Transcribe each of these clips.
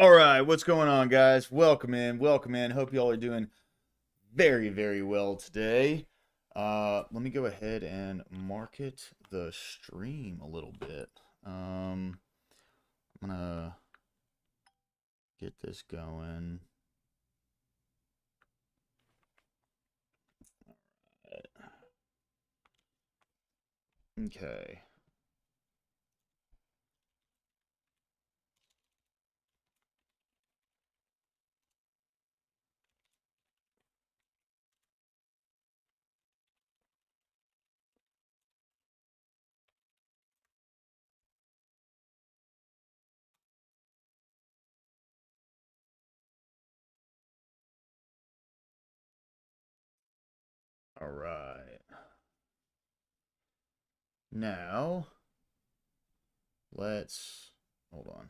All right, what's going on, guys? Welcome in, welcome in. Hope y'all are doing very, very well today. Let me go ahead and market the stream a little bit. I'm gonna get this going. Okay. All right. Now, let's hold on.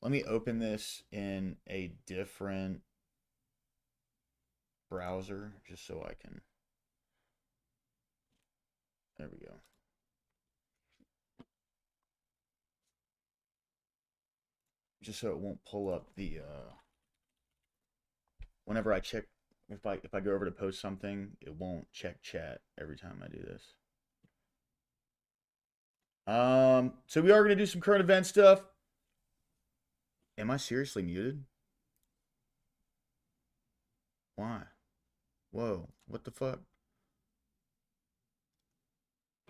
Let me open this in a different browser just so I can. There we go. Just so it won't pull up the whenever I check if I go over to post something, it won't check chat every time I do this. So we are gonna do some current event stuff. Am I seriously muted? Why? Whoa, what the fuck?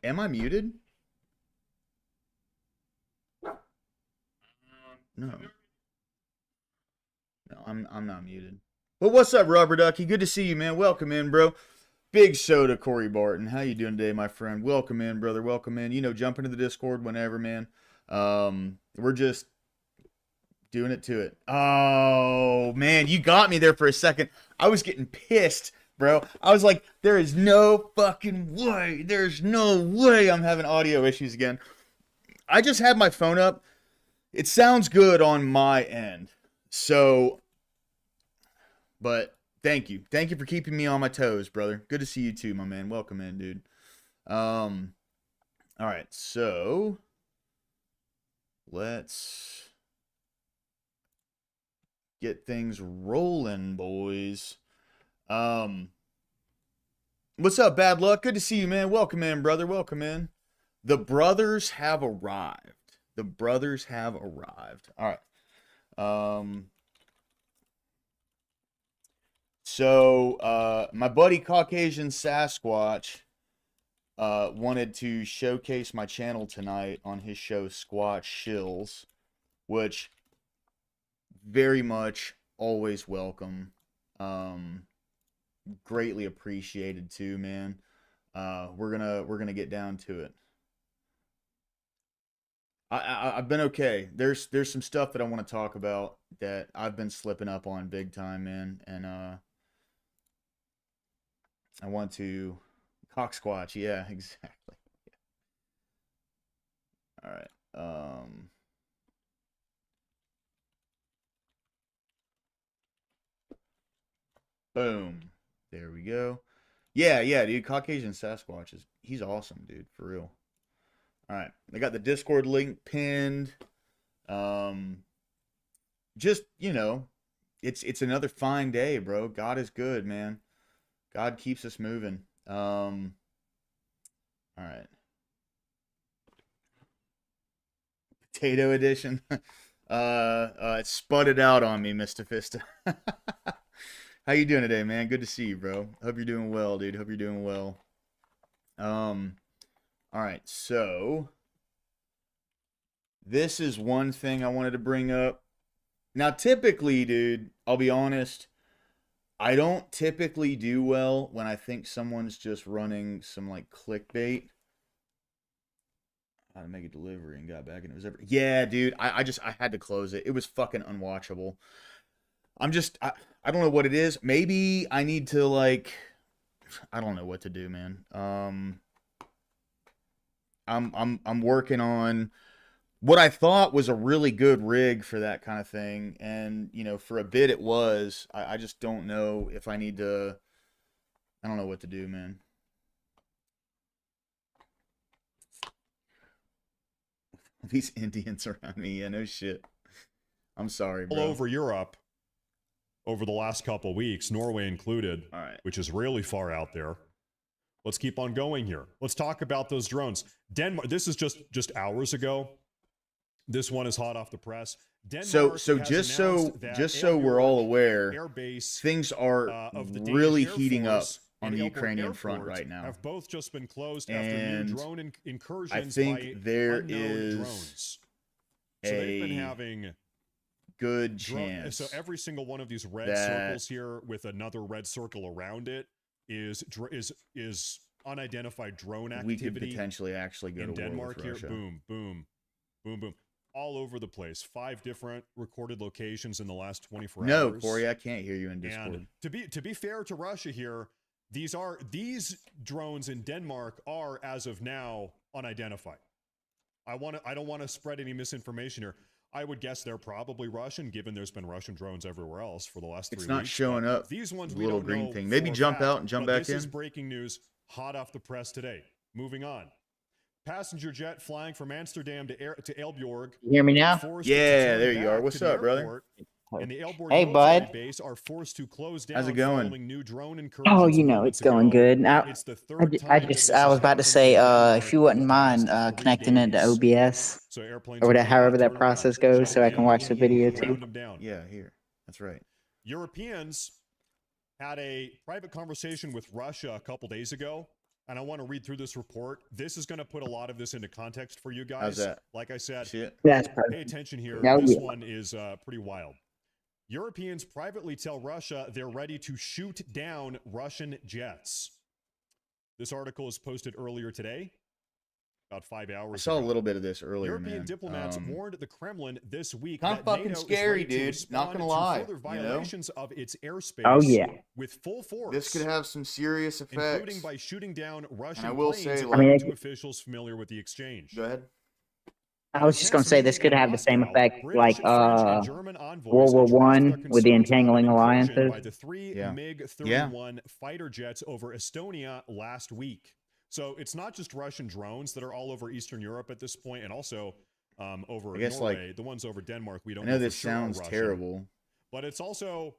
Am I muted? No. No, I'm not muted. But what's up, Rubber Ducky? Good to see you, man. Welcome in, bro. Big Soda, Corey Barton. How you doing today, my friend? Welcome in, brother. Welcome in. Jump into the Discord whenever, man. We're just doing it to it. Oh, man, you got me there for a second. I was getting pissed, bro. I was like, there is no fucking way. There's no way I'm having audio issues again. I just had my phone up. It sounds good on my end. So, but thank you. Thank you for keeping me on my toes, brother. Good to see you too, my man. Welcome in, dude. All right. So, let's get things rolling, boys. What's up, Bad Luck? Good to see you, man. Welcome in, brother. Welcome in. The brothers have arrived. The brothers have arrived. All right. My buddy Caucasian Sasquatch wanted to showcase my channel tonight on his show Squatch Shills, which very much always welcome. Greatly appreciated too, man. We're gonna get down to it. I've been okay. There's some stuff that I want to talk about that I've been slipping up on big time, man, and I want to cock squatch. Yeah, exactly. All right. Boom. There we go. Yeah, yeah, dude. Caucasian Sasquatch he's awesome, dude, for real. All right. I got the Discord link pinned. Um just, it's another fine day, bro. God is good, man. God keeps us moving. All right. Potato edition. It sputted out on me, Mr. Fista. How you doing today, man? Good to see you, bro. Hope you're doing well, dude. Hope you're doing well. Um, all right, so this is one thing I wanted to bring up. Now, typically, dude, I'll be honest, I don't typically do well when I think someone's just running some like clickbait. How to make a delivery and got back and it was ever. Yeah, dude, I had to close it. It was fucking unwatchable. I don't know what it is. Maybe I need to like I don't know what to do, man. I'm working on what I thought was a really good rig for that kind of thing, and for a bit it was. I just don't know if I need to. I don't know what to do, man. These Indians around me, yeah, no shit. I'm sorry, all bro. over Europe over the last couple weeks, Norway included, All right. which is really far out there. Let's keep on going here. Let's talk about those drones. Denmark. This is just hours ago. This one is hot off the press. So just so we're all aware, things are really heating up on the Ukrainian front right now. Have both just been closed after new drone incursions. I think there is drones. So they've been having good chance. So every single one of these red circles here with another red circle around it is unidentified drone activity. We could potentially actually go in to Denmark war with here. Russia. Boom, boom, boom, boom. All over the place. 5 different recorded locations in the last 24 hours. No, Corey, I can't hear you in Discord. And to be fair to Russia here, these drones in Denmark are, as of now, unidentified. I don't want to spread any misinformation here. I would guess they're probably Russian, given there's been Russian drones everywhere else for the last 3 weeks. It's not showing up. These ones we little don't green know thing. Maybe jump out and jump back in. This is breaking news, hot off the press today. Moving on. Passenger jet flying from Amsterdam to Elbjorg. You hear me now? Yeah, there you are. What's up, brother? And the Elbjorg hey, bud. base are forced to close down. How's it going? New drone oh, you know, it's going good. I was about to say, if you wouldn't mind connecting it to OBS or whatever, however that process goes, so I can watch the video too. Yeah, here. That's right. Europeans had a private conversation with Russia a couple days ago. And I want to read through this report. This is going to put a lot of this into context for you guys. How's that? Like I said, that's perfect. Pay attention here. Oh, this yeah. one is pretty wild. Europeans privately tell Russia they're ready to shoot down Russian jets. This article is posted earlier today, about 5 hours I saw ago. a little bit of this earlier, European man. diplomats warned the Kremlin this week Kind that of fucking NATO scary, is ready dude. to Not gonna respond lie. to further violations of its airspace. Oh, yeah. With full force. This could have some serious effects. Including by shooting down Russian and I will planes, say, according to officials familiar with the exchange. Go ahead. I was just going to say this could have the same effect like World War I with the entangling alliances. By the 3 Yeah. MiG-31 fighter jets over Estonia last week. So it's not just Russian drones that are all over Eastern Europe at this point, and also over I guess, Norway. Like, the ones over Denmark, we don't I know for this sure sounds are Russian. terrible, But it's also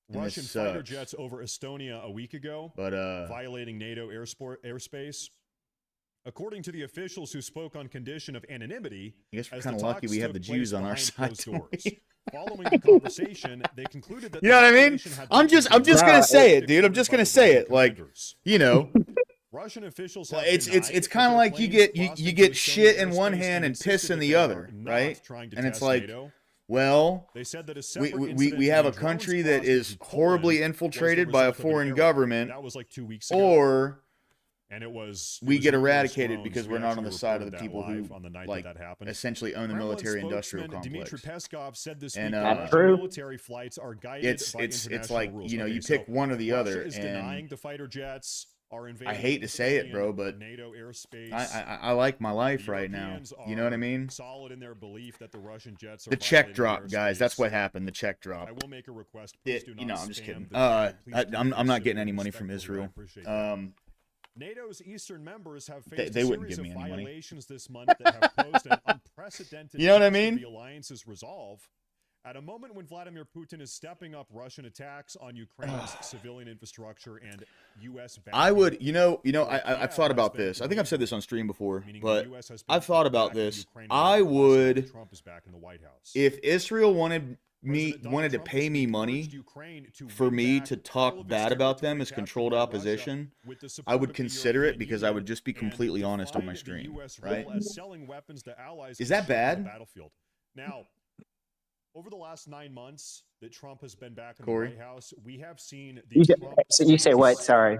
and Russian this fighter sucks. jets over Estonia a week ago, but violating NATO airspace. According to the officials who spoke on condition of anonymity, I guess we're as kind of the lucky we talks have the took place Jews on our behind side. closed don't doors. we? Following the conversation, they concluded that You know what I mean? I'm just gonna Right. say it, dude. I'm just gonna say it. Like, you know, Russian officials have it's denied it's that kind of their like you planes get crossed you into get Estonian shit in one airspace hand and insisted piss in that the they other, are not right? trying to And it's test like, NATO. well, They said that a we separate we, incident we have a when drones country that crossed is into horribly Poland was the infiltrated by a result of an foreign error. government, That was like 2 weeks ago. or And it was we get numerous eradicated drones. because We we're not on actually the side of the reported people that who live on the night like that happened. essentially own the Kremlin military-industrial spokesman complex. Dmitry Peskov said this And, week uh, that True. military flights are guided It's by international like, rules. you know, Okay, you so pick one or the Russia other, is and denying the fighter jets are invading I hate to say it, bro, Estonian but NATO airspace. I like my life The right now. Europeans You know what I are mean? Solid in their belief that the Russian jets are The check violating drop, their guys. That's airspace. what happened. The check drop. I will make a request. Please do not You know, I'm just spam kidding. the chat. Please do I'm not consider getting any it money from respectfully. I Israel. appreciate that. NATO's eastern members have faced They a wouldn't series give me of any money. violations this month that have posed an unprecedented You know what I test of mean? the alliance's resolve. At a moment when Vladimir Putin is stepping up Russian attacks on Ukraine's civilian infrastructure and U.S. I would, I've thought about this. I think I've said this on stream before, but I've thought about this. I would, Trump is back in the White House. if Israel wanted to pay me money for me to talk bad about them as controlled opposition, I would consider it because I would just be completely honest on my stream, right? Is that bad? Now, over the last 9 months that Trump has been back in Corey? the White House, we have seen You the say what? Sorry.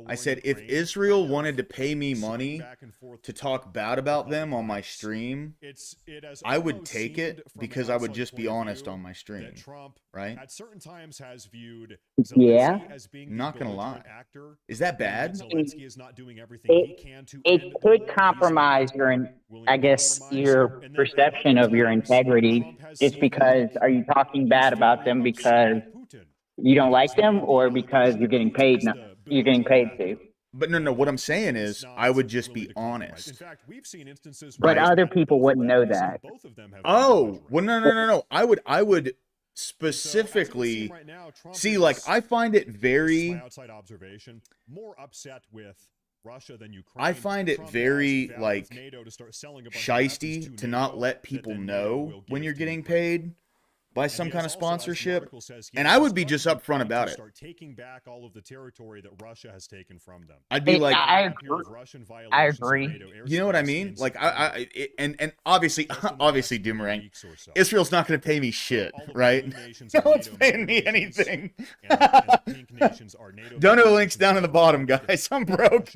I said if Israel wanted to pay me money to talk bad about them on my stream, I would take it because I would just be honest on my stream, right? At certain times has viewed Yeah. Zelensky as being I'm not the gonna belligerent lie. actor. Is that bad? Zelensky is not doing everything he can to end It the could war. compromise I guess, your perception of your integrity. Just because, are you talking bad about them because you don't like them, or because you're getting paid? You're getting paid to. But no, what I'm saying is I would just be honest. In fact, we've seen instances but other people wouldn't know that. both of them have well, no. I would specifically see, like, I find it very outside observation, more upset with Russia than Ukraine. I find it very, like, shisty to not let people know when you're getting paid by some kind of sponsorship, and I would be just upfront about it. Start taking back all of the territory that Russia has taken from them. I'd be like, I agree. You know what I mean? Like, and obviously, Doomerang, Israel's not going to pay me shit, right? No one's paying me anything. Dono links down in the bottom, guys. I'm broke.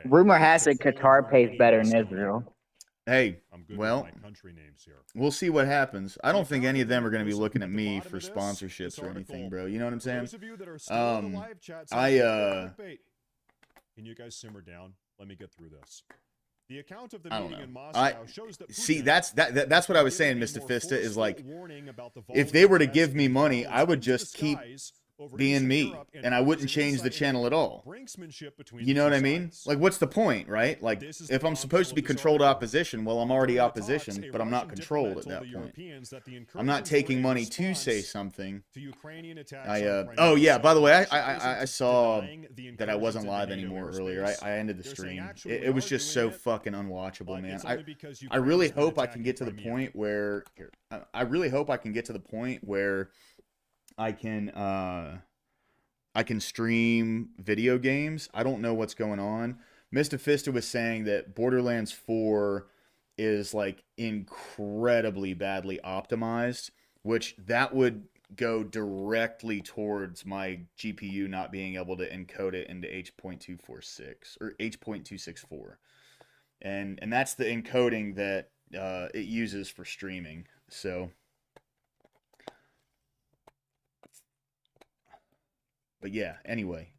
Rumor has it Qatar pays better than Israel. Hey, well, we'll see what happens. I don't think any of them are going to be looking at me for sponsorships or anything, bro. You know what I'm saying? Can you guys simmer down? Let me get through this. The account of the I don't meeting in know. Moscow shows that See, that's what I was saying, Mr. Fista, is like, if they were to give me money, I would just keep being me, and I wouldn't change the channel at all. You know what I mean? Like, what's the point, right? Like, if I'm supposed to be controlled opposition, well, I'm already opposition, but I'm not controlled at that point. I'm not taking money to say something. Oh yeah, by the way, I saw that I wasn't live anymore earlier. I ended the stream. It was just so fucking unwatchable, man. I really hope I can get to the point where I can stream video games. I don't know what's going on. Mr. Fista was saying that Borderlands 4 is, like, incredibly badly optimized, which that would go directly towards my GPU not being able to encode it into H.246 or H.264. And that's the encoding that it uses for streaming. So, but yeah, anyway,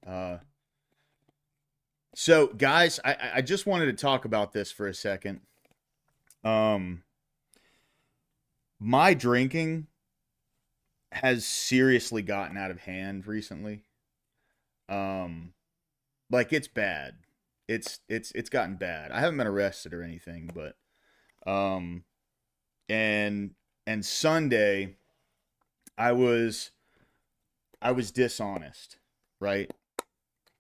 so guys, I just wanted to talk about this for a second. My drinking has seriously gotten out of hand recently. Like, it's bad. It's gotten bad. I haven't been arrested or anything, but and Sunday I was dishonest, right?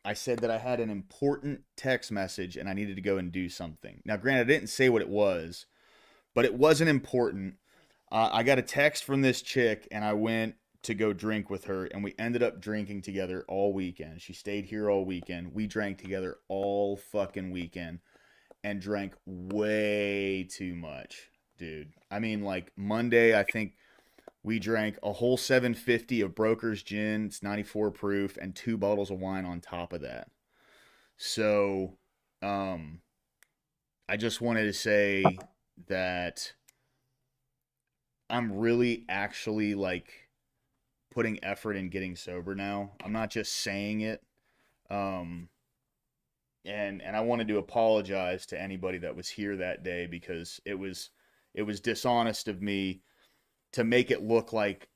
I said that I had an important text message and I needed to go and do something. Now, granted, I didn't say what it was, but it wasn't important. I got a text from this chick and I went to go drink with her, and we ended up drinking together all weekend. She stayed here all weekend. We drank together all fucking weekend and drank way too much, dude. I mean, like, Monday, I think we drank a whole 750 of Broker's Gin. It's 94 proof, and 2 bottles of wine on top of that. So, I just wanted to say that I'm really actually, like, putting effort in getting sober now. I'm not just saying it. And I wanted to apologize to anybody that was here that day, because it was dishonest of me to make it look like,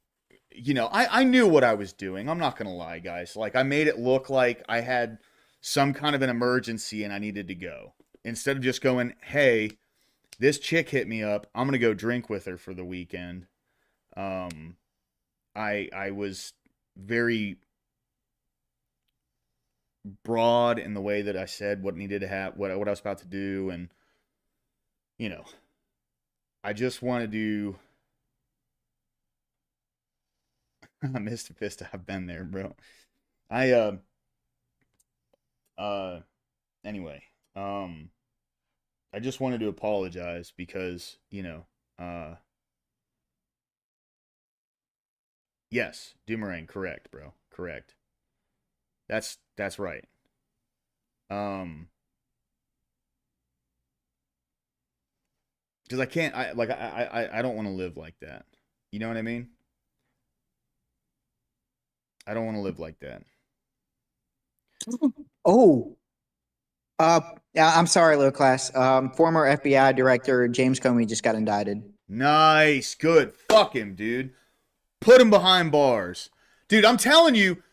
you know, I knew what I was doing. I'm not going to lie, guys. Like, I made it look like I had some kind of an emergency and I needed to go. Instead of just going, hey, this chick hit me up, I'm going to go drink with her for the weekend. I was very broad in the way that I said what needed to happen, what I was about to do, and, you know, I just wanted to Mr. Fista, I've been there, bro. Anyway, I just wanted to apologize because, you know, yes, Doomerang, correct, bro. Correct. That's right. Because I can't, I don't want to live like that. You know what I mean? I don't want to live like that. Oh, I'm sorry, little class. Former FBI director James Comey just got indicted. Nice, good. Fuck him, dude. Put him behind bars, dude. I'm telling you.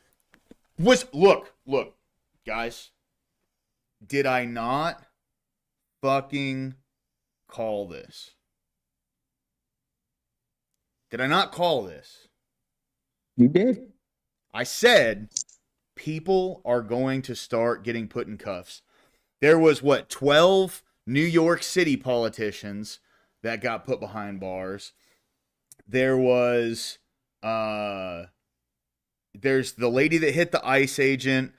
Look, Guys, did I not fucking call this? Did I not call this? You did. I said people are going to start getting put in cuffs. There was, 12 New York City politicians that got put behind bars. There was, there's the lady that hit the ICE agent.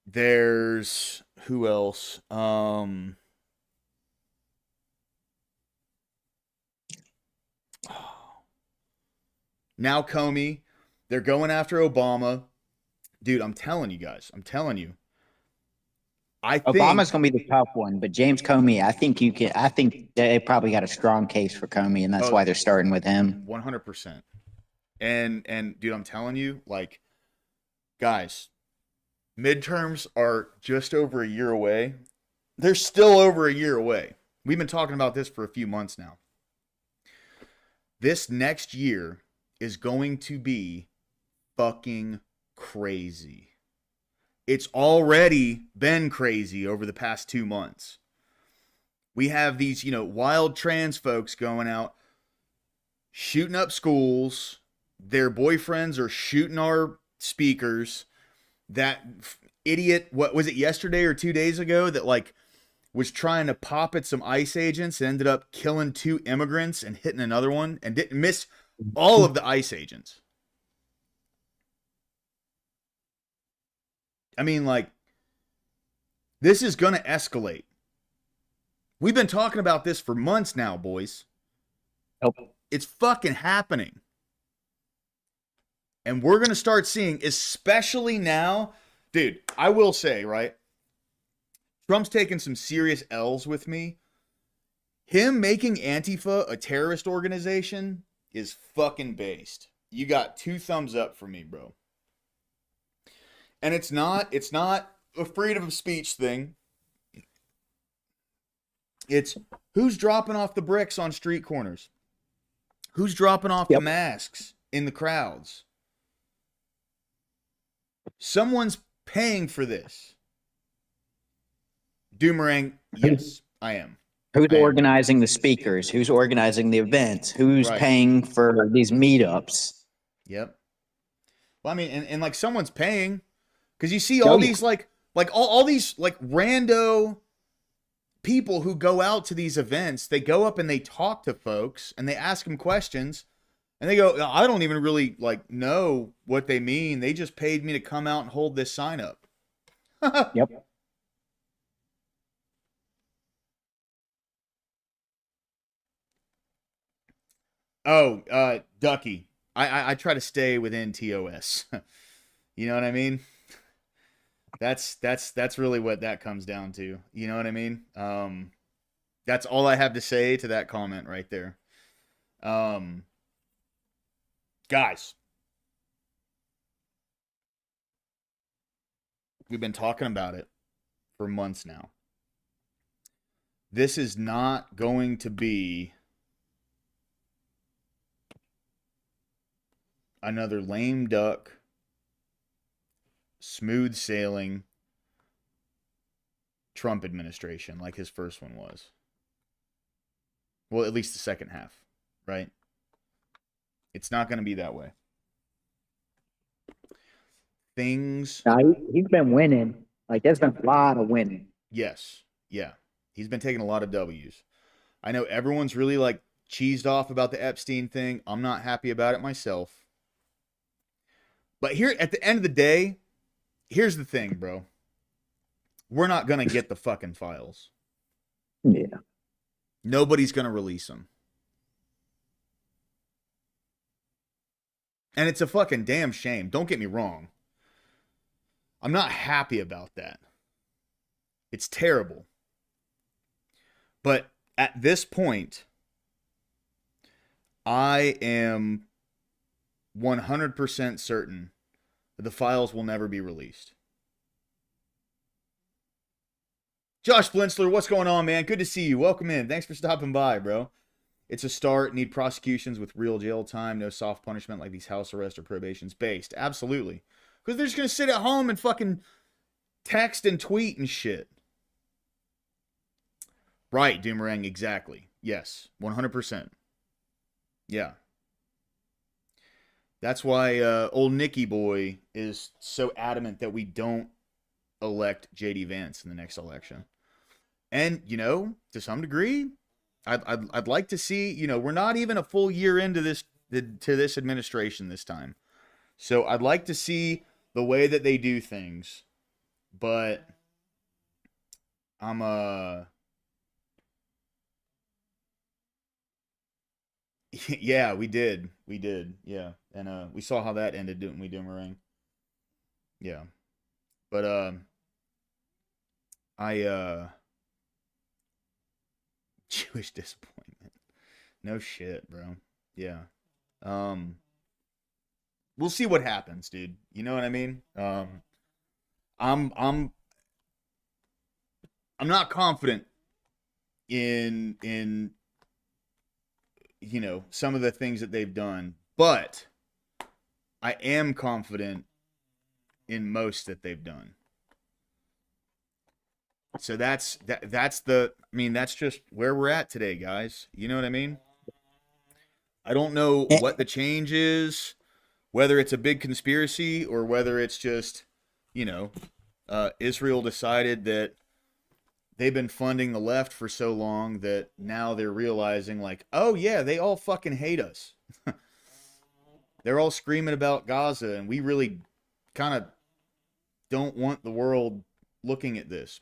There's, who else? Now Comey. They're going after Obama. Dude, I'm telling you guys. I'm telling you. I think Obama's going to be the tough one, but James Comey, I think you can. I think they probably got a strong case for Comey, and that's why they're starting with him. 100%. And dude, I'm telling you, like, guys, midterms are just over a year away. They're still over a year away. We've been talking about this for a few months now. This next year is going to be fucking crazy. It's already been crazy over the past 2 months. We have these, wild trans folks going out, shooting up schools. Their boyfriends are shooting our speakers. That idiot, what was it, yesterday or 2 days ago, that was trying to pop at some ICE agents and ended up killing 2 immigrants and hitting another one and didn't miss all of the ICE agents. I mean, this is going to escalate. We've been talking about this for months now, boys. Nope. It's fucking happening. And we're going to start seeing, especially now, dude, I will say, right? Trump's taking some serious L's with me. Him making Antifa a terrorist organization is fucking based. You got 2 thumbs up for me, bro. And it's not a freedom of speech thing. It's who's dropping off the bricks on street corners? Who's dropping off the masks in the crowds? Someone's paying for this. Doomerang, yes, I am. Who's organizing the speakers? Who's organizing the events? Who's paying for these meetups? Yep. Well, I mean, and someone's paying. Because you see all these, all these, rando people who go out to these events. They go up and they talk to folks and they ask them questions. And they go, I don't even really, know what they mean. They just paid me to come out and hold this sign up. Yep. Oh, Ducky. I try to stay within TOS. You know what I mean? That's really what that comes down to. You know what I mean? That's all I have to say to that comment right there. Guys, we've been talking about it for months now. This is not going to be another lame duck, smooth sailing Trump administration like his first one was. Well, at least the second half, right? It's not going to be that way. He's been winning. There's been a lot of winning. Yes. Yeah. He's been taking a lot of W's. I know everyone's really cheesed off about the Epstein thing. I'm not happy about it myself. But here, at the end of the day, here's the thing, bro. We're not going to get the fucking files. Yeah. Nobody's going to release them. And it's a fucking damn shame. Don't get me wrong. I'm not happy about that. It's terrible. But at this point, I am 100% certain that the files will never be released. Josh Blintzler, what's going on, man? Good to see you. Welcome in. Thanks for stopping by, bro. It's a start. Need prosecutions with real jail time. No soft punishment like these house arrest or probation's based. Absolutely. Because they're just going to sit at home and fucking text and tweet and shit. Right, Doomerang, exactly. Yes, 100%. Yeah. That's why old Nicky Boy is so adamant that we don't elect J.D. Vance in the next election. And, you know, to some degree, I'd like to see, you know, we're not even a full year into this administration this time. So I'd like to see the way that they do things. But I'm yeah, we did. Yeah. And we saw how that ended, didn't we, Doomerang? Yeah. But I Jewish disappointment. No shit, bro. Yeah. We'll see what happens, dude. You know what I mean? I'm not confident in you know, some of the things that they've done, but I am confident in most that they've done. So that's the, I mean, that's just where we're at today, guys. You know what I mean? I don't know what the change is, whether it's a big conspiracy or whether it's just, you know, Israel decided that they've been funding the left for so long that now they're realizing, like, oh yeah, they all fucking hate us. They're all screaming about Gaza, and we really kind of don't want the world looking at this.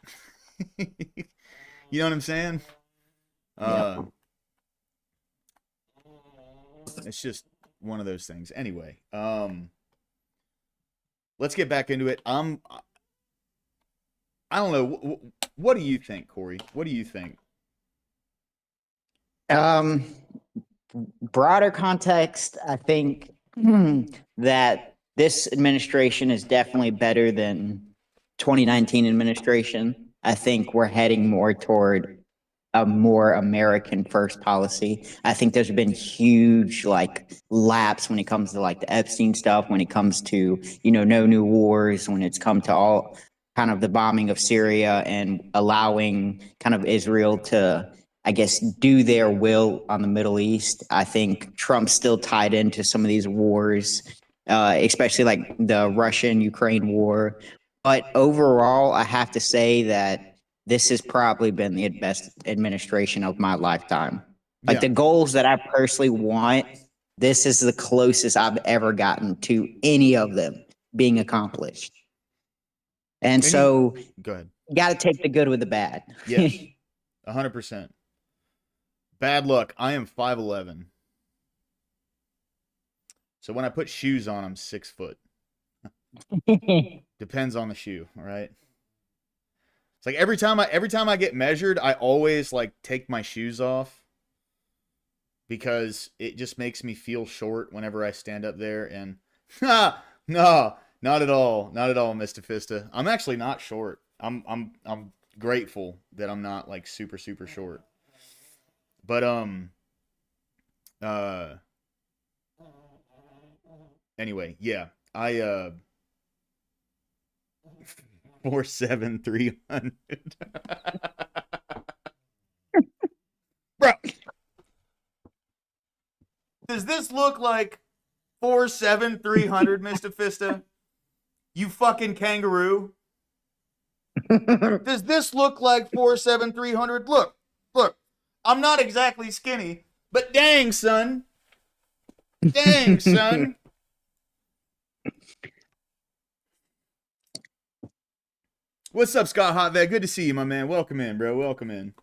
You know what I'm saying? It's just one of those things. Anyway, let's get back into it. I don't know. What do you think, Corey? What do you think? Broader context, I think that this administration is definitely better than 2019 administration. I think we're heading more toward a more American first policy. I think there's been huge like lapse when it comes to like the Epstein stuff, when it comes to, you know, no new wars, when it's come to all kind of the bombing of Syria and allowing kind of Israel to, I guess, do their will on the Middle East. I think Trump's still tied into some of these wars, especially like the Russian-Ukraine war. But overall, I have to say that this has probably been the best administration of my lifetime. Like the goals that I personally want, this is the closest I've ever gotten to any of them being accomplished. And so, go ahead. You got to take the good with the bad. Yes, 100%. Bad luck. I am 5'11". So when I put shoes on, I'm 6 foot. Depends on the shoe, all right? It's like every time I get measured, I always like take my shoes off because it just makes me feel short whenever I stand up there. And no, not at all, Mr. Fista. I'm actually not short. I'm grateful that I'm not like super short. But anyway, yeah, I 4'7", 300. Bro, does this look like 4'7", 300, Mr. Fista? You fucking kangaroo. Does this look like 4'7", 300? Look. I'm not exactly skinny, but dang, son. Dang, son. What's up, Scott Hotvet? Good to see you, my man. Welcome in, bro. Welcome in.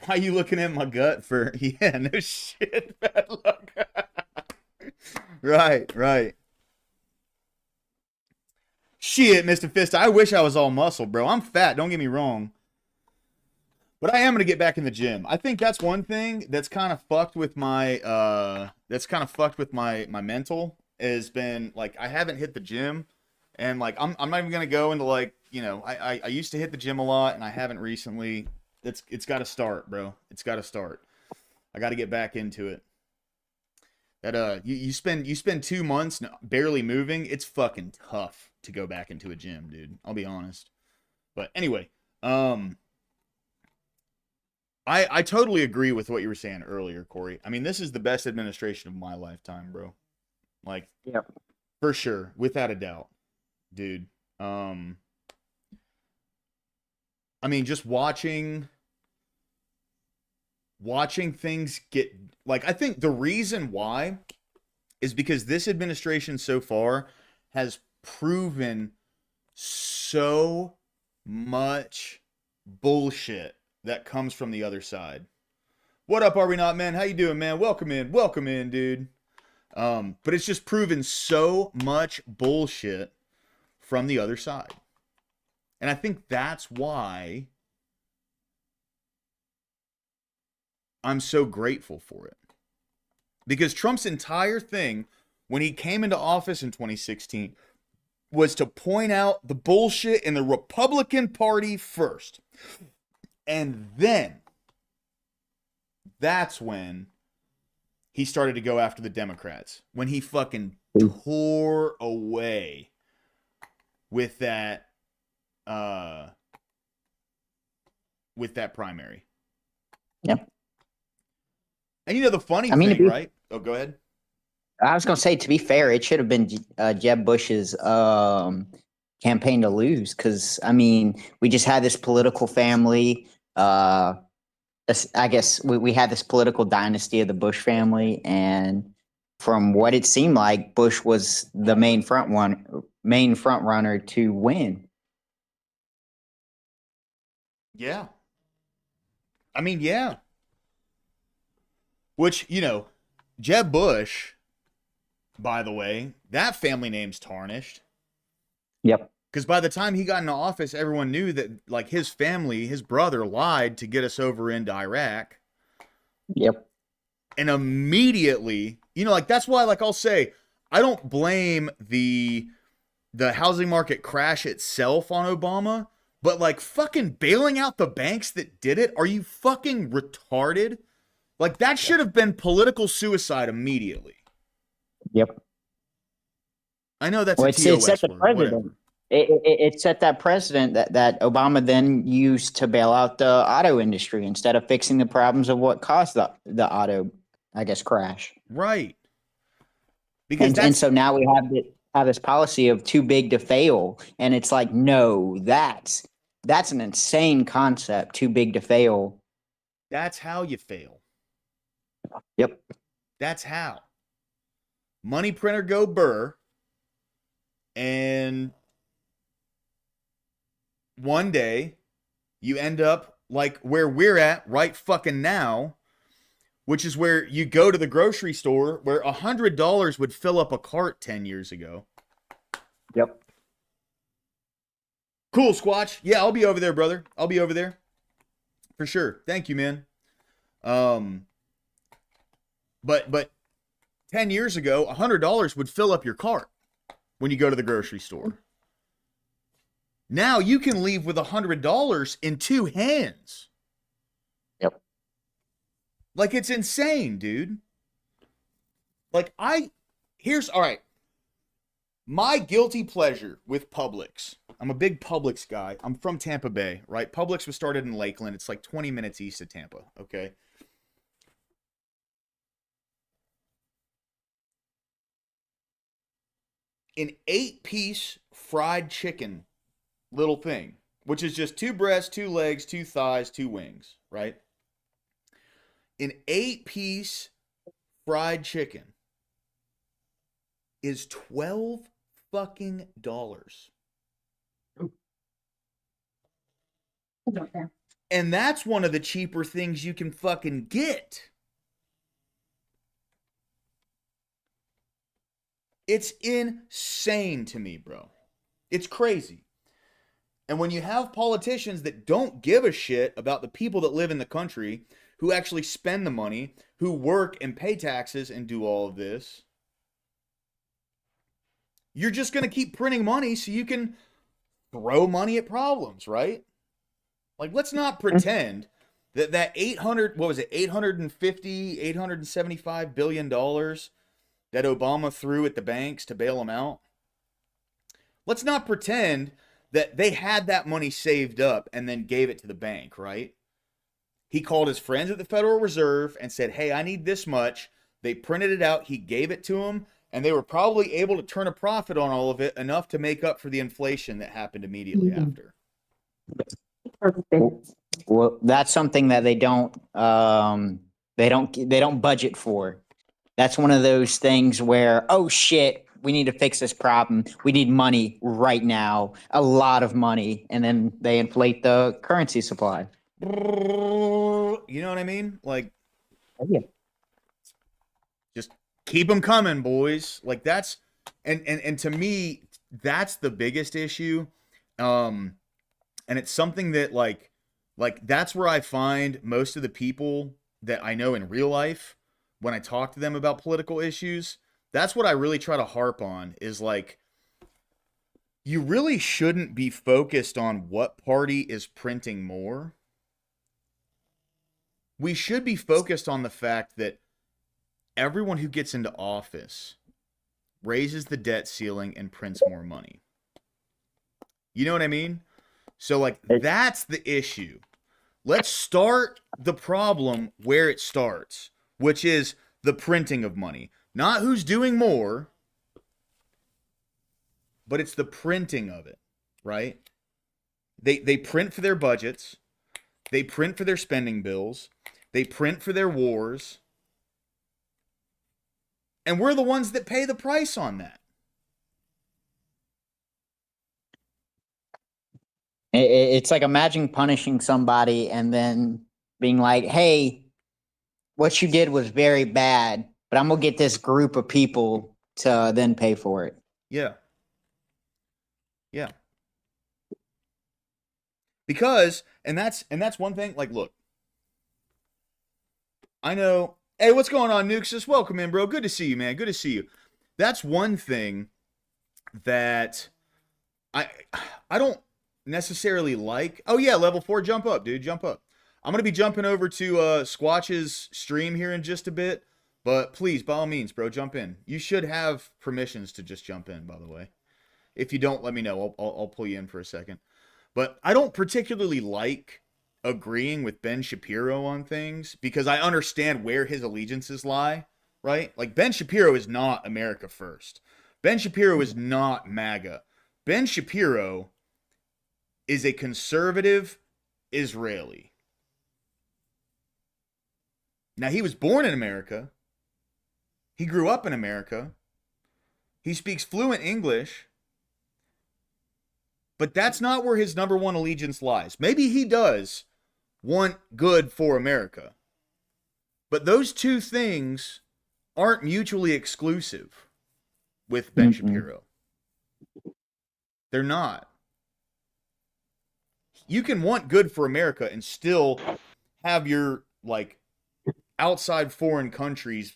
Why are you looking at my gut for? Yeah, no shit. Bad luck. Right. Shit, Mr. Fist. I wish I was all muscle, bro. I'm fat. Don't get me wrong. But I am going to get back in the gym. I think that's one thing that's kind of fucked with my my mental, has been like I haven't hit the gym, and like I'm not even going to go into like, you know, I used to hit the gym a lot and I haven't recently. it's got to start, bro. It's got to start. I got to get back into it. That you spend 2 months barely moving. It's fucking tough to go back into a gym, dude. I'll be honest. But anyway, I totally agree with what you were saying earlier, Corey. I mean, this is the best administration of my lifetime, bro. Like, Yep. for sure, without a doubt, dude. I mean, just watching things get, like, I think the reason why is because this administration so far has proven so much bullshit that comes from the other side. What up, Are We Not Men? How you doing, man? Welcome in, dude. But it's just proven so much bullshit from the other side. And I think that's why I'm so grateful for it. Because Trump's entire thing when he came into office in 2016 was to point out the bullshit in the Republican Party first. And then that's when he started to go after the Democrats. When he fucking tore away with that primary. Yep. And you know the funny I mean, thing, right? Oh, go ahead. I was going to say, to be fair, it should have been Jeb Bush's campaign to lose, because, I mean, we just had this political family. I guess we had this political dynasty of the Bush family, and from what it seemed like, Bush was the main front runner to win. Yeah. I mean, yeah. Which, you know, Jeb Bush, by the way, that family name's tarnished. Yep. Because by the time he got into office, everyone knew that, like, his family, his brother lied to get us over into Iraq. Yep. And immediately, you know, like, that's why, like, I'll say, I don't blame the housing market crash itself on Obama, but, like, fucking bailing out the banks that did it, are you fucking retarded? Like, that should have been political suicide immediately. Yep. I know that's Well, a TOS set the word, precedent. whatever. It set that precedent that Obama then used to bail out the auto industry instead of fixing the problems of what caused the auto, I guess, crash. Right. Because And so now we have this policy of too big to fail, and it's like, no, that's an insane concept. Too big to fail. that's how you fail. Yep. That's how. Money printer go burr. And one day you end up like where we're at right fucking now, which is where you go to the grocery store where $100 would fill up a cart 10 years ago. Yep. Cool, Squatch. Yeah, I'll be over there, brother. I'll be over there. For sure. Thank you, man. But 10 years ago, $100 would fill up your cart when you go to the grocery store. Now you can leave with $100 in two hands. Yep. Like, it's insane, dude. Like, all right. My guilty pleasure with Publix. I'm a big Publix guy. I'm from Tampa Bay, right? Publix was started in Lakeland. It's like 20 minutes east of Tampa, okay? An 8-piece fried chicken little thing, which is just 2 breasts, 2 legs, 2 thighs, 2 wings, right? An 8-piece fried chicken is $12 fucking dollars. And that's one of the cheaper things you can fucking get. It's insane to me, bro. It's crazy. And when you have politicians that don't give a shit about the people that live in the country, who actually spend the money, who work and pay taxes and do all of this, you're just going to keep printing money so you can throw money at problems, right? Like, let's not pretend That 800, what was it, 850, $875 billion that Obama threw at the banks to bail them out. Let's not pretend that they had that money saved up and then gave it to the bank, right? He called his friends at the Federal Reserve and said, hey, I need this much. They printed it out. He gave it to them, and they were probably able to turn a profit on all of it, enough to make up for the inflation that happened immediately after. Well, that's something that they don't budget for. That's one of those things where, oh shit, we need to fix this problem. We need money right now, a lot of money, and then they inflate the currency supply. You know what I mean? Like, Yeah. just keep them coming, boys. Like, that's and to me, that's the biggest issue. And it's something that like that's where I find most of the people that I know in real life when I talk to them about political issues. That's what I really try to harp on, is like, you really shouldn't be focused on what party is printing more. We should be focused on the fact that everyone who gets into office raises the debt ceiling and prints more money. You know what I mean? So, like, that's the issue. Let's start the problem where it starts, which is the printing of money. Not who's doing more, but it's the printing of it, right? They print for their budgets. They print for their spending bills. They print for their wars. And we're the ones that pay the price on that. It's like, imagine punishing somebody and then being like, hey, what you did was very bad, but I'm going to get this group of people to then pay for it. Yeah. Yeah. Because, and that's one thing, like, look, I know, hey, what's going on, Nuxus? Welcome in, bro. Good to see you, man. Good to see you. That's one thing that I don't necessarily like. Oh yeah, level 4, jump up, dude, jump up. I'm gonna be jumping over to Squatch's stream here in just a bit, but please, by all means, bro, jump in. You should have permissions to just jump in, by the way. If you don't, let me know. I'll pull you in for a second. But I don't particularly like agreeing with Ben Shapiro on things, because I understand where his allegiances lie, right? Like, Ben Shapiro is not America First. Ben Shapiro is not MAGA. Ben Shapiro is a conservative Israeli. Now, he was born in America. He grew up in America. He speaks fluent English. But that's not where his number one allegiance lies. Maybe he does want good for America. But those two things aren't mutually exclusive with Ben Shapiro. They're not. You can want good for America and still have your, like, outside foreign countries'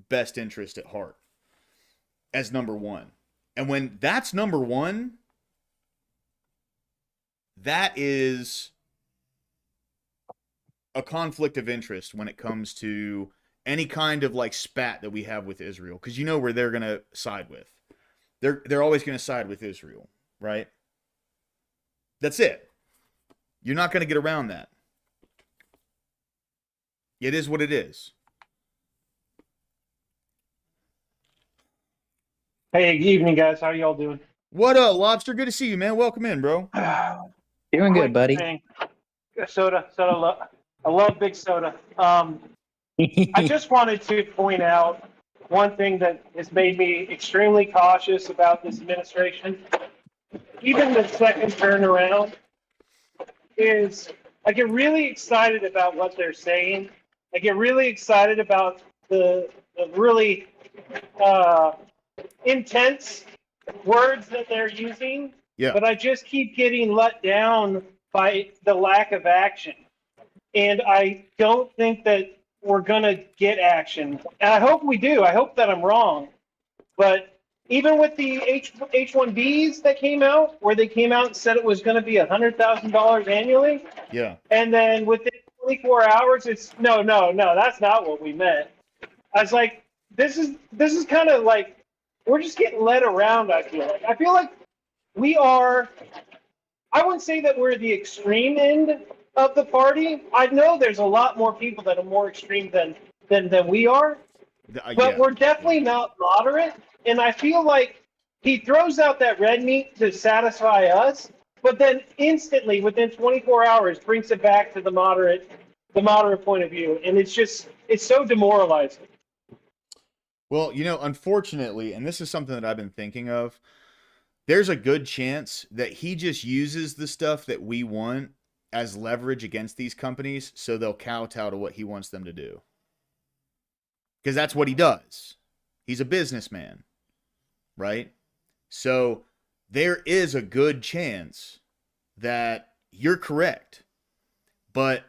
best interest at heart as number one. And when that's number one, that is a conflict of interest when it comes to any kind of, like, spat that we have with Israel, because you know where they're going to side with. They're always going to side with Israel, right? That's it. You're not going to get around that. It is what it is. Hey, good evening, guys. How y'all doing? What up, Lobster? Good to see you, man. Welcome in, bro. Doing good, Quick buddy. thing. Soda. I love big soda. I just wanted to point out one thing that has made me extremely cautious about this administration, even the second turnaround, is I get really excited about what they're saying. I get really excited about the really intense words that they're using. Yeah. But I just keep getting let down by the lack of action. And I don't think that we're going to get action. And I hope we do. I hope that I'm wrong. But even with the H-1Bs that came out, where they came out and said it was going to be $100,000 annually. Yeah. And then with the 24 hours, it's no, that's not what we meant. I was like, this is kind of like we're just getting led around. I feel like we are. I wouldn't say that we're the extreme end of the party. I know there's a lot more people that are more extreme than we are, but Yeah. we're definitely not moderate. And I feel like he throws out that red meat to satisfy us, but then instantly, within 24 hours, brings it back to the moderate point of view, and it's so demoralizing. Well, unfortunately, and this is something that I've been thinking of, there's a good chance that he just uses the stuff that we want as leverage against these companies so they'll kowtow to what he wants them to do. Because that's what he does. He's a businessman, right? So there is a good chance that you're correct. But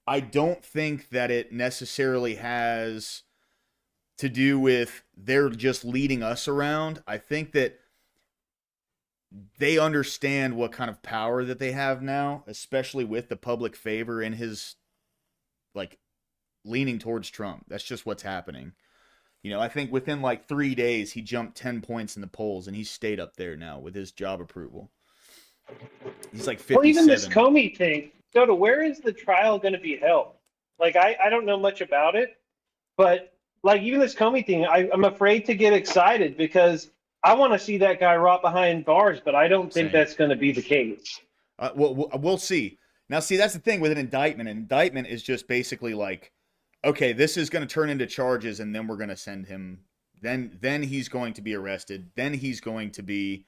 I don't think that it necessarily has to do with they're just leading us around. I think that they understand what kind of power that they have now, especially with the public favor in his leaning towards Trump. That's just what's happening. I think within 3 days he jumped 10 points in the polls and he stayed up there now with his job approval. He's like 57. Well, even this Comey thing. So, where is the trial going to be held? I don't know much about it, but even this Comey thing, I'm afraid to get excited because I want to see that guy rot behind bars, but I don't think that's going to be the case. We'll see. Now, see, that's the thing with an indictment. An indictment is just basically okay, this is going to turn into charges, and then we're going to send him. Then he's going to be arrested. Then he's going to be.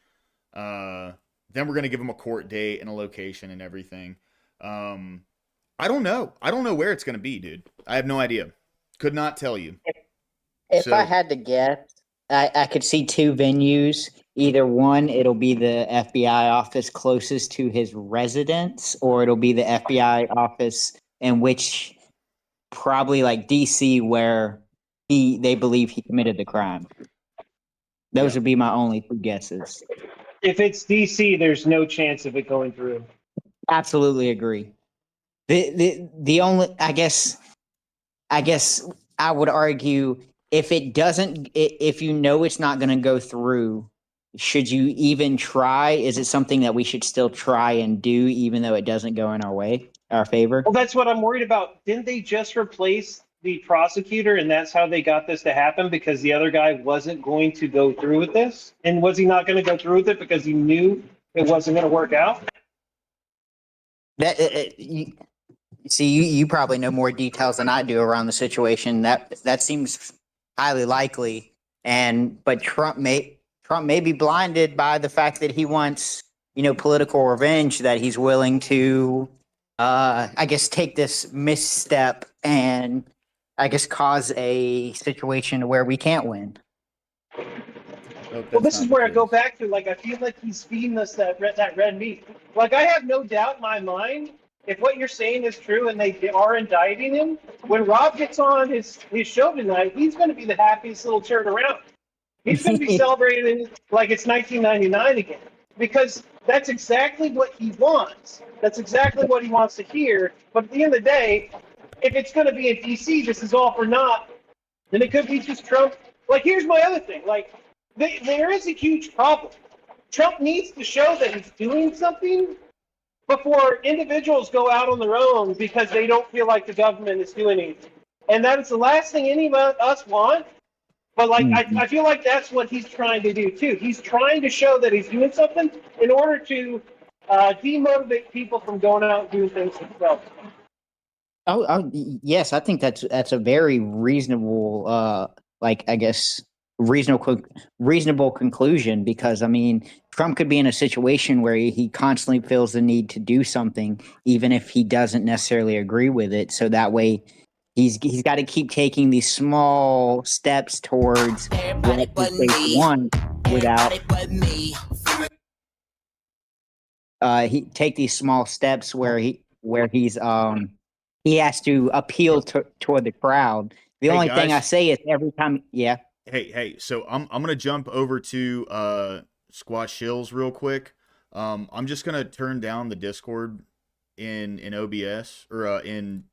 Then we're going to give him a court date and a location and everything. I don't know. I don't know where it's going to be, dude. I have no idea. Could not tell you. If I had to guess, I could see two venues. Either one, it'll be the FBI office closest to his residence, or it'll be the FBI office in which probably DC, where they believe he committed the crime. Those would be my only two guesses. If it's DC, there's no chance of it going through. Absolutely agree. The only I guess I would argue if it doesn't, if it's not going to go through, should you even try? Is it something that we should still try and do, even though it doesn't go in our favor? Well, that's what I'm worried about. Didn't they just replace the prosecutor, and that's how they got this to happen because the other guy wasn't going to go through with this? And was he not going to go through with it because he knew it wasn't going to work out? You probably know more details than I do around the situation. That seems highly likely. But Trump may be blinded by the fact that he wants, political revenge, that he's willing to, take this misstep and cause a situation where we can't win. Well, this is where I go back to, I feel like he's feeding us that red meat. I have no doubt in my mind, if what you're saying is true and they are indicting him, when Rob gets on his show tonight, he's going to be the happiest little turd around. He's going to be celebrating like it's 1999 again, because that's exactly what he wants. That's exactly what he wants to hear. But at the end of the day, if it's going to be in D.C., this is all for naught, then it could be just Trump. Here's my other thing. There is a huge problem. Trump needs to show that he's doing something before individuals go out on their own because they don't feel like the government is doing anything. And that is the last thing any of us want. But I feel like that's what he's trying to do too. He's trying to show that he's doing something in order to demotivate people from going out and doing things themselves. Oh, yes, I think that's a very reasonable, reasonable conclusion, because Trump could be in a situation where he constantly feels the need to do something, even if he doesn't necessarily agree with it. So that way, he's got to keep taking these small steps towards what he wants without. He take these small steps where he's he has to appeal toward the crowd. The only guys. thing I say is every time, yeah. Hey, so I'm gonna jump over to Squatch Shills real quick. I'm just gonna turn down the Discord in OBS or in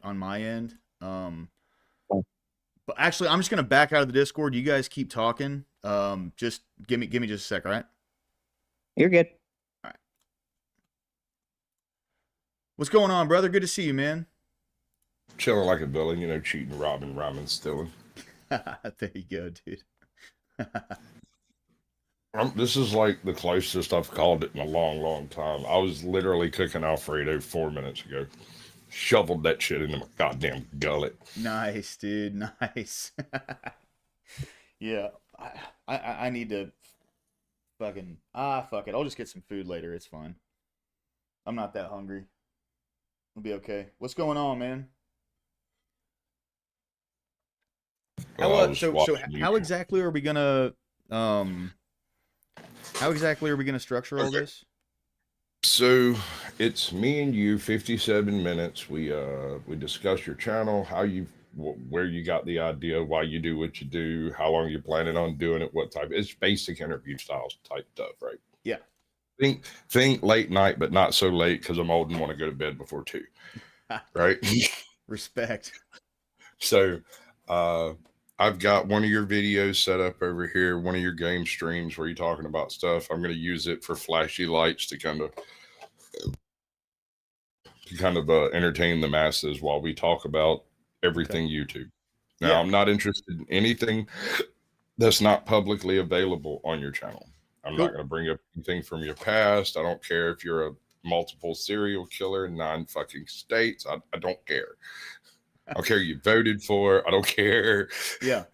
on my end. But actually, I'm just gonna back out of the Discord. You guys keep talking. Just give me just a sec, all right? You're good. All right. What's going on, brother? Good to see you, man. Chilling like a villain, you know, cheating, robbing, rhyming, stealing. There you go, dude. This is like the closest I've called it in a long, long time. I was literally cooking Alfredo 4 minutes ago. Shoveled that shit into my goddamn gullet. Nice, dude. Nice. Yeah, I need to fucking fuck it. I'll just get some food later. It's fine. I'm not that hungry. I'll be okay. What's going on, man? Well, I was So watching how YouTube. exactly are we gonna structure all this? So it's me and you, 57 minutes. We discuss your channel, how you where you got the idea, why you do what you do, how long you're planning on doing it, what type. It's basic interview styles type stuff, right? Yeah. Think late night, but not so late because I'm old and want to go to bed before 2. Right? Respect. So I've got one of your videos set up over here, one of your game streams where you're talking about stuff. I'm going to use it for flashy lights to kind of entertain the masses while we talk about everything YouTube. Now, Yeah. I'm not interested in anything that's not publicly available on your channel. I'm Cool. not going to bring up anything from your past. I don't care if you're a multiple serial killer in 9 fucking states. I don't care. I don't care who you voted for. I don't care Yeah.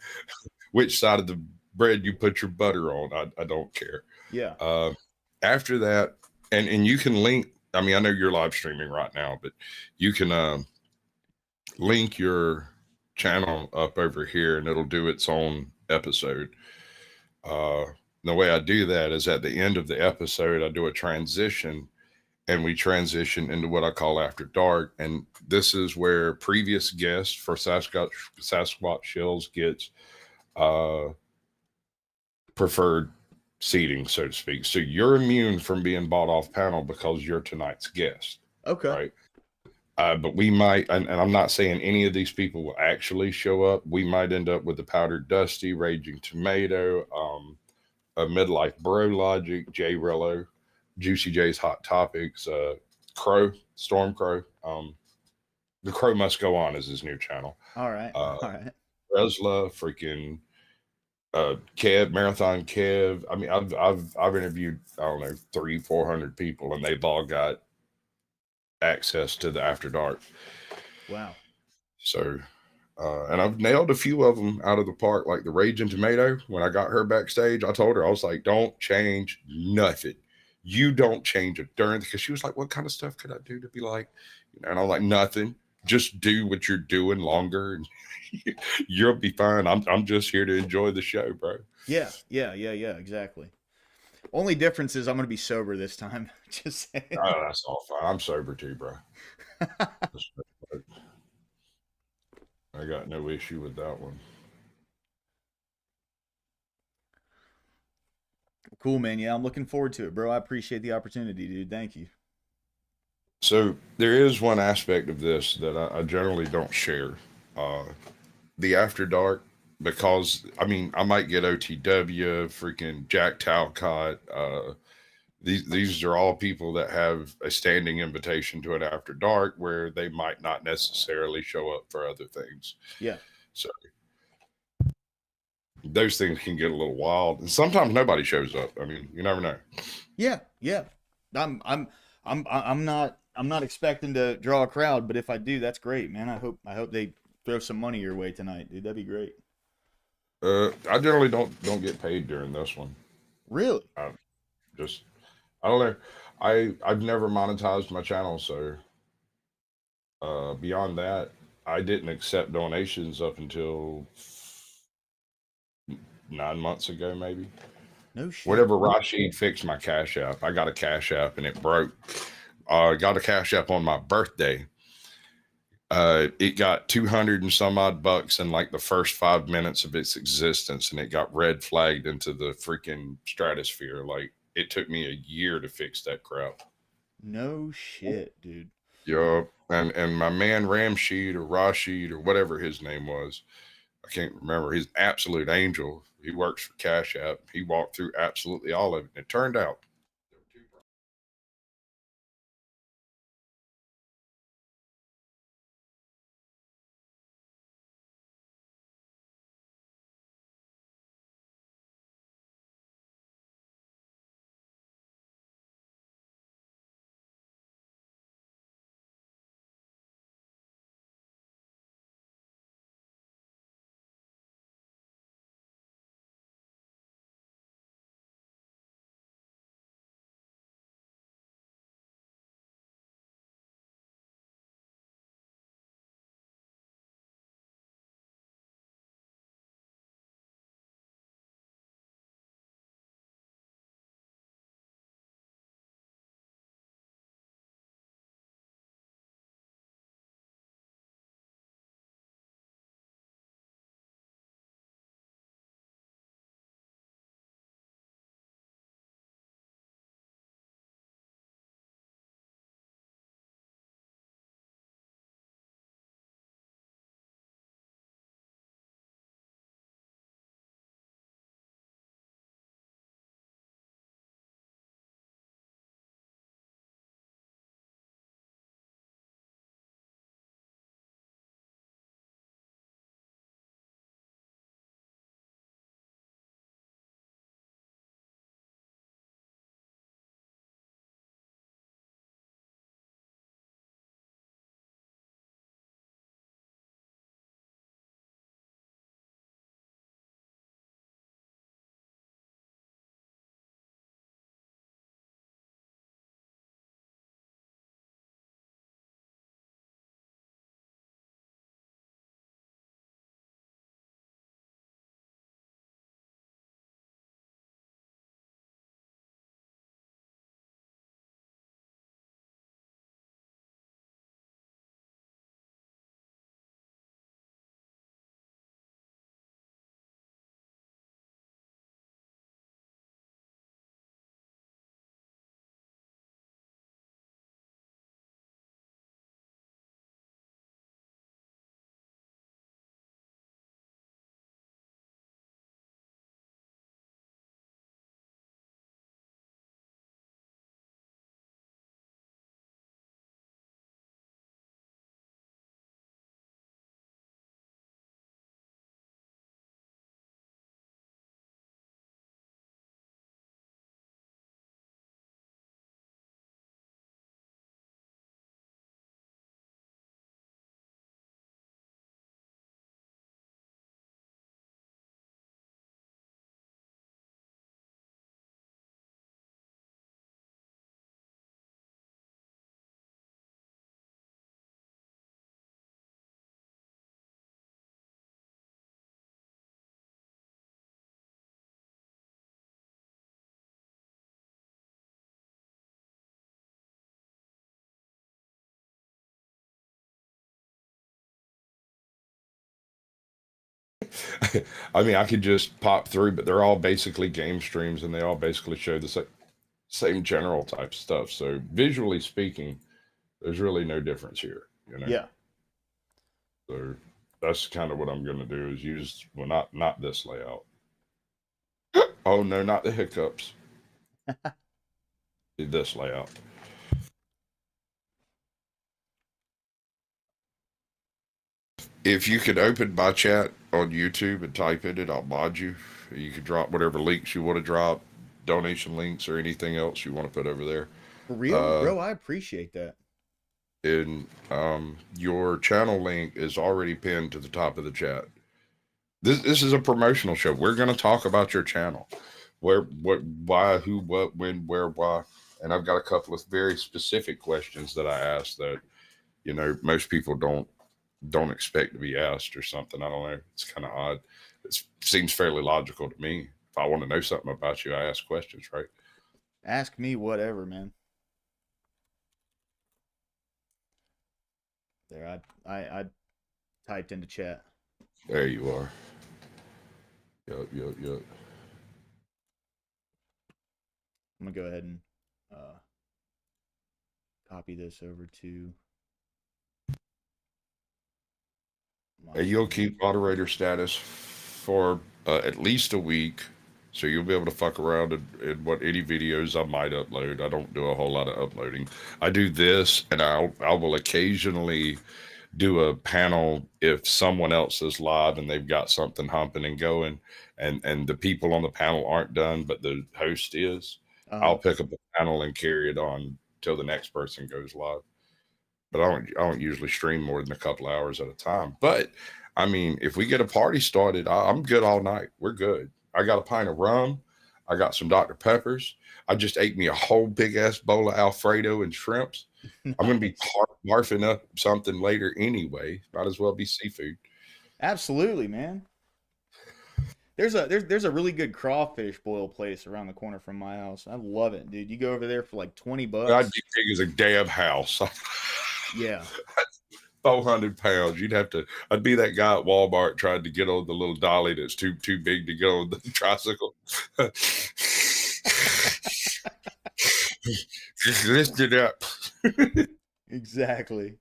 which side of the bread you put your butter on. I don't care. Yeah. After that, and you can link. I mean, I know you're live streaming right now, but you can link your channel up over here, and it'll do its own episode. The way I do that is at the end of the episode, I do a transition. And we transition into what I call After Dark. And this is where previous guests for Sasquatch Shills gets preferred seating, so to speak. So you're immune from being bought off panel because you're tonight's guest. Okay. Right. But we might, and I'm not saying any of these people will actually show up. We might end up with the Powdered Dusty, Raging Tomato, a Midlife Bro Logic, J Rello, Juicy J's Hot Topics, Crow, Storm Crow. The Crow Must Go On is his new channel. All right. All right. Resla, freaking Kev, Marathon Kev. I mean, I've interviewed, I don't know, 300-400 people, and they've all got access to the After Dark. Wow. So, and I've nailed a few of them out of the park, like the Raging Tomato. When I got her backstage, I told her, I was like, don't change nothing. You don't change a darn, because she was like, what kind of stuff could I do to be like, you know? And I'm like, nothing. Just do what you're doing longer, and you'll be fine. I'm just here to enjoy the show, bro. Yeah. Exactly. Only difference is I'm gonna be sober this time. Just saying. That's all fine. I'm sober too, bro. I got no issue with that one. Cool, man. Yeah, I'm looking forward to it, bro. I appreciate the opportunity, dude. Thank you. So there is one aspect of this that I generally don't share. The After Dark, because I mean, I might get OTW, freaking Jack Talcott. These are all people that have a standing invitation to an After Dark where they might not necessarily show up for other things. Yeah. So those things can get a little wild, and sometimes nobody shows up. I mean, you never know. Yeah. I'm not expecting to draw a crowd, but if I do, that's great, man. I hope they throw some money your way tonight, dude. That'd be great. I generally don't get paid during this one. Really? I don't know. I've never monetized my channel, so beyond that, I didn't accept donations up until 9 months ago, maybe. No shit. Whenever Rashid fixed my Cash App, I got a Cash App and it broke. I got a Cash App on my birthday. It got 200 and some odd bucks in like the first 5 minutes of its existence, and it got red flagged into the freaking stratosphere. Like, it took me a year to fix that crap. No shit, dude. Yup. And my man Ramsheed or Rashid or whatever his name was, I can't remember. He's an absolute angel. He works for Cash App. He walked through absolutely all of it. And it turned out I mean, I could just pop through, but they're all basically game streams and they all basically show the same general type stuff. So visually speaking, there's really no difference here, you know. Yeah. So that's kind of what I'm going to do is use well, not this layout. Oh no, not the hiccups. This layout. If you could open my chat on YouTube and type in it, I'll mod you. You could drop whatever links you want to drop, donation links or anything else you want to put over there. For real? Bro, I appreciate that. And your channel link is already pinned to the top of the chat. This is a promotional show. We're going to talk about your channel, where, what, why, who, what, when, where, why, and I've got a couple of very specific questions that I asked that most people don't expect to be asked or something. I don't know. It's kind of odd. It seems fairly logical to me. If I want to know something about you, I ask questions, right? Ask me whatever, man. There, I typed into chat. There you are. Yup. I'm gonna go ahead and copy this over to my You'll screen. keep moderator status for at least a week, so you'll be able to fuck around in what any videos I might upload. I don't do a whole lot of uploading. I do this, and I will occasionally do a panel if someone else is live and they've got something humping and going, and the people on the panel aren't done, but the host is. I'll pick up a panel and carry it on till the next person goes live. But I don't usually stream more than a couple hours at a time. But I mean, if we get a party started, I'm good all night. We're good. I got a pint of rum. I got some Dr. Peppers. I just ate me a whole big ass bowl of Alfredo and shrimps. Nice. I'm going to be barfing up something later anyway. Might as well be seafood. Absolutely, man. There's a really good crawfish boil place around the corner from my house. I love it, dude. You go over there for like $20. I'd be big as a damn house. Yeah. 400 pounds. I'd be that guy at Walmart trying to get on the little dolly that's too big to get on the tricycle. Just lift it up. Exactly.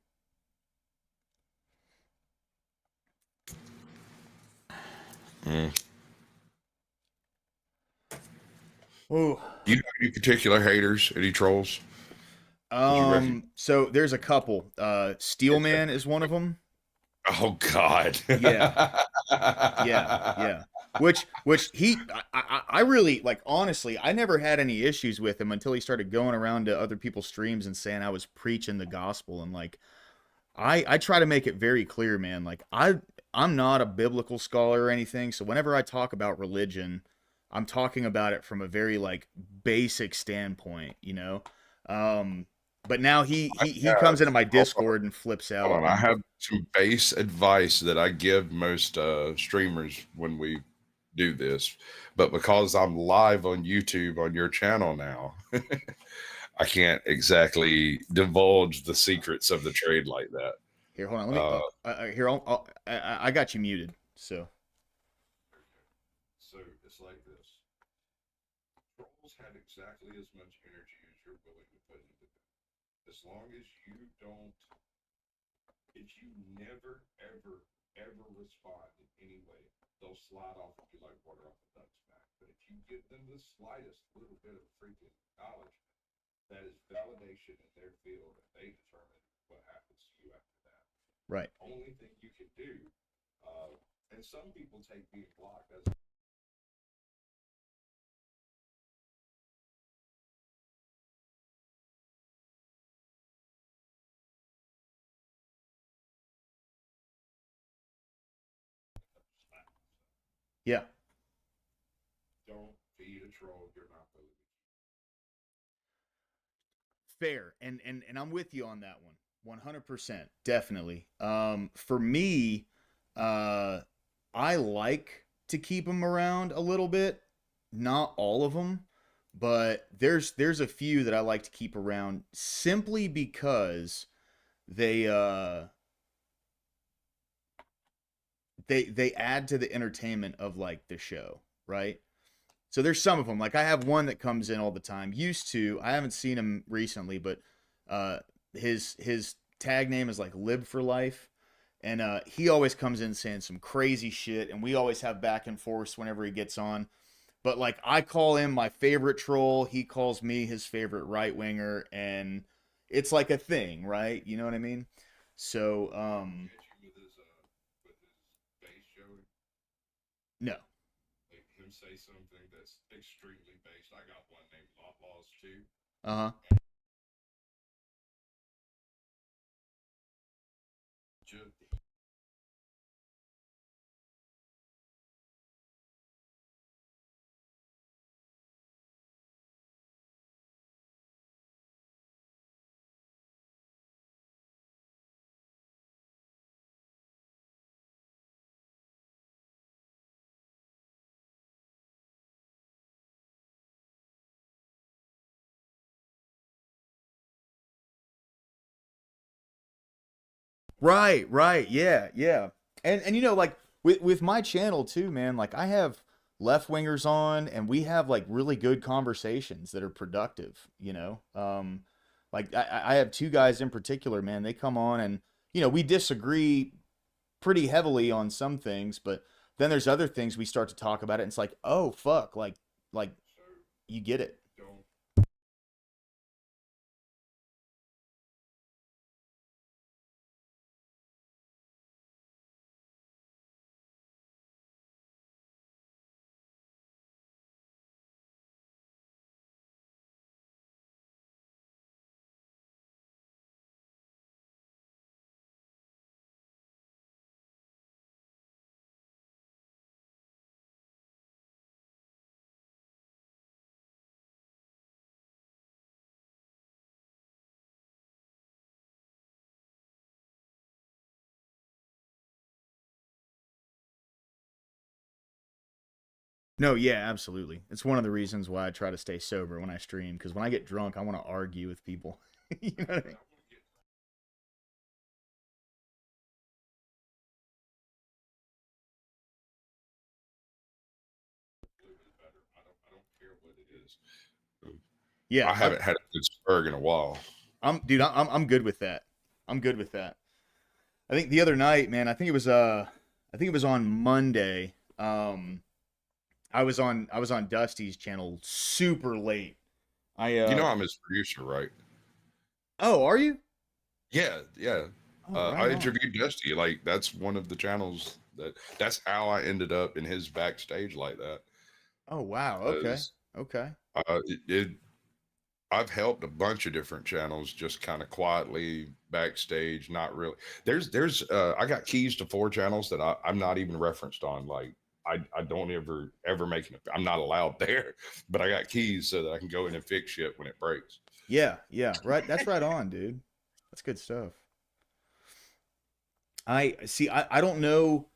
Oh. You have any particular haters? Any trolls? So there's a couple. Steelman is one of them. Oh God. Yeah. Yeah. Which I really like, honestly, I never had any issues with him until he started going around to other people's streams and saying I was preaching the gospel. And like, I try to make it very clear, man. Like I'm not a biblical scholar or anything. So whenever I talk about religion, I'm talking about it from a very like basic standpoint, you know? But now he comes into my Discord and flips out. Hold on, I have some base advice that I give most streamers when we do this, but because I'm live on YouTube on your channel now, I can't exactly divulge the secrets of the trade like that. Here, hold on. Let me. Here, I got you muted. So it's like this. Trolls have exactly as much energy as you're willing to put into them. As long as you don't, if you never, ever respond in any way, they'll slide off of you like water off a duck's back. But if you give them the slightest little bit of freaking knowledge, that is validation in their field, and they determine what happens to you after that. right. Only thing you can do, and some people take being blocked as Yeah. don't feed a troll you're not willing to. Fair. And I'm with you on that one. 100%. Definitely. For me, I like to keep them around a little bit. Not all of them, but there's a few that I like to keep around simply because they they add to the entertainment of like the show, right? So there's some of them. Like I have one that comes in all the time. Used to, I haven't seen him recently, but his tag name is like Live for Life, and he always comes in saying some crazy shit, and we always have back and forth whenever he gets on. But like I call him my favorite troll, he calls me his favorite right winger, and it's like a thing, right? You know what I mean? So With his base show, no. like him say something that's extremely based. I got one named Outlaws too. Uh-huh. Right. Yeah. And you know, like with my channel too, man, like I have left wingers on and we have like really good conversations that are productive, you know? Like I have two guys in particular, man. They come on and we disagree pretty heavily on some things, but then there's other things we start to talk about it, and it's like, oh fuck, like you get it. No, yeah, absolutely. It's one of the reasons why I try to stay sober when I stream, because when I get drunk, I want to argue with people. You know what I mean? Yeah, I haven't had a good spurg in a while. I'm good with that. I'm good with that. I think the other night, man, I think it was on Monday. I was on Dusty's channel super late. I You know I'm his producer, right? Oh, are you? Yeah, yeah. Oh, I right on. interviewed Dusty. Like that's one of the channels that's how I ended up in his backstage like that. Oh, wow. Okay. Okay. It I've helped a bunch of different channels just kind of quietly backstage, not really. There's I got keys to 4 channels that I'm not even referenced on. Like I don't ever make an I'm not allowed there, but I got keys so that I can go in and fix shit when it breaks. Yeah, yeah. Right. That's right on, dude. That's good stuff. I see. I don't know.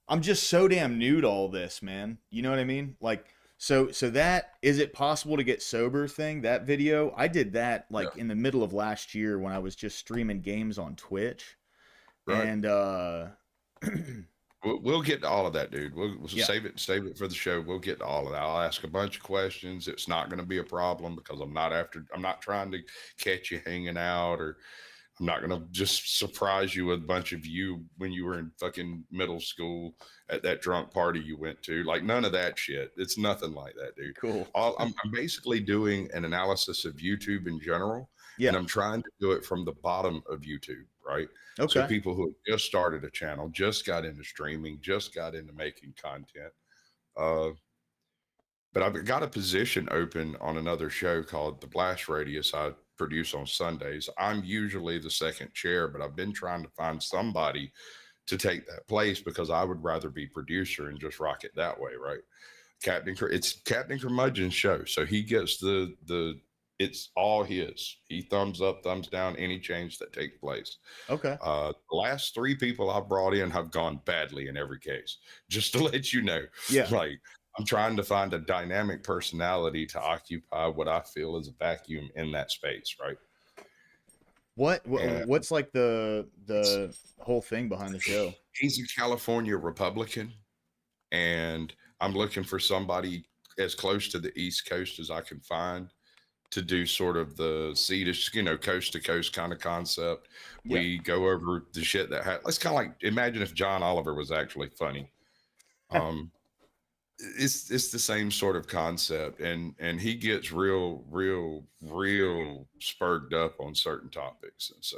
I'm just so damn new to all this, man. You know what I mean? Like, so that is it possible to get sober thing? That video, I did that Yeah, like in the middle of last year when I was just streaming games on Twitch, right. and We'll get to all of that, dude. We'll yeah, save it for the show. We'll get to all of that. I'll ask a bunch of questions. It's not going to be a problem because I'm not trying to catch you hanging out, or I'm not going to just surprise you with a bunch of you when you were in fucking middle school at that drunk party you went to. Like none of that shit. It's nothing like that, dude. cool. I'm basically doing an analysis of YouTube in general, and Yeah. I'm trying to do it from the bottom of YouTube, right? So Okay. people who have just started a channel, just got into streaming, just got into making content. Uh, but I've got a position open on another show called The Blast Radius. I produce on Sundays. I'm usually the second chair, but I've been trying to find somebody to take that place because I would rather be producer and just rock it that way, right? It's Captain Curmudgeon's show, so he gets the it's all his. He thumbs up, thumbs down any change that takes place. Okay. The last 3 people I've brought in have gone badly in every case. Just to let you know, Yeah. like I'm trying to find a dynamic personality to occupy what I feel is a vacuum in that space, right? And What's like the whole thing behind the show? he's a California Republican, and I'm looking for somebody as close to the East Coast as I can find to do sort of the sea to coast to coast kind of concept. Yeah. We go over the shit that it's kind of like imagine if John Oliver was actually funny. Um, it's the same sort of concept, and he gets real spurred up on certain topics, and so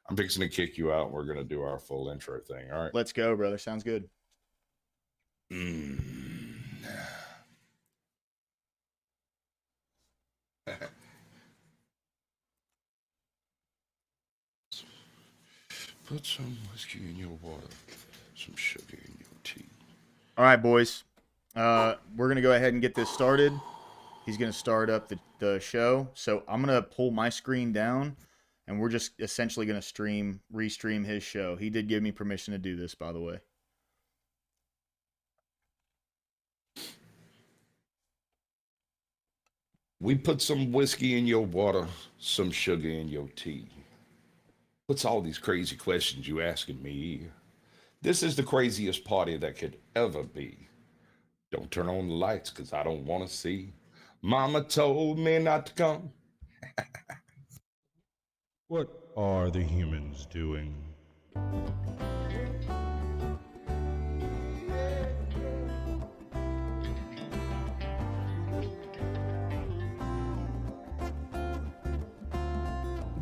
I'm fixing to kick you out. And we're gonna do our full intro thing. All right. Let's go, brother. Sounds good. Mm. Put some whiskey in your water, some sugar in your tea. All right, boys. We're gonna go ahead and get this started. He's gonna start up the show. So I'm gonna pull my screen down, and we're just essentially gonna restream his show. He did give me permission to do this, by the way. We put some whiskey in your water, some sugar in your tea. What's all these crazy questions you asking me? This is the craziest party that could ever be. Don't turn on the lights, 'cause I don't want to see. Mama told me not to come. What are the humans doing?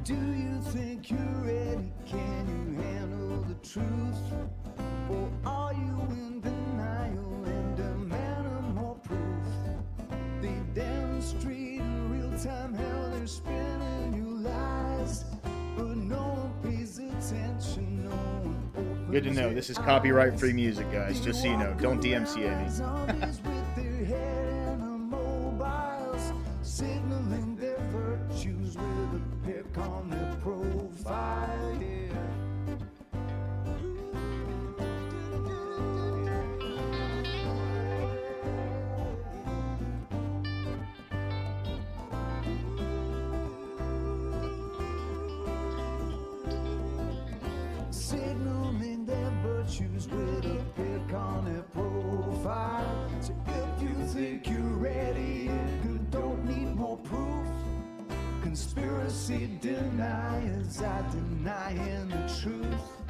Do you think you're ready? Can you handle the truth? Or are you in denial and demand more proof? They demonstrate in real time how they're spinning you lies, but no one pays attention. No one opens Good to know. This is copyright-free music, guys. Just so you know, don't DMCA me. Zombies with their head in the mobiles, signaling their virtues with a pick on their profile. Yeah. Signaling their virtues with a pick on their profile. So if you think you're ready, you don't need more proof. Conspiracy deniers are denying the truth.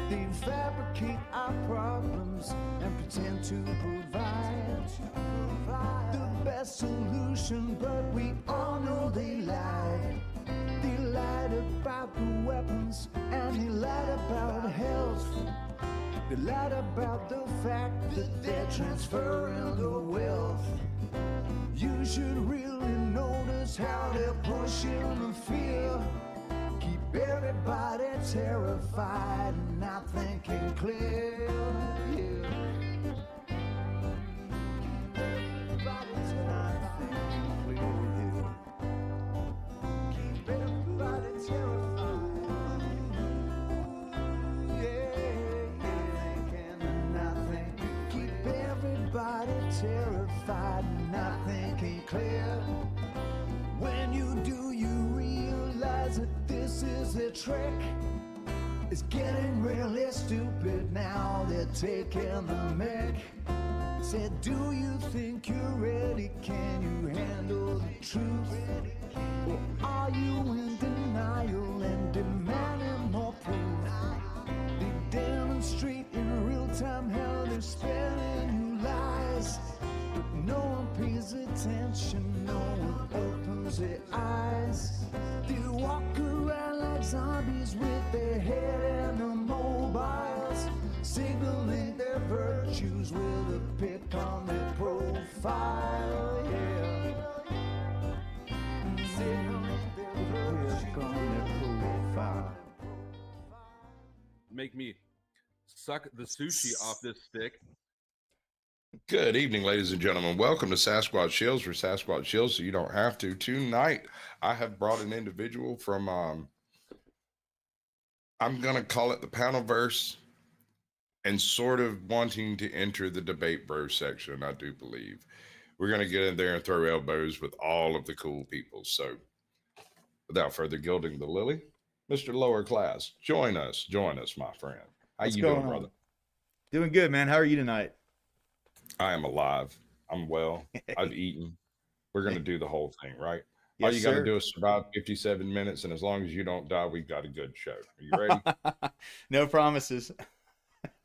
They fabricate our problems and pretend to provide the best solution, but we all know they lied. They lied about the weapons and they lied about health. They lied about the fact that they're transferring the wealth. You should really notice how they're pushing the fear. Keep everybody terrified and not thinking clear. Yeah. Everybody's not thinking clear. Keep everybody terrified. Thinking and not thinking. Keep everybody terrified and not thinking clear. When you do, you realize that this is a trick. It's getting really stupid now. They're taking the mic. Said, do you think you're ready? Can you handle the truth? Or are you in denial and demanding more proof? They demonstrate in real time how they're spinning you lies, but no one pays attention, no one opens their eyes. They walk around like zombies with their head in the mobiles, signaling their virtues with a pick on their profile. Yeah. Signaling their virtues on their profile. Make me suck the sushi off this stick. Good evening, ladies and gentlemen. Welcome to Squatch Shills for Squatch Shills, so you don't have to. Tonight, I have brought an individual from, I'm going to call it the panelverse, and sort of wanting to enter the debate bro section, I do believe. We're going to get in there and throw elbows with all of the cool people. So, without further gilding the lily, Mr. Lower Class, join us, my friend. How What's you going doing, on? brother? Doing good, man. How are you tonight? I am alive. I'm well. I've eaten. We're going to do the whole thing, right? All Yes, you got to sir. do is survive 57 minutes, and as long as you don't die, we've got a good show. Are you ready? No promises.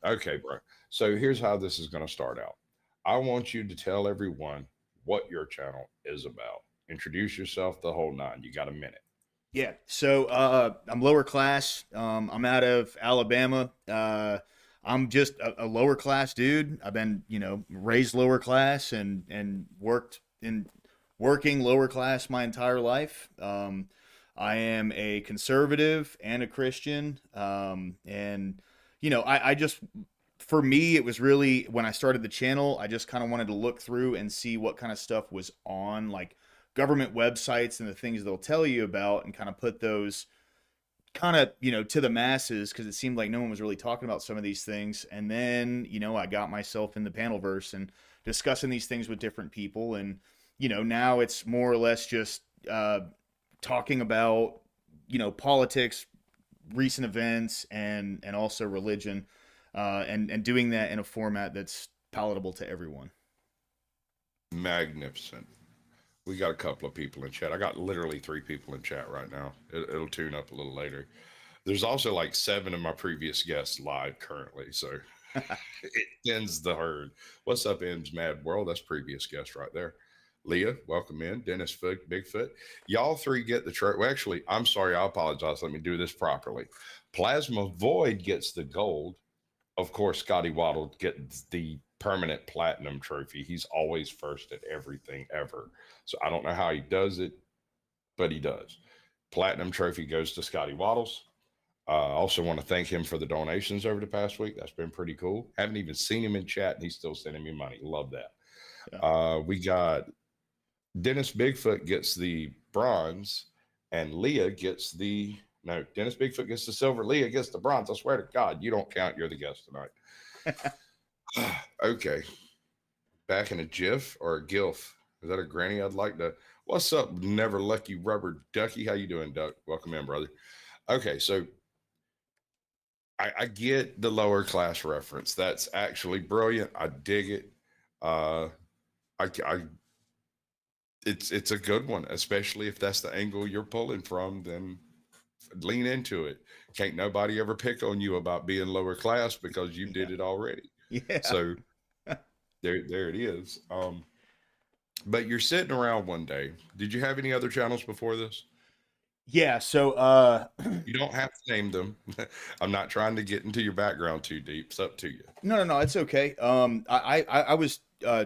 Okay, bro. So here's how this is going to start out. I want you to tell everyone what your channel is about. Introduce yourself, the whole nine. You got a minute. Yeah. So I'm lower class. I'm out of Alabama. I'm just a lower class dude. I've been, raised lower class and working lower class my entire life. I am a conservative and a Christian. I just, for me, it was really when I started the channel, I just kind of wanted to look through and see what kind of stuff was on like government websites and the things they'll tell you about and kind of put those kind of, to the masses because it seemed like no one was really talking about some of these things. And then, I got myself in the panelverse and discussing these things with different people. And, now it's more or less just talking about, politics, recent events, and also religion, and doing that in a format that's palatable to everyone. Magnificent. We got a couple of people in chat. I got literally 3 people in chat right now. It'll tune up a little later. There's also like 7 of my previous guests live currently, so it thins the herd. What's up, M's Mad World? That's previous guest right there. Leah, welcome in. Dennis Foot, Bigfoot. Y'all 3 get the trophy. Well, actually, I'm sorry. I apologize. Let me do this properly. Plasma Void gets the gold. Of course, Scotty Waddle gets the permanent platinum trophy. He's always first at everything ever. So I don't know how he does it, but he does. Platinum trophy goes to Scotty Waddles. I also want to thank him for the donations over the past week. That's been pretty cool. Haven't even seen him in chat, and he's still sending me money. Love that. Yeah. We got Dennis Bigfoot gets the bronze, and Leah gets the no. Dennis Bigfoot gets the silver. Leah gets the bronze. I swear to God, you don't count. You're the guest tonight. Okay, back in a GIF or a GIF. Is that a granny? I'd like to. What's up, Never Lucky Rubber Ducky? How you doing, Duck? Welcome in, brother. Okay, so I get the lower class reference. That's actually brilliant. I dig it. I it's a good one, especially if that's the angle you're pulling from. Then lean into it. Can't nobody ever pick on you about being lower class because you did it already. Yeah. So there it is. But you're sitting around one day. Did you have any other channels before this? Yeah. So, You don't have to name them. I'm not trying to get into your background too deep. It's up to you. no, it's okay. I was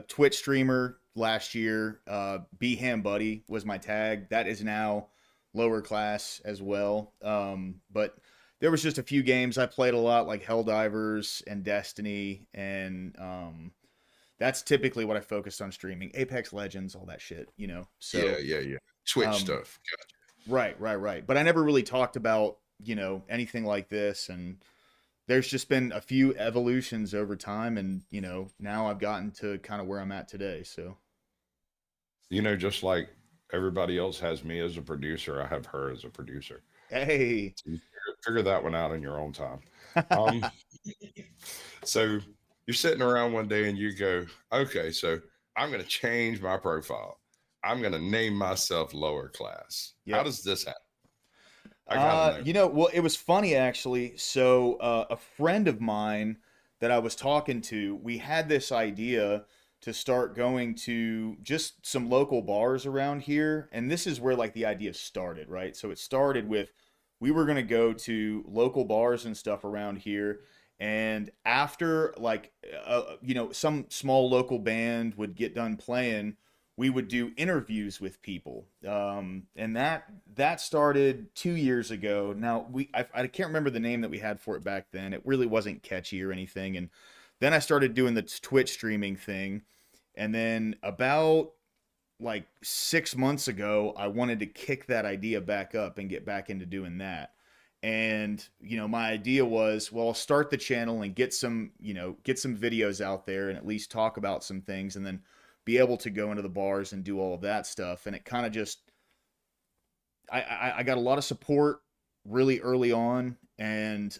Twitch streamer last year. Ham Buddy was my tag. That is now lower class as well. But there was just a few games I played a lot, like Helldivers and Destiny, and that's typically what I focused on streaming. Apex Legends, all that shit, you know. So Yeah. Twitch stuff. Gotcha. Right. But I never really talked about, you know, anything like this, and there's just been a few evolutions over time, and you know, now I've gotten to kind of where I'm at today. So, You know, just like everybody else has me as a producer, I have her as a producer. hey, So you figure that one out in your own time. Um, so you're sitting around one day and you go, okay, so I'm going to change my profile. I'm going to name myself lower class. How Yep. does this happen? I gotta know. You know, well, it was funny actually. So, a friend of mine that I was talking to, we had this idea to start going to just some local bars around here, and this is where like the idea started, right? So it started with we were gonna go to local bars and stuff around here, and after like you know, some small local band would get done playing, we would do interviews with people, and that started 2 years ago. Now I can't remember the name that we had for it back then. It really wasn't catchy or anything. And then I started doing the Twitch streaming thing, and then about like 6 months ago, I wanted to kick that idea back up and get back into doing that. And you know, my idea was, well, I'll start the channel and get some, you know, get some videos out there and at least talk about some things, and then be able to go into the bars and do all of that stuff. And it kind of just, I got a lot of support really early on, and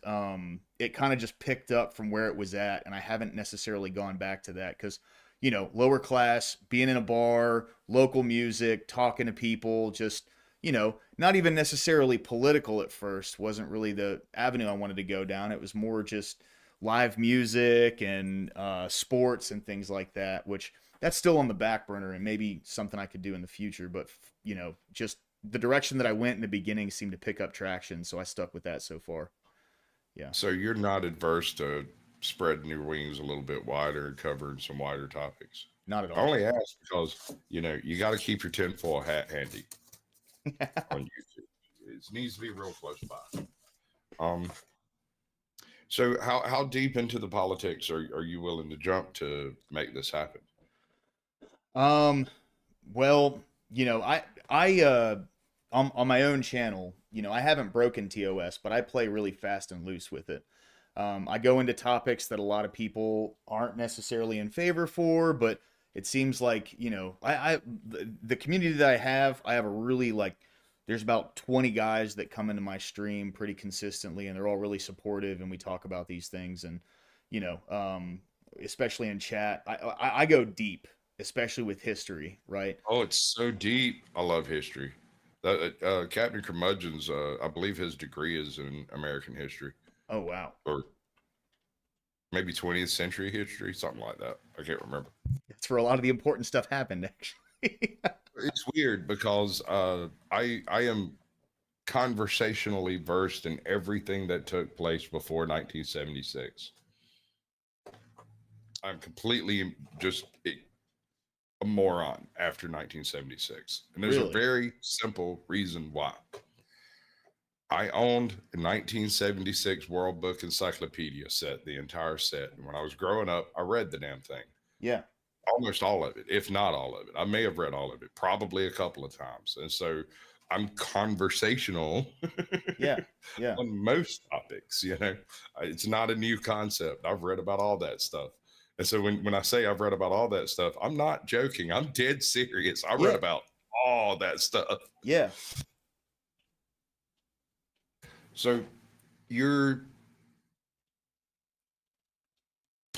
it kind of just picked up from where it was at, and I haven't necessarily gone back to that because, you know, lower class, being in a bar, local music, talking to people, just, you know, not even necessarily political at first, wasn't really the avenue I wanted to go down. It was more just live music and sports and things like that, which that's still on the back burner and maybe something I could do in the future. But, you know, just the direction that I went in the beginning seemed to pick up traction, so I stuck with that so far. Yeah. So you're not adverse to spreading your wings a little bit wider and covering some wider topics? Not at I all. only ask because, you know, you got to keep your tinfoil hat handy on YouTube. It needs to be real close by. So how deep into the politics are you willing to jump to make this happen? Well, you know, I on my own channel, you know, I haven't broken TOS, but I play really fast and loose with it. I go into topics that a lot of people aren't necessarily in favor for, but it seems like, you know, the community that I have a really like, there's about 20 guys that come into my stream pretty consistently, and they're all really supportive, and we talk about these things, and you know, especially in chat, I go deep. especially with history, right? Oh, it's so deep. I love history. Captain Curmudgeon's, I believe his degree is in American history Oh wow, or maybe 20th century history, something like that. I can't remember. that's where a lot of the important stuff happened, actually. It's weird because I am conversationally versed in everything that took place before 1976. I'm completely just a moron after 1976. And there's a Really? very simple reason why. I owned a 1976 World Book Encyclopedia set, the entire set. And when I was growing up, I read the damn thing. Yeah. Almost all of it, if not all of it. I may have read all of it, probably a couple of times. And so I'm conversational Yeah. Yeah. on most topics. It's not a new concept. I've read about all that stuff. And so when I say I've read about all that stuff, I'm not joking. I'm dead serious. I read Yeah. about all that stuff. Yeah. So you're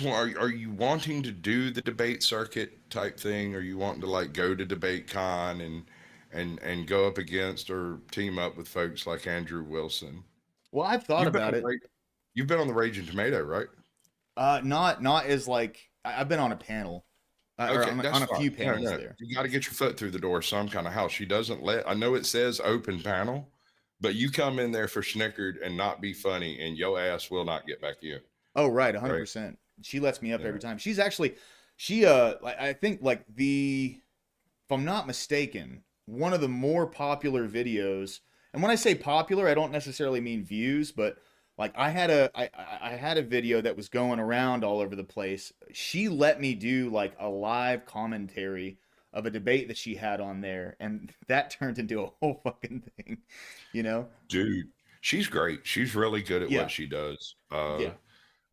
are you wanting to do the debate circuit type thing? Are you wanting to like go to debate con and go up against or team up with folks like Andrew Wilson? Well, I've thought You've been about on it. you've been on the Raging Tomato, right? Not as like I've been on a panel, or Okay, that's on a fine. few No, panels no. there. You got to get your foot through the door some kind of how. She doesn't let. I know it says open panel, but you come in there for snickered and not be funny, and your ass will not get back in. Oh, right, Right? 100%. She lets me up Yeah. every time. She's actually, like, I think like if I'm not mistaken, one of the more popular videos. And when I say popular, I don't necessarily mean views, but like I had a video that was going around all over the place. She let me do like a live commentary of a debate that she had on there, and that turned into a whole fucking thing, you know? Dude, she's great. She's really good at Yeah. what she does. Yeah.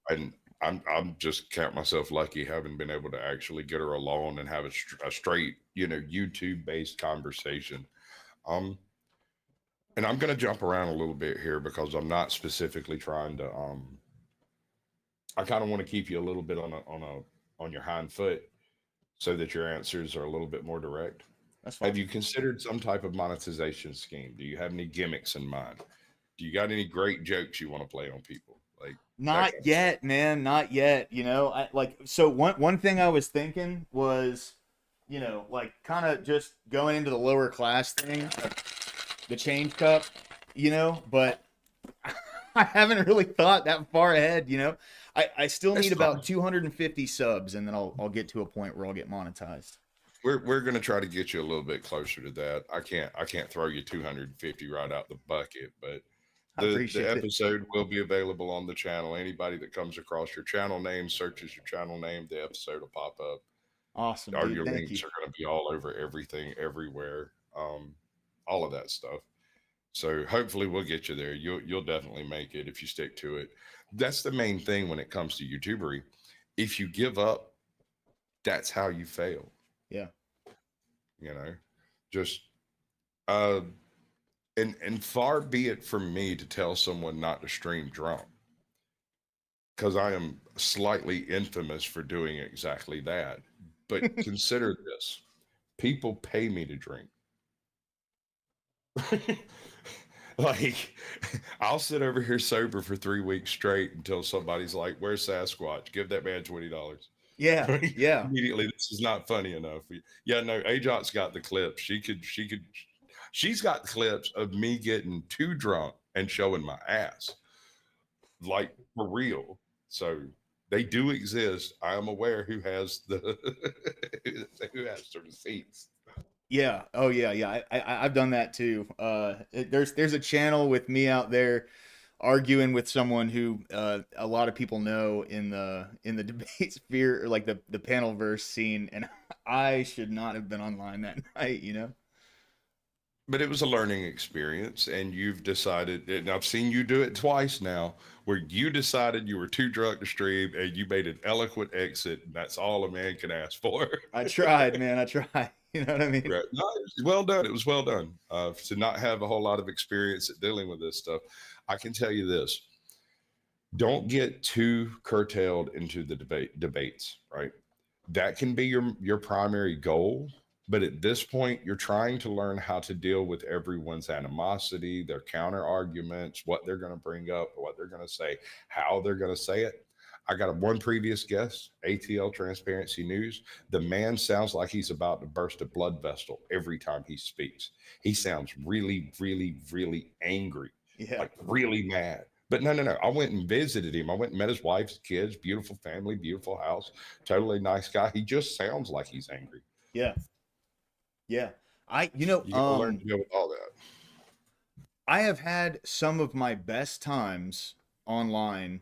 And I'm just count myself lucky having been able to actually get her alone and have a straight, YouTube based conversation. And I'm going to jump around a little bit here because I'm not specifically trying to. I kind of want to keep you a little bit on your hind foot so that your answers are a little bit more direct. That's fine. Have you considered some type of monetization scheme? Do you have any gimmicks in mind? Do you got any great jokes you want to play on people? Like Not yet, man. Not yet. I like so one thing I was thinking was, like kind of just going into the lower class thing, like the change cup, but I haven't really thought that far ahead, I still That's need about fine. 250 subs and then I'll get to a point where I'll get monetized. We're going to try to get you a little bit closer to that. I can't throw you 250 right out the bucket, but I appreciate the it. episode will be available on the channel. Anybody that comes across your channel name, searches your channel name, the episode will pop up. Awesome, Or dude. your Thank links you. are going to be all over everything, everywhere, all of that stuff. So hopefully we'll get you there. You'll definitely make it if you stick to it. That's the main thing when it comes to YouTubery. If you give up, that's how you fail. Yeah. Just and far be it from me to tell someone not to stream drunk, because I am slightly infamous for doing exactly that. But consider this: people pay me to drink. Like, I'll sit over here sober for 3 weeks straight until somebody's like, "Where's Sasquatch? Give that man $20." Yeah. Yeah. Immediately, this is not funny enough. Yeah, no, Ajot's got the clips. She's got clips of me getting too drunk and showing my ass, like for real. So they do exist. I am aware who has the who has the receipts. Yeah. Oh yeah. Yeah. I've done that too. There's a channel with me out there arguing with someone who a lot of people know in the debate sphere, or like the panel verse scene, and I should not have been online that night. But it was a learning experience, and you've decided, and I've seen you do it twice now, where you decided you were too drunk to stream and you made an eloquent exit, and that's all a man can ask for. I tried, man. I tried. You know what I mean? Right. No, it was well done. It was well done. To not have a whole lot of experience at dealing with this stuff, I can tell you this: don't get too curtailed into the debates. Right? that can be your primary goal. But at this point, you're trying to learn how to deal with everyone's animosity, their counter arguments, what they're going to bring up, what they're going to say, how they're going to say it. I got one previous guest, ATL Transparency News. The man sounds like he's about to burst a blood vessel every time he speaks. He sounds really, really, really angry, Yeah. like really mad. But no, no, no. I went and visited him. I went and met his wife, his kids, beautiful family, beautiful house, totally nice guy. He just sounds like he's angry. Yeah. Yeah. You gotta learn to deal with all that. I have had some of my best times online,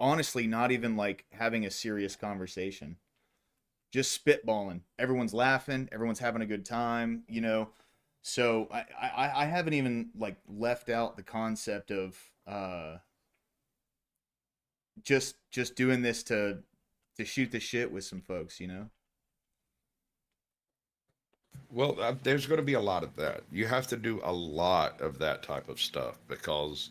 honestly, not even like having a serious conversation, just spitballing. Everyone's laughing, everyone's having a good time, you know. So I haven't even like left out the concept of just doing this to shoot the shit with some folks, you know. Well, there's going to be a lot of that. You have to do a lot of that type of stuff because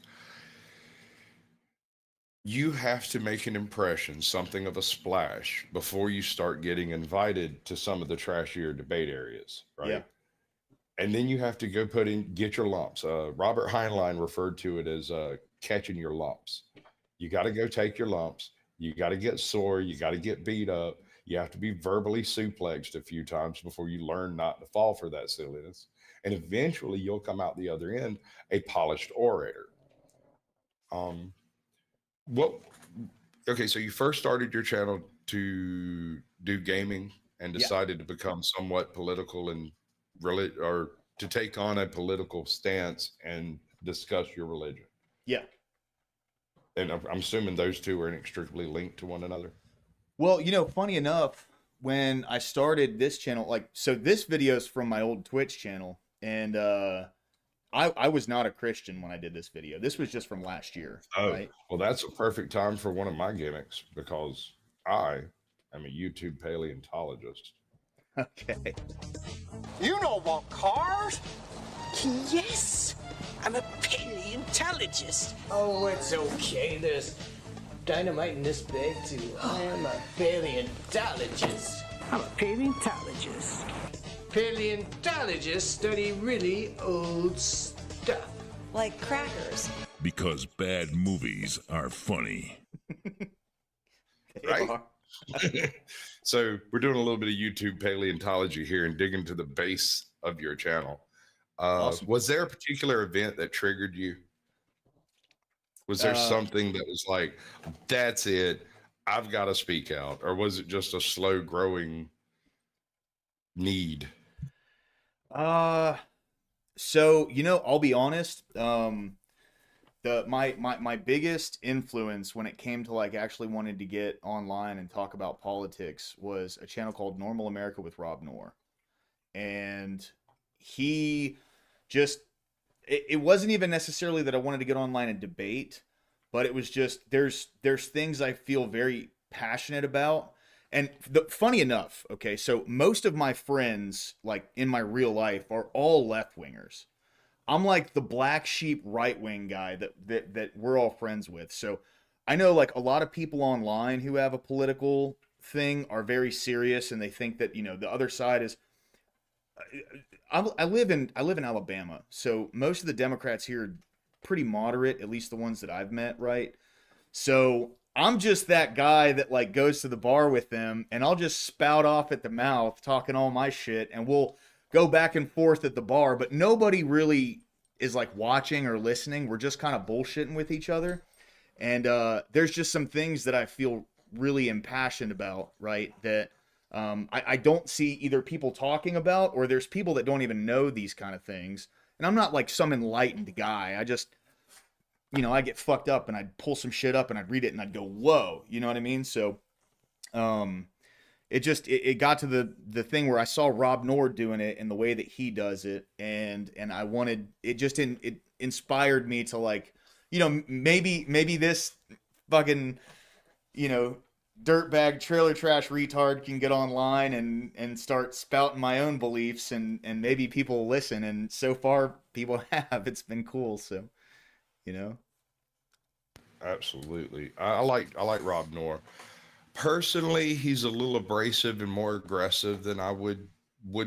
you have to make an impression, something of a splash, before you start getting invited to some of the trashier debate areas, right? Yeah. And then you have to go get your lumps. Robert Heinlein referred to it as catching your lumps. You got to go take your lumps. You got to get sore. You got to get beat up. You have to be verbally suplexed a few times before you learn not to fall for that silliness. And eventually you'll come out the other end a polished orator. What? Okay, so you first started your channel to do gaming and Yeah. decided to become somewhat political and really, or to take on a political stance and discuss your religion. Yeah. And I'm assuming those two are inextricably linked to one another. Well, you know, funny enough, when I started this channel, like, so this video is from my old Twitch channel, and I was not a Christian when I did this video. This was just from last year, Oh, right? well, that's a perfect time for one of my gimmicks because I am a YouTube paleontologist. Okay. You don't want cars? Yes, I'm a paleontologist. Oh, it's okay. There's dynamite in this bag, too. I am a paleontologist. I'm a paleontologist. Paleontologists study really old stuff. Like crackers. Because bad movies are funny. Right? So we're doing a little bit of YouTube paleontology here and digging to the base of your channel. Awesome. Was there a particular event that triggered you? Was there something that was like, that's it, I've got to speak out? Or was it just a slow growing need? So, you know, I'll be honest, my biggest influence when it came to like actually wanting to get online and talk about politics was a channel called Normal America with Rob Noor. And he just it wasn't even necessarily that I wanted to get online and debate, but it was just there's things I feel very passionate about. And funny enough, okay, so most of my friends, like in my real life, are all left wingers. I'm like the black sheep right wing guy that we're all friends with. So I know like a lot of people online who have a political thing are very serious and they think that, you know, the other side is. I live in Alabama, so most of the Democrats here are pretty moderate, at least the ones that I've met, right? So I'm just that guy that like goes to the bar with them and I'll just spout off at the mouth talking all my shit and we'll go back and forth at the bar, but nobody really is like watching or listening. We're just kind of bullshitting with each other. And there's just some things that I feel really impassioned about, right? That I don't see either people talking about or there's people that don't even know these kind of things. And I'm not like some enlightened guy. I just, you know, I get fucked up and I'd pull some shit up and I'd read it and I'd go, whoa, you know what I mean? So, it got to the thing where I saw Rob Noor doing it and the way that he does it. And I wanted, it inspired me to like, you know, maybe this fucking, you know, dirtbag trailer trash retard can get online and start spouting my own beliefs and maybe people will listen. And so far people have. It's been cool. So, you know. Absolutely. I like Rob Noor. Personally, he's a little abrasive and more aggressive than I would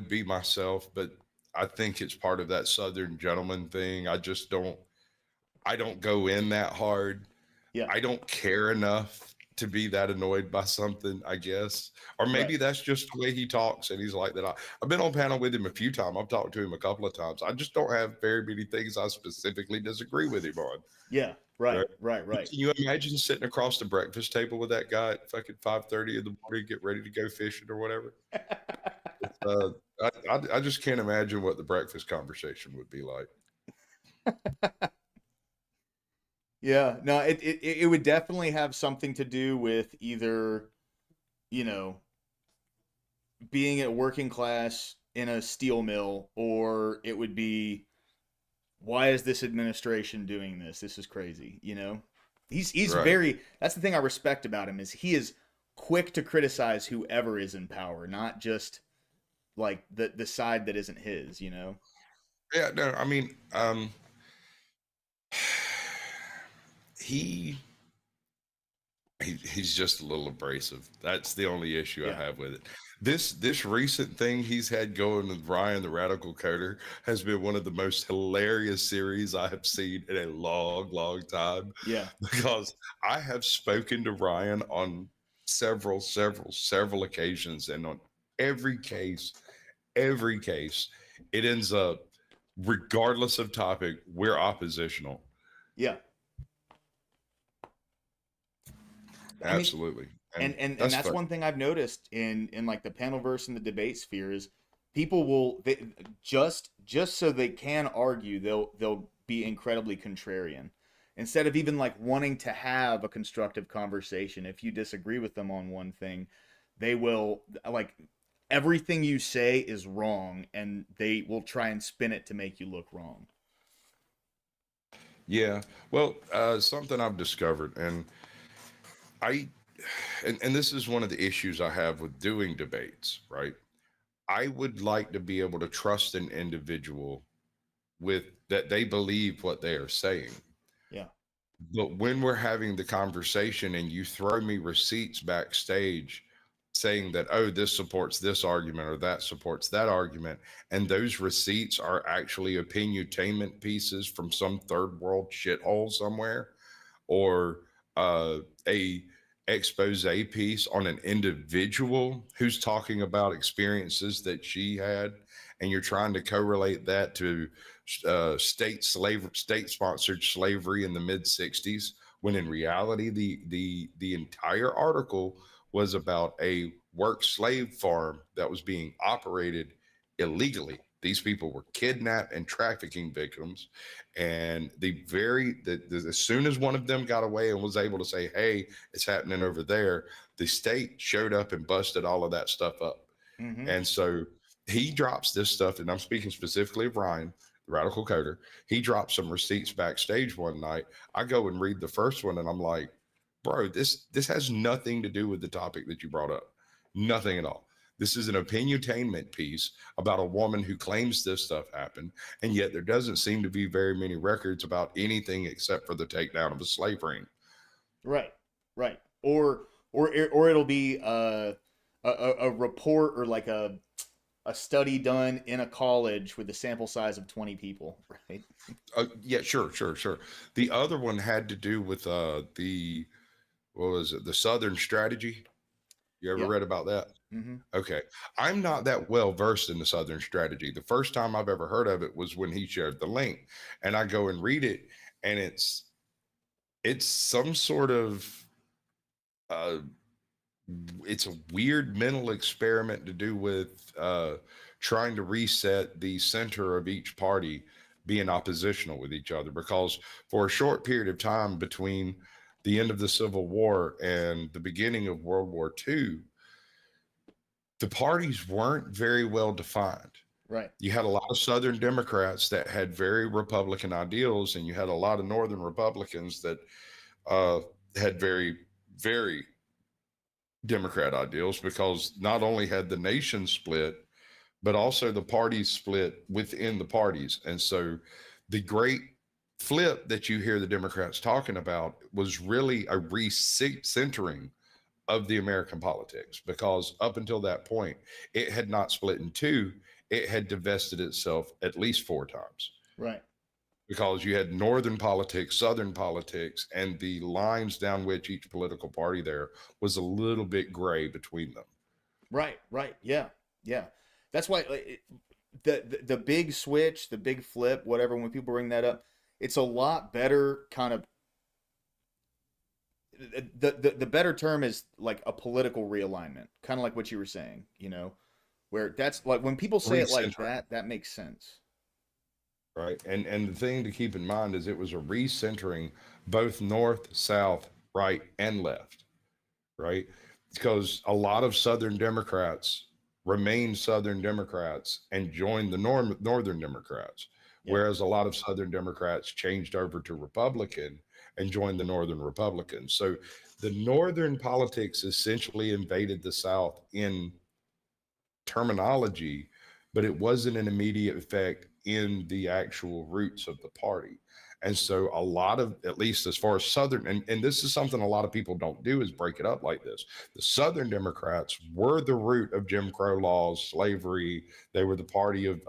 be myself, but I think it's part of that Southern gentleman thing. I don't go in that hard. Yeah. I don't care enough to be that annoyed by something, I guess. Or maybe Right. that's just the way he talks and he's like that. I've been on panel with him a few times. I've talked to him a couple of times. I just don't have very many things I specifically disagree with him on. Yeah. Right. Right. Right. Can you imagine sitting across the breakfast table with that guy at fucking 5:30 in the morning, get ready to go fishing or whatever? I just can't imagine what the breakfast conversation would be like. Yeah, no, it would definitely have something to do with either, you know, being a working class in a steel mill, or it would be, why is this administration doing this? This is crazy, you know? He's Right. very, that's the thing I respect about him, is he is quick to criticize whoever is in power, not just like the side that isn't his, you know? Yeah, no, I mean, he he's just a little abrasive. That's the only issue I Yeah. have with it. This recent thing he's had going with Ryan the Radical Coder has been one of the most hilarious series I have seen in a long time. Yeah. Because I have spoken to Ryan on several occasions, and on every case, it ends up, regardless of topic, we're oppositional. Yeah. I mean, Absolutely. and that's fun. one thing I've noticed in like the panel verse and the debate sphere is people will just so they can argue, they'll be incredibly contrarian instead of even like wanting to have a constructive conversation. If you disagree with them on one thing, they will, like, everything you say is wrong, and they will try and spin it to make you look wrong. Yeah. Well, something I've discovered, and and this is one of the issues I have with doing debates, right? I would like to be able to trust an individual with that they believe what they are saying. Yeah. But when we're having the conversation and you throw me receipts backstage saying that, oh, this supports this argument or that supports that argument, and those receipts are actually opiniotainment pieces from some third world shithole somewhere, or a expose piece on an individual who's talking about experiences that she had, and you're trying to correlate that to state sponsored slavery in the mid 60s, when in reality the entire article was about a work slave farm that was being operated illegally. These people were kidnapped and trafficking victims, and as soon as one of them got away and was able to say, hey, it's happening over there, the state showed up and busted all of that stuff up. Mm-hmm. And so he drops this stuff, and I'm speaking specifically of Ryan, the Radical Coder. He dropped some receipts backstage one night. I go and read the first one, and I'm like, bro, this has nothing to do with the topic that you brought up. Nothing at all. This is an opiniotainment piece about a woman who claims this stuff happened, and yet there doesn't seem to be very many records about anything except for the takedown of a slave ring. Right. Or it'll be a report, or like a study done in a college with a sample size of 20 people, right? Yeah, sure. The other one had to do with the what was it? The Southern Strategy. You ever read about that? Mm-hmm. Okay. I'm not that well versed in the Southern Strategy. The first time I've ever heard of it was when he shared the link, and I go and read it, and it's some sort of it's a weird mental experiment to do with trying to reset the center of each party being oppositional with each other, because for a short period of time between the end of the Civil War and the beginning of World War II, the parties weren't very well defined. Right. You had a lot of Southern Democrats that had very Republican ideals, and you had a lot of Northern Republicans that had very, very Democrat ideals, because not only had the nation split, but also the parties split within the parties. And so the great flip that you hear the Democrats talking about was really a recentering of the American politics, because up until that point, it had not split in two. It had divested itself at least 4 times. Right. Because you had northern politics, southern politics, and the lines down which each political party there was a little bit gray between them. Right. Yeah. That's why the big switch, the big flip, whatever. When people bring that up, it's a lot better. Kind of the better term is like a political realignment, kind of like what you were saying. Where that's like when people say it like that, that makes sense. Right. And the thing to keep in mind is it was a recentering both north, south, right, and left. Right. Because a lot of Southern Democrats remained Southern Democrats and joined the Northern Democrats, whereas a lot of Southern Democrats changed over to Republican and joined the Northern Republicans. So the Northern politics essentially invaded the South in terminology, but it wasn't an immediate effect in the actual roots of the party. And so a lot of, at least as far as Southern, and this is something a lot of people don't do, is break it up like this. The Southern Democrats were the root of Jim Crow laws, slavery. They were the party of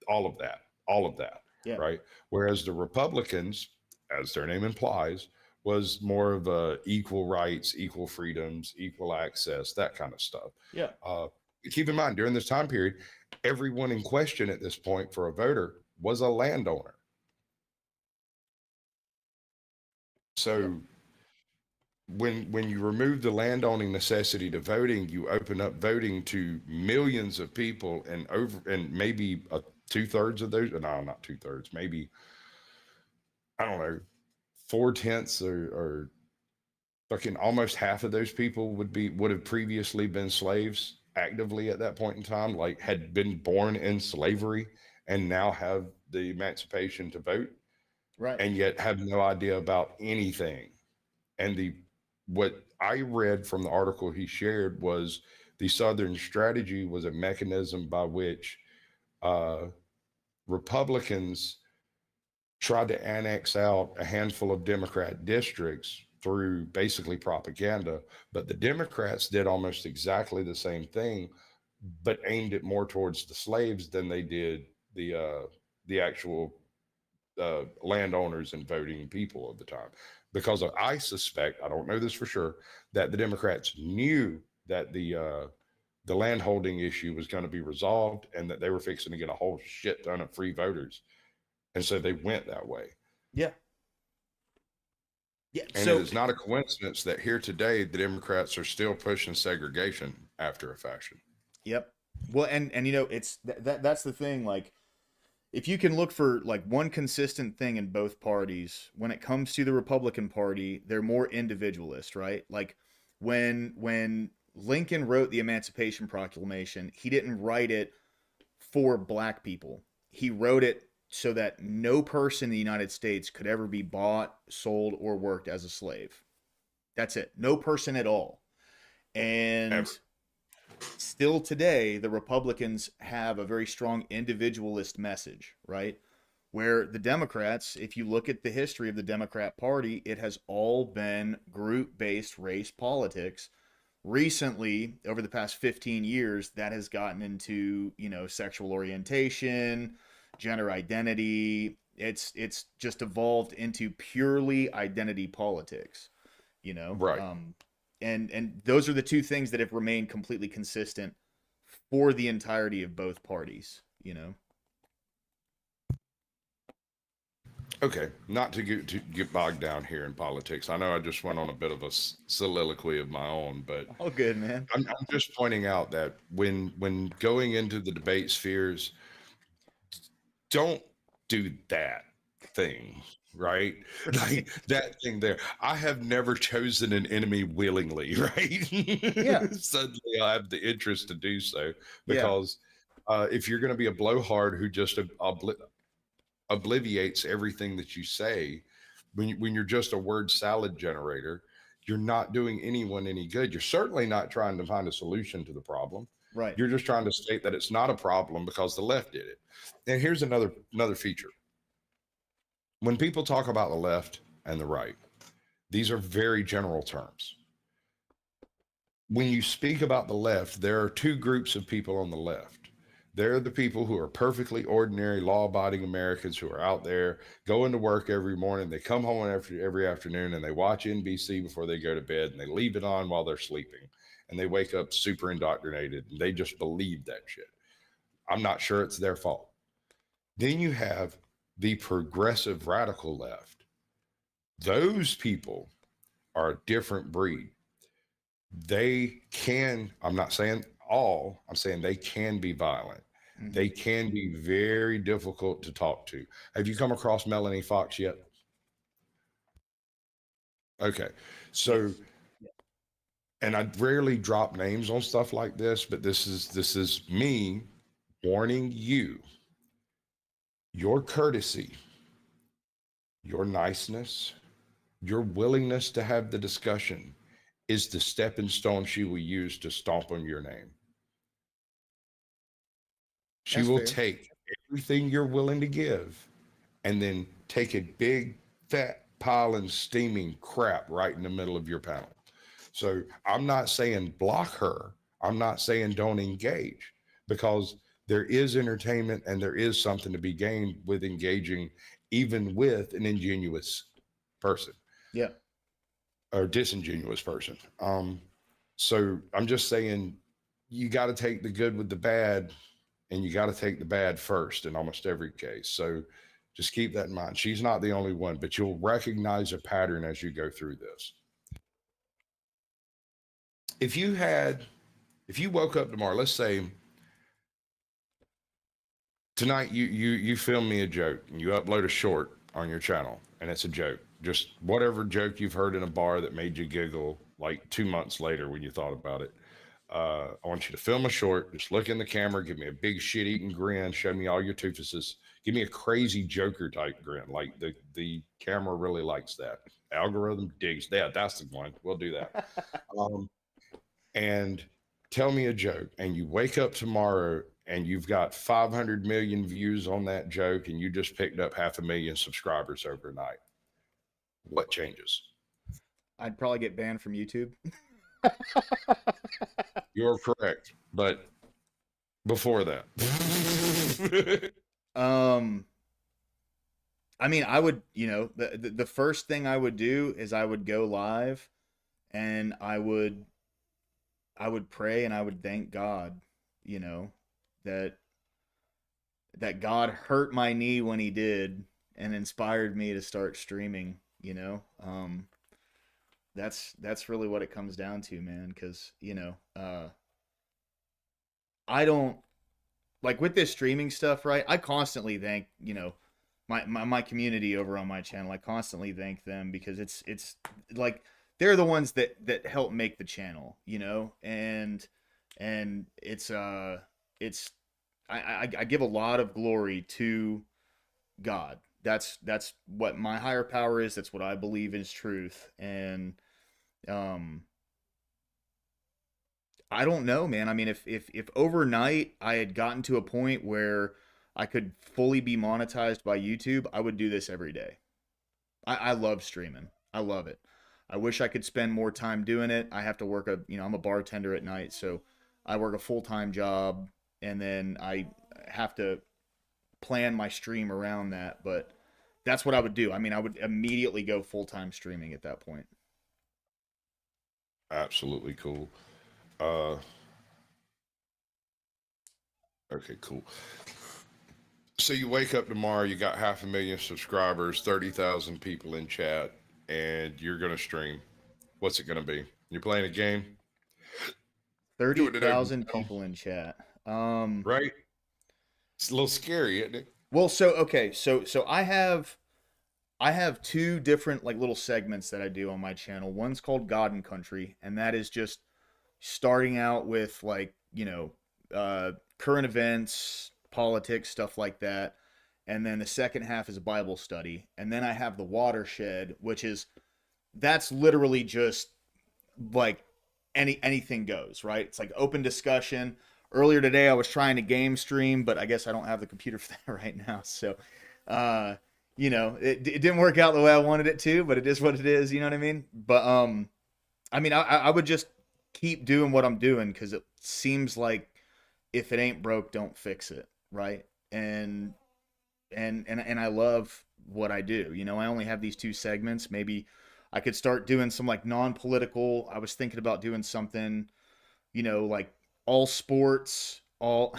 all of that, right? Whereas the Republicans, as their name implies, was more of a equal rights, equal freedoms, equal access, that kind of stuff. Yeah. Keep in mind, during this time period, everyone in question at this point for a voter was a landowner. So when you remove the landowning necessity to voting, you open up voting to millions of people, and maybe 2/3 of those, no, not 2/3, maybe, I don't know, 4/10 or fucking almost half of those people would have previously been slaves actively at that point in time, like had been born in slavery and now have the emancipation to vote, right? And yet have no idea about anything. And what I read from the article he shared was the Southern strategy was a mechanism by which Republicans tried to annex out a handful of Democrat districts through basically propaganda, but the Democrats did almost exactly the same thing, but aimed it more towards the slaves than they did the actual landowners and voting people of the time. Because I suspect, I don't know this for sure, that the Democrats knew that the landholding issue was going to be resolved and that they were fixing to get a whole shit ton of free voters. And so they went that way. Yeah. Yeah. And So it is not a coincidence that here today, the Democrats are still pushing segregation after a fashion. Yep. Well, and it's that's the thing. Like, if you can look for like one consistent thing in both parties, when it comes to the Republican Party, they're more individualist, right? Like when Lincoln wrote the Emancipation Proclamation, he didn't write it for black people. He wrote it so that no person in the United States could ever be bought, sold, or worked as a slave. That's it. No person at all. And still today, the Republicans have a very strong individualist message, right? Where the Democrats, if you look at the history of the Democrat Party, it has all been group-based race politics. Recently, over the past 15 years, that has gotten into, sexual orientation, gender identity. It's just evolved into purely identity politics, Right. And those are the two things that have remained completely consistent for the entirety of both parties, Okay, not to get bogged down here in politics. I know I just went on a bit of a soliloquy of my own, but all good, man. I'm just pointing out that when going into the debate spheres, don't do that thing, right? Like that thing there. I have never chosen an enemy willingly, right? Yeah. Suddenly I have the interest to do so because if you're going to be a blowhard who just obliviates everything that you say, when you're just a word salad generator, you're not doing anyone any good. You're certainly not trying to find a solution to the problem. Right. You're just trying to state that it's not a problem because the left did it. And here's another feature. When people talk about the left and the right, these are very general terms. when you speak about the left, there are two groups of people on the left. There are the people who are perfectly ordinary, law-abiding Americans who are out there going to work every morning. They come home every afternoon and they watch NBC before they go to bed, and they leave it on while they're sleeping. And they wake up super indoctrinated, and they just believe that shit. I'm not sure it's their fault. Then you have the progressive radical left. Those people are a different breed. They can, I'm not saying all, I'm saying they can be violent. Mhm. They can be very difficult to talk to. Have you come across Melanie Fox yet? Okay. So, and I rarely drop names on stuff like this, but this is me warning you. Your courtesy, your niceness, your willingness to have the discussion is the stepping stone she will use to stomp on your name. She That's will fair. take everything you're willing to give and then take a big fat pile of steaming crap right in the middle of your panel. So I'm not saying block her. I'm not saying don't engage, because there is entertainment and there is something to be gained with engaging even with an ingenuous person. Yeah. Or disingenuous person. So I'm just saying you got to take the good with the bad, and you got to take the bad first in almost every case. So just keep that in mind. She's not the only one, but you'll recognize a pattern as you go through this. If you woke up tomorrow, let's say tonight you film me a joke and you upload a short on your channel, and it's a joke, just whatever joke you've heard in a bar that made you giggle like 2 months later when you thought about it. I want you to film a short, just look in the camera, give me a big shit-eating grin, show me all your toofuses, give me a crazy Joker type grin, like the camera really likes that. Algorithm digs that. That's the one. We'll do that. And tell me a joke, and you wake up tomorrow and you've got 500 million views on that joke, and you just picked up 500,000 subscribers overnight. What changes? I'd probably get banned from YouTube. You're correct, but before that, I mean, I would, the first thing I would do is I would go live, and I would pray, and I would thank God, that God hurt my knee when he did and inspired me to start streaming, that's really what it comes down to, man. Cause I don't like with this streaming stuff, right? I constantly thank, my community over on my channel. I constantly thank them because it's like, they're the ones that help make the channel, and it's I give a lot of glory to God. That's what my higher power is. That's what I believe is truth. And I don't know, man. I mean, if overnight I had gotten to a point where I could fully be monetized by YouTube, I would do this every day. I love streaming. I love it. I wish I could spend more time doing it. I have to work I'm a bartender at night, so I work a full-time job, and then I have to plan my stream around that. But that's what I would do. I mean, I would immediately go full-time streaming at that point. absolutely cool. Okay, cool. So you wake up tomorrow, you got 500,000 subscribers, 30,000 people in chat, and you're going to stream. What's it going to be? You're playing a game? 30,000 people in chat. Right? It's a little scary, isn't it? Well, so I have two different like little segments that I do on my channel. One's called God and Country, and that is just starting out with like, current events, politics, stuff like that. And then the second half is a Bible study. And then I have the Watershed, that's literally just like anything goes, right? It's like open discussion. Earlier today I was trying to game stream, but I guess I don't have the computer for that right now. So it didn't work out the way I wanted it to, but it is what it is, you know what I mean? But I mean, I would just keep doing what I'm doing because it seems like if it ain't broke, don't fix it, right? And I love what I do. You know, I only have these two segments. Maybe I could start doing some like non-political. I was thinking about doing something, you know, like all sports, all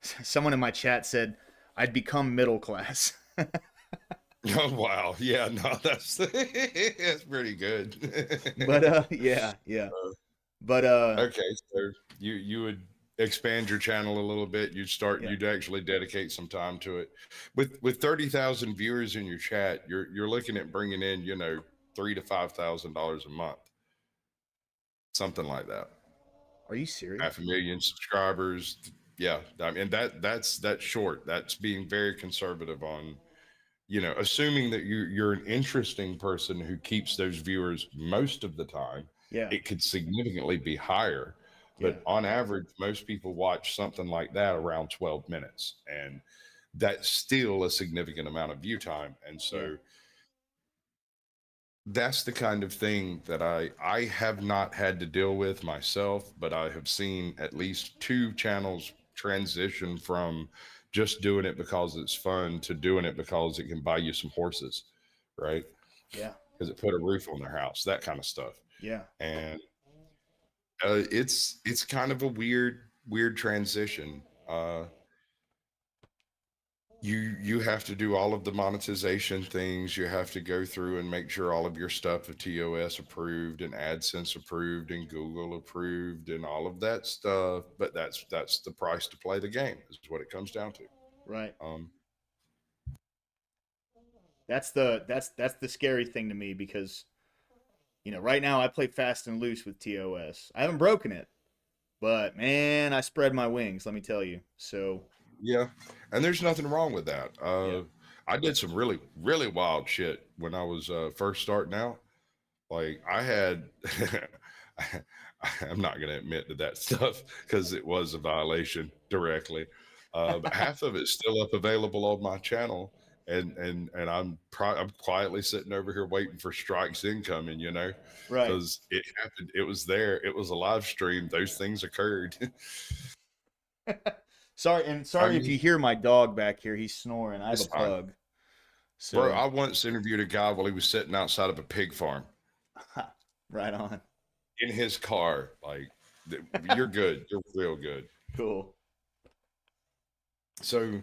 someone in my chat said I'd become middle class. Oh wow, yeah, no, that's pretty good. But yeah. But Okay, so you would expand your channel a little bit. yeah. You'd actually dedicate some time to it. With 30,000 viewers in your chat, you're looking at bringing in, you know, $3,000 to $5,000 a month, something like that. Are you serious? 500,000 subscribers. Yeah, I mean that's short. That's being very conservative on, you know, assuming that you're an interesting person who keeps those viewers most of the time. Yeah. It could significantly be higher, Yeah. but on average, most people watch something like that around 12 minutes, and that's still a significant amount of view time. And so Yeah. that's the kind of thing that I have not had to deal with myself, but I have seen at least two channels transition from just doing it because it's fun to doing it because it can buy you some horses, right? Yeah. Because it put a roof on their house, that kind of stuff. Yeah. And it's kind of a weird transition. You have to do all of the monetization things. You have to go through and make sure all of your stuff is TOS approved and AdSense approved and Google approved and all of that stuff. But that's the price to play the game, is what it comes down to. Right. Um, That's the scary thing to me because you know, right now I play fast and loose with TOS. I haven't broken it, but man, I spread my wings, let me tell you. So, yeah, and there's nothing wrong with that. yeah. I did some really wild shit when I was first starting out. Like I had, I'm not going to admit to that stuff because it was a violation directly. But half of it's still up available on my channel, and I'm quietly sitting over here waiting for strikes incoming, you know, Right. because it happened. It was there. It was a live stream. Those things occurred. Sorry, I if mean, you hear my dog back here, he's snoring. I have a it's fine, pug. bro. So, I once interviewed a guy while he was sitting outside of a pig farm right on. in his car. Like, you're good. You're real good. Cool. So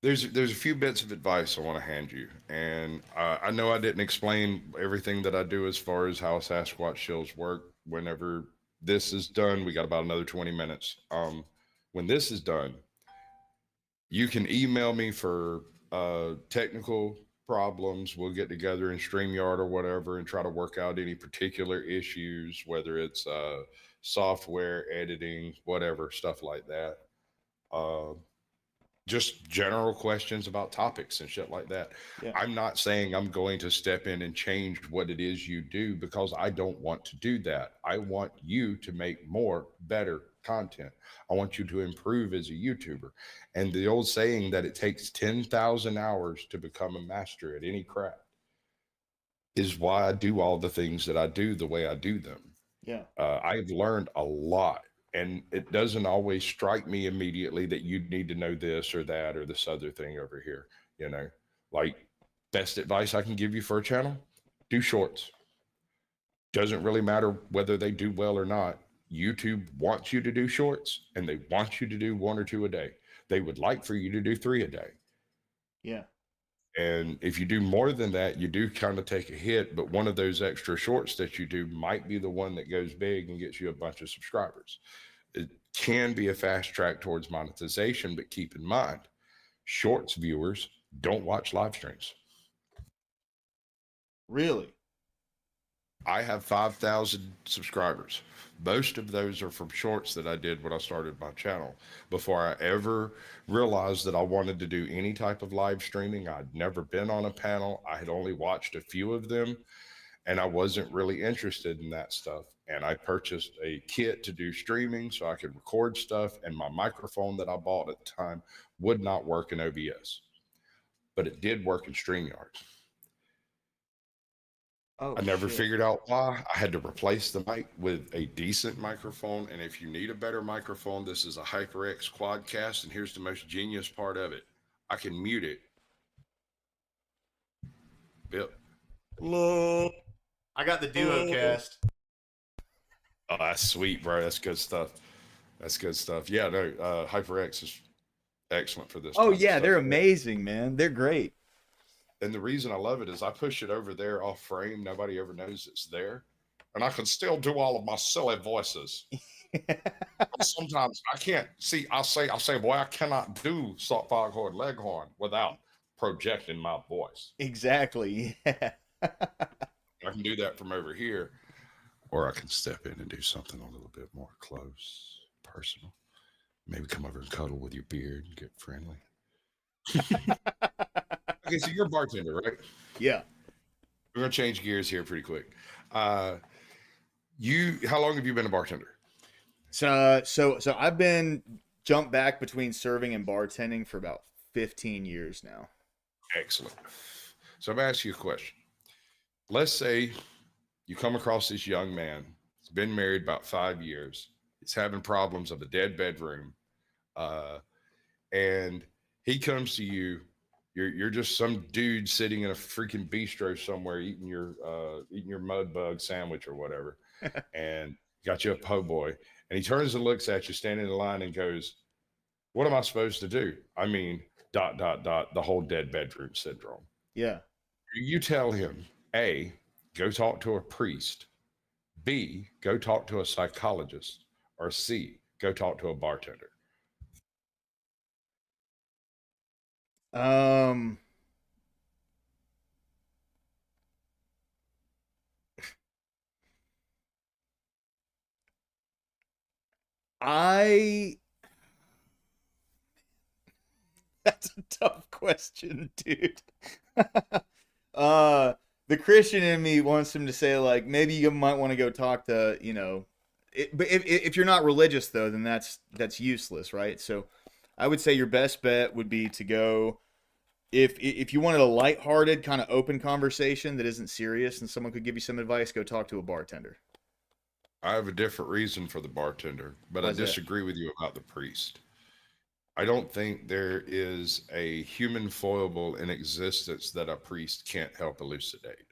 there's a few bits of advice I want to hand you, and I know I didn't explain everything that I do as far as how Sasquatch Shills work. Whenever this is done, we got about another 20 minutes. When this is done, you can email me for technical problems. We'll get together in StreamYard or whatever and try to work out any particular issues, whether it's software, editing, whatever, stuff like that. Uh, just general questions about topics and shit like that. Yeah. I'm not saying I'm going to step in and change what it is you do because I don't want to do that. I want you to make more, better content. I want you to improve as a YouTuber. And the old saying that it takes 10,000 hours to become a master at any craft is why I do all the things that I do the way I do them. Yeah. I've learned a lot, and it doesn't always strike me immediately that you need to know this or that or this other thing over here. You know, like, best advice I can give you for a channel: do shorts. Doesn't really matter whether they do well or not. YouTube wants you to do shorts, and they want you to do 1 or 2 a day. They would like for you to do 3 a day. Yeah. And if you do more than that, you do kind of take a hit, but one of those extra shorts that you do might be the one that goes big and gets you a bunch of subscribers. It can be a fast track towards monetization, but keep in mind, shorts viewers don't watch live streams. Really? I have 5,000 subscribers. Most of those are from shorts that I did when I started my channel. Before I ever realized that I wanted to do any type of live streaming, I'd never been on a panel. I had only watched a few of them, and I wasn't really interested in that stuff. And I purchased a kit to do streaming so I could record stuff, and my microphone that I bought at the time would not work in OBS, but it did work in StreamYard. Oh, I never shit. figured out why. I had to replace the mic with a decent microphone. And if you need a better microphone, this is a HyperX Quadcast. And here's the most genius part of it. I can mute it. Yep. I got the Duocast. Oh, that's sweet, bro. That's good stuff. That's good stuff. Yeah, no, HyperX is excellent for this. Oh, kind of yeah, stuff. they're amazing, man. They're great. And the reason I love it is I push it over there off frame. Nobody ever knows it's there. And I can still do all of my silly voices. Sometimes I can't see. I'll say, boy, I cannot do Foghorn Leghorn without projecting my voice. Exactly. Yeah. I can do that from over here, or I can step in and do something a little bit more close, personal. Maybe come over and cuddle with your beard and get friendly. Okay, so you're a bartender, right? Yeah. We're gonna change gears here pretty quick. How long have you been a bartender? So I've been jumped back between serving and bartending for about 15 years now. Excellent. So I'm gonna ask you a question. Let's say you come across this young man. He's been married about 5 years. He's having problems of a dead bedroom, and he comes to you. You're just some dude sitting in a freaking bistro somewhere eating your mud bug sandwich or whatever, and got you a po' boy. And he turns and looks at you standing in line and goes, "What am I supposed to do?" I mean, ... the whole dead bedroom syndrome. Yeah. You tell him, A, go talk to a priest, B, go talk to a psychologist, or C, go talk to a bartender? That's a tough question, dude. The Christian in me wants him to say, like, maybe you might want to go talk to, but if you're not religious though, then that's useless, right? So I would say your best bet would be to go, if you wanted a lighthearted kind of open conversation that isn't serious and someone could give you some advice, go talk to a bartender. I have a different reason for the bartender, but I Why's that? disagree with you about the priest. I don't think there is a human foible in existence that a priest can't help elucidate.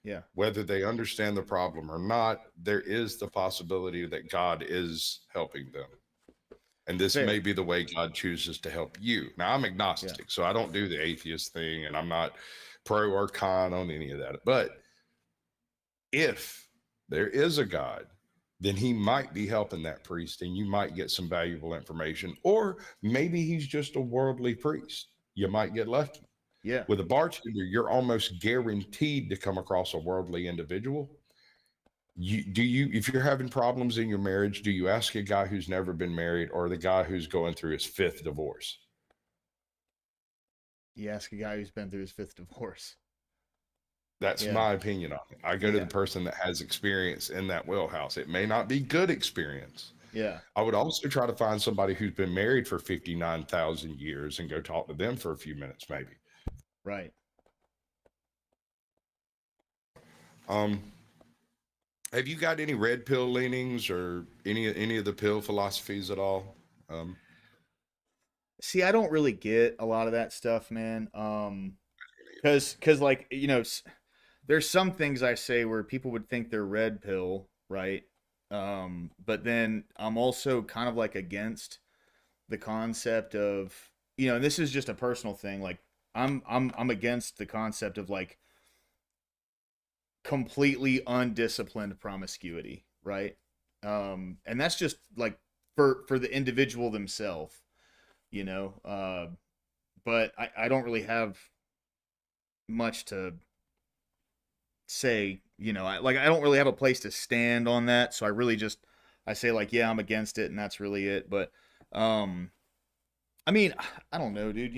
Yeah. Whether they understand the problem or not, there is the possibility that God is helping them. And this Fair. may be the way God chooses to help you. Now, I'm agnostic, so I don't do the atheist thing, and I'm not pro or con on any of that. But if there is a God, then he might be helping that priest, and you might get some valuable information. Or maybe he's just a worldly priest. You might get lucky. Yeah. With a bartender, you're almost guaranteed to come across a worldly individual. If you're having problems in your marriage, do you ask a guy who's never been married or the guy who's going through his 5th divorce? You ask a guy who's been through his 5th divorce. That's my opinion on it. I go to the person that has experience in that wheelhouse. It may not be good experience. Yeah. I would also try to find somebody who's been married for 59,000 years and go talk to them for a few minutes, maybe. Right. Have you got any red pill leanings or any of the pill philosophies at all? See, I don't really get a lot of that stuff, man. Cause like, there's some things I say where people would think they're red pill, right? But then I'm also kind of like against the concept of, and this is just a personal thing. Like I'm against the concept of like completely undisciplined promiscuity, right? And that's just like for the individual themselves, but I don't really have much to say, I don't really have a place to stand on that. So I really I say like, yeah, I'm against it and that's really it. But, I mean, I don't know, dude,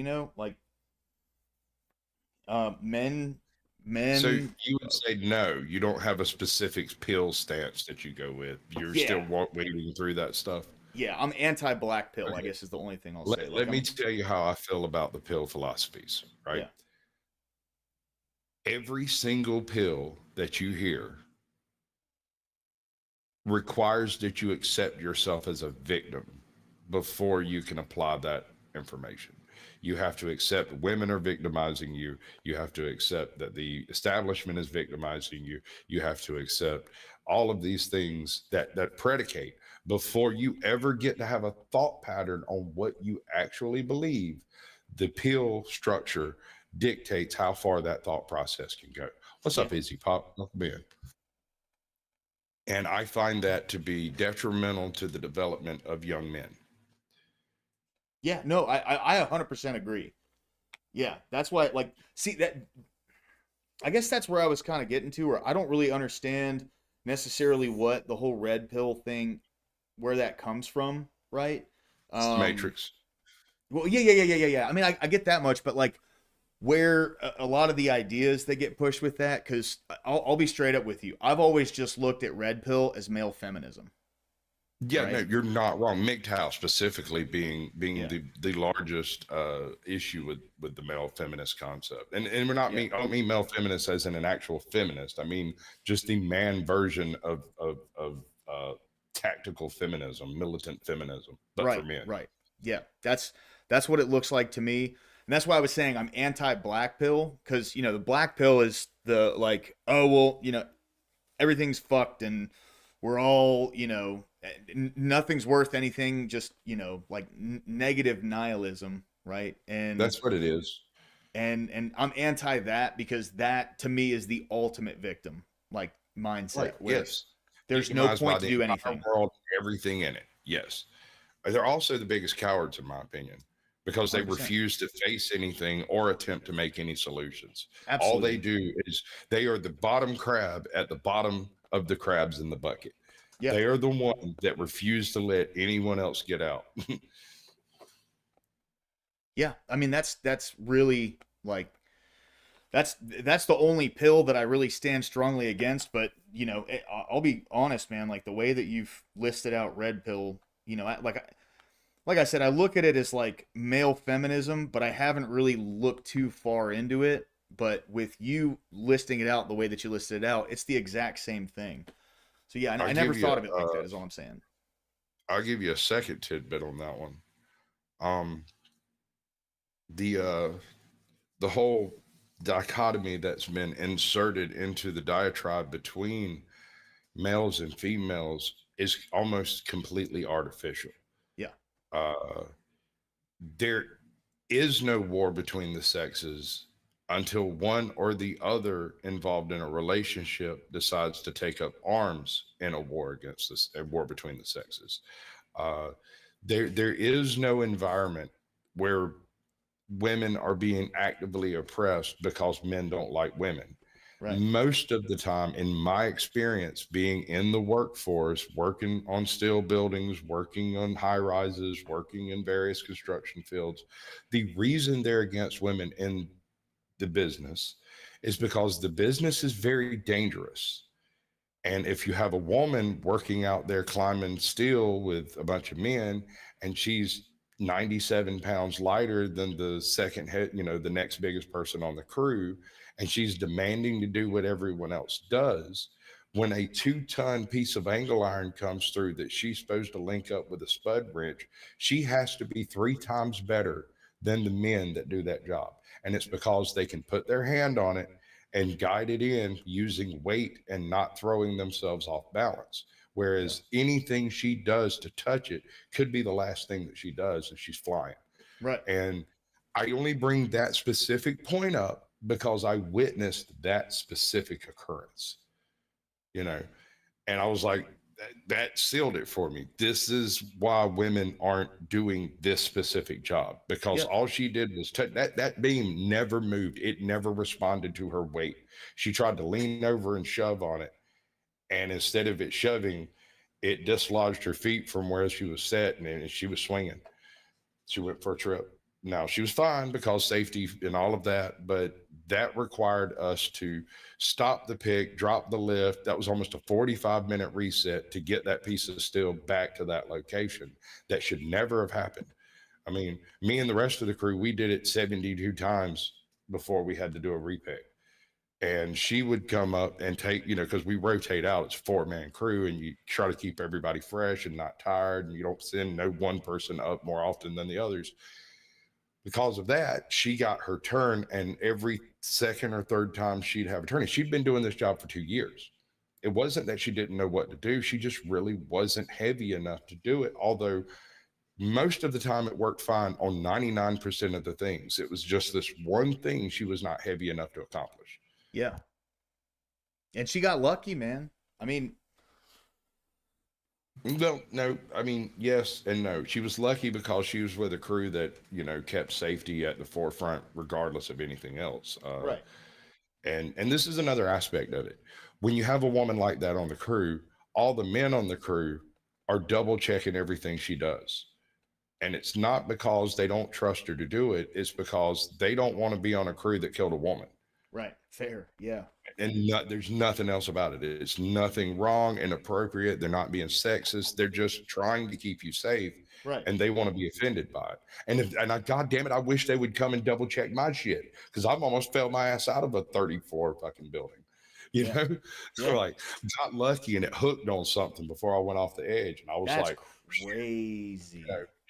men. So you would say no, you don't have a specific pill stance that you go with. You're still wading through that stuff. Yeah, I'm anti-black pill, I guess is the only thing I'll say. Let me tell you how I feel about the pill philosophies, right? Yeah. Every single pill that you hear requires that you accept yourself as a victim before you can apply that information. You have to accept women are victimizing you. You have to accept that the establishment is victimizing you. You have to accept all of these things that predicate before you ever get to have a thought pattern on what you actually believe. The pill structure dictates how far that thought process can go. What's up, Izzy Pop? Welcome in. And I find that to be detrimental to the development of young men. Yeah, no, I 100% agree. Yeah, that's why, like, see that. I guess that's where I was kind of getting to, where I don't really understand necessarily what the whole red pill thing, where that comes from, right? It's the Matrix. Well, yeah. I mean, I get that much, but like, where a lot of the ideas that get pushed with that, because I'll be straight up with you. I've always just looked at red pill as male feminism. Yeah, right? no, you're not wrong. MGTOW specifically being Yeah. the largest issue with the male feminist concept, and we're not Yeah. I don't mean male feminist as in an actual feminist. I mean just the man version of tactical feminism, militant feminism, but for men. Right. Yeah, that's what it looks like to me, and that's why I was saying I'm anti-black pill, because the black pill is the like, oh well, everything's fucked and we're all nothing's worth anything, just like negative nihilism, right? And That's what it is. and I'm anti that, because that to me is the ultimate victim like mindset, Right. where Yes. there's no Victimized by point to the do entire anything. world, everything in it. Yes. They're also the biggest cowards, in my opinion, because they 100%. refuse to face anything or attempt to make any solutions. All Absolutely. they do is they are the bottom crab at the bottom of the crabs in the bucket. Yeah. They are the one that refuse to let anyone else get out. Yeah, I mean that's really like that's the only pill that I really stand strongly against. But I'll be honest, man. Like the way that you've listed out red pill, like I said, I look at it as like male feminism, but I haven't really looked too far into it. But with you listing it out the way that you listed it out, it's the exact same thing. So yeah, I never thought of it like that. Is all I'm saying. I'll give you a second tidbit on that one. Um, the whole dichotomy that's been inserted into the diatribe between males and females is almost completely artificial. Yeah. There is no war between the sexes until one or the other involved in a relationship decides to take up arms in a war against this, a war between the sexes. Uh, there is no environment where women are being actively oppressed because men don't like women. Right. Most of the time, in my experience, being in the workforce, working on steel buildings, working on high rises, working in various construction fields, the reason they're against women in the business is because the business is very dangerous. And if you have a woman working out there climbing steel with a bunch of men, and she's 97 pounds lighter than the second head, the next biggest person on the crew, and she's demanding to do what everyone else does, when a 2-ton piece of angle iron comes through that she's supposed to link up with a spud wrench, she has to be 3 times better than the men that do that job. And it's because they can put their hand on it and guide it in using weight and not throwing themselves off balance. Whereas anything she does to touch it could be the last thing that she does if she's flying. Right. And I only bring that specific point up because I witnessed that specific occurrence, and I was like, that sealed it for me. This is why women aren't doing this specific job, because all she did was touch that beam never moved. It never responded to her weight. She tried to lean over and shove on it. And instead of it shoving, it dislodged her feet from where she was sitting, and she was swinging. She went for a trip. Now, she was fine because safety and all of that, but that required us to stop the pick, drop the lift. That was almost a 45-minute reset to get that piece of steel back to that location. That should never have happened. I mean, me and the rest of the crew, we did it 72 times before we had to do a repick. and she would come up and take, because we rotate out, it's a 4-man crew, and you try to keep everybody fresh and not tired, and you don't send no one person up more often than the others. Because of that, she got her turn, and every second or third time she'd have a turn. And she'd been doing this job for 2 years. It wasn't that she didn't know what to do. She just really wasn't heavy enough to do it. Although most of the time it worked fine on 99% of the things. It was just this one thing she was not heavy enough to accomplish. Yeah. And she got lucky, man. I mean, No, I mean, yes and no. She was lucky because she was with a crew that, kept safety at the forefront regardless of anything else. right. And this is another aspect of it. When you have a woman like that on the crew, all the men on the crew are double checking everything she does. And it's not because they don't trust her to do it. It's because they don't want to be on a crew that killed a woman. Right. Fair. Yeah. And there's nothing else about it. It's nothing wrong, inappropriate. They're not being sexist. They're just trying to keep you safe. Right. And they want to be offended by it. And God damn it, I wish they would come and double check my shit, because I've almost fell my ass out of a 34 fucking building. So like, got lucky and it hooked on something before I went off the edge, and I was That's like, crazy.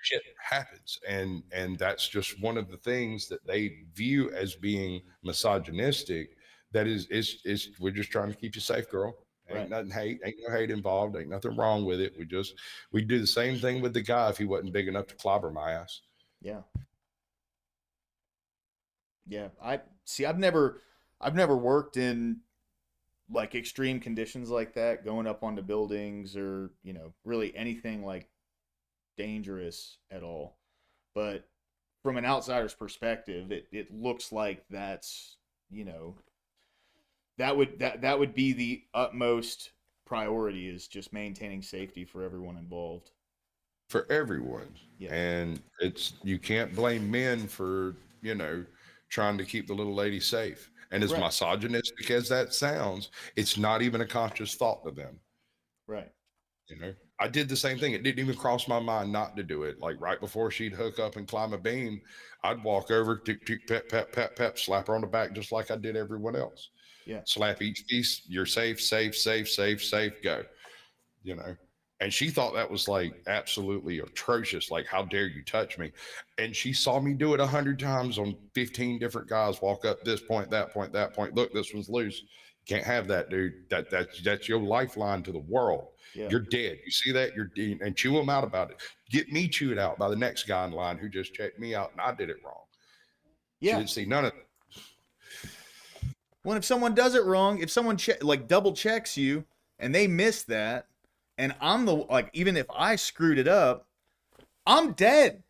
shit happens, and that's just one of the things that they view as being misogynistic. That is we're just trying to keep you safe, girl. Ain't nothing hate, ain't no hate involved, ain't nothing wrong with it. We do the same thing with the guy if he wasn't big enough to clobber my ass. Yeah. Yeah. I've never worked in like extreme conditions like that, going up onto buildings or, really anything like dangerous at all. But from an outsider's perspective, it looks like that's, that would be the utmost priority, is just maintaining safety for everyone involved. For everyone. Yeah. And you can't blame men for, trying to keep the little lady safe. And as misogynistic as that sounds, it's not even a conscious thought to them. Right. I did the same thing. It didn't even cross my mind not to do it. Like right before she'd hook up and climb a beam, I'd walk over, tick, tick, pep, pep, pep, pep, slap her on the back just like I did everyone else. Yeah. Slap each piece. You're safe, safe, safe, safe, safe, go. And she thought that was like absolutely atrocious. Like, how dare you touch me? And she saw me do it 100 times on 15 different guys. Walk up this point, that point, that point. Look, this one's loose. Can't have that, dude. That's your lifeline to the world. Yeah. You're dead. You see that? You're dead. And chew them out about it. Get me chewed out by the next guy in line who just checked me out and I did it wrong. Yeah. She didn't see none of it. Well, if someone does it wrong, if someone double checks you and they miss that, and I'm even if I screwed it up, I'm dead.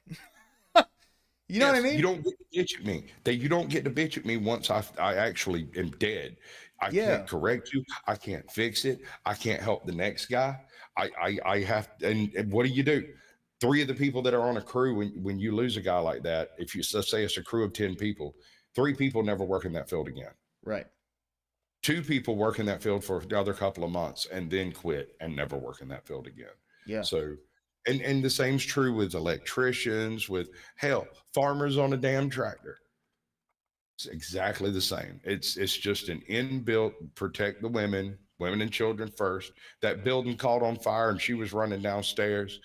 You know what I mean? You don't get to bitch at me. You don't get to bitch at me once I actually am dead. I can't correct you. I can't fix it. I can't help the next guy. I have, and what do? 3 of the people that are on a crew, when you lose a guy like that, if you say it's a crew of 10 people, 3 people never work in that field again. Right. 2 people work in that field for another couple of months and then quit and never work in that field again. Yeah. So, and the same's true with electricians, with farmers on a damn tractor. It's exactly the same. It's just an inbuilt protect the women and children first. That building caught on fire and she was running downstairs.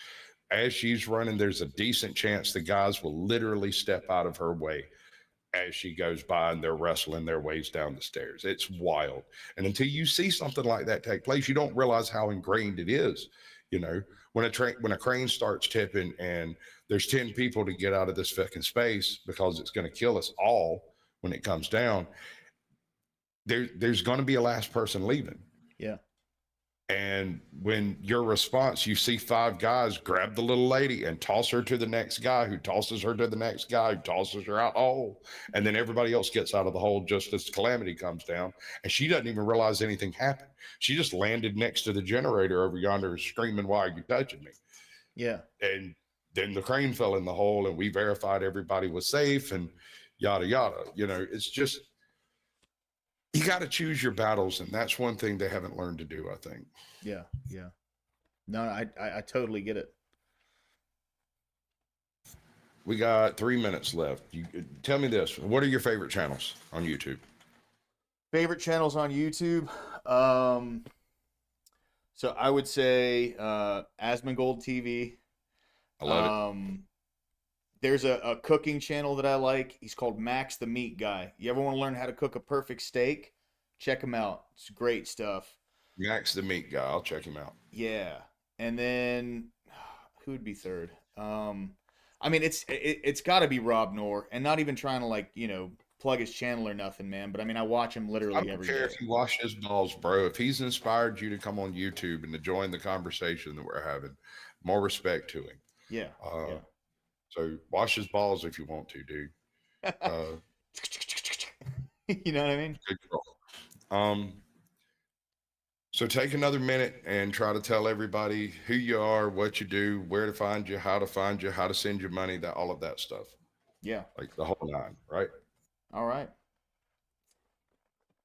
As she's running, there's a decent chance the guys will literally step out of her way as she goes by, and they're wrestling their ways down the stairs. It's wild. And until you see something like that take place, you don't realize how ingrained it is. When a crane starts tipping and there's 10 people to get out of this fucking space because it's going to kill us all when it comes down, there's going to be a last person leaving. Yeah. And when your response, you see 5 guys grab the little lady and toss her to the next guy, who tosses her to the next guy, who tosses her out the hole. And then everybody else gets out of the hole just as calamity comes down. And she doesn't even realize anything happened. She just landed next to the generator over yonder screaming, "Why are you touching me?" Yeah. And then the crane fell in the hole and we verified everybody was safe and yada, yada. It's just, you got to choose your battles, and that's one thing they haven't learned to do, I think. Yeah, yeah. No, I totally get it. We got 3 minutes left. You tell me this: what are your favorite channels on YouTube? Favorite channels on YouTube. Um, so I would say Asmongold TV. I love it. There's a cooking channel that I like. He's called Max the Meat Guy. You ever want to learn how to cook a perfect steak? Check him out. It's great stuff. Max the Meat Guy. I'll check him out. Yeah. And then who would be third? I mean it's got to be Rob Noor, and not even trying to like, plug his channel or nothing, man, but I mean I watch him I literally don't every care day. if you wash his balls, bro. If he's inspired you to come on YouTube and to join the conversation that we're having, more respect to him. Yeah. Uh, So wash his balls if you want to, dude. Uh, You know what I mean? good girl. So take another minute and try to tell everybody who you are, what you do, where to find you, how to send you money, that all of that stuff, Yeah. like the whole nine, right? All right.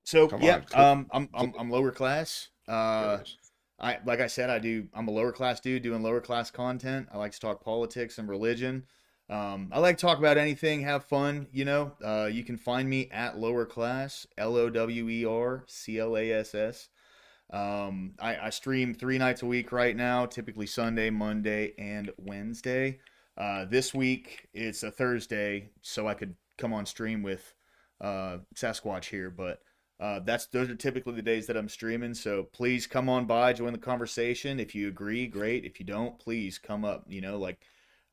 So Come yeah, on, I'm lower class. Like I said, I'm a lower class dude doing lower class content. I like to talk politics and religion. I like to talk about anything, have fun. You can find me at lower class, LOWERCLASS. I stream 3 nights a week right now, typically Sunday, Monday, and Wednesday. This week it's a Thursday, so I could come on stream with Sasquatch here, but those are typically the days that I'm streaming. So please come on by, join the conversation. If you agree, great. If you don't, please come up.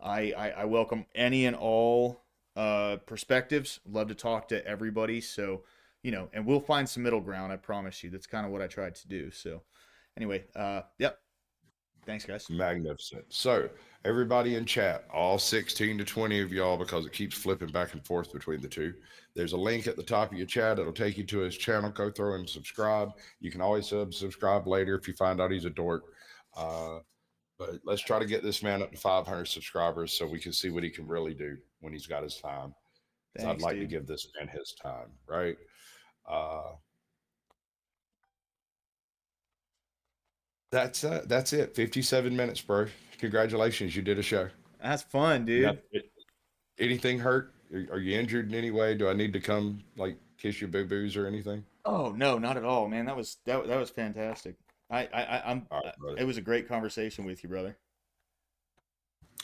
I welcome any and all perspectives. Love to talk to everybody. So and we'll find some middle ground. I promise you. That's kind of what I tried to do. So anyway, yep. Thanks, guys. Magnificent. So everybody in chat, all 16 to 20 of y'all, because it keeps flipping back and forth between the two. There's a link at the top of your chat. It'll take you to his channel. Go through and subscribe. You can always subscribe later if you find out he's a dork. But let's try to get this man up to 500 subscribers so we can see what he can really do when he's got his time. Thanks, I'd like dude. to give this man his time, right? That's it. 57 minutes, bro. Congratulations, you did a show. That's fun, dude. Anything hurt? Are you injured in any way? Do I need to come like kiss your boo boos or anything? Oh no, not at all, man. That was fantastic. I'm. All right, brother. It was a great conversation with you, brother.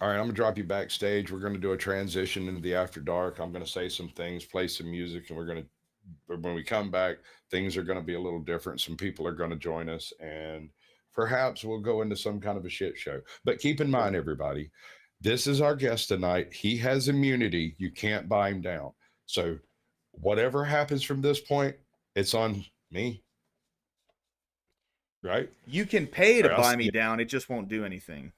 All right, I'm gonna drop you backstage. We're gonna do a transition into the after dark. I'm gonna say some things, play some music, and when we come back, things are gonna be a little different. Some people are gonna join us, and perhaps we'll go into some kind of a shit show. But keep in mind, everybody, this is our guest tonight. He has immunity. You can't buy him down. So whatever happens from this point, it's on me. Right? You can pay to All right, buy me down. It just won't do anything.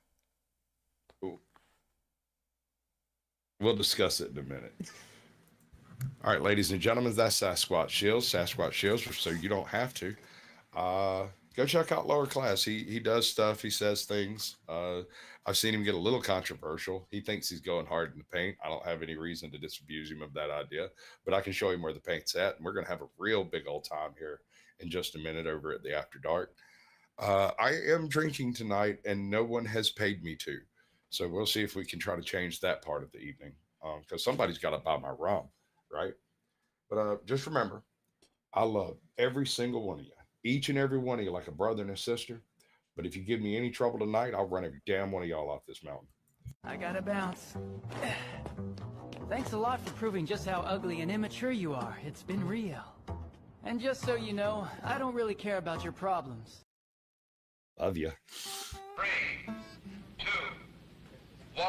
We'll discuss it in a minute. All right, ladies and gentlemen, that's Sasquatch Shills. Sasquatch Shills, so you don't have to. Go check out Lower Class. He does stuff. He says things. I've seen him get a little controversial. He thinks he's going hard in the paint. I don't have any reason to disabuse him of that idea, but I can show him where the paint's at, and we're going to have a real big old time here in just a minute over at the After Dark. I am drinking tonight, and no one has paid me to. So we'll see if we can try to change that part of the evening, because somebody's got to buy my rum, right? But just remember, I love every single one of you, each and every one of you, like a brother and a sister. But if you give me any trouble tonight, I'll run every damn one of y'all off this mountain. I gotta bounce. Thanks a lot for proving just how ugly and immature you are. It's been real. And just so you know, I don't really care about your problems. Love you. 3, 2, 1.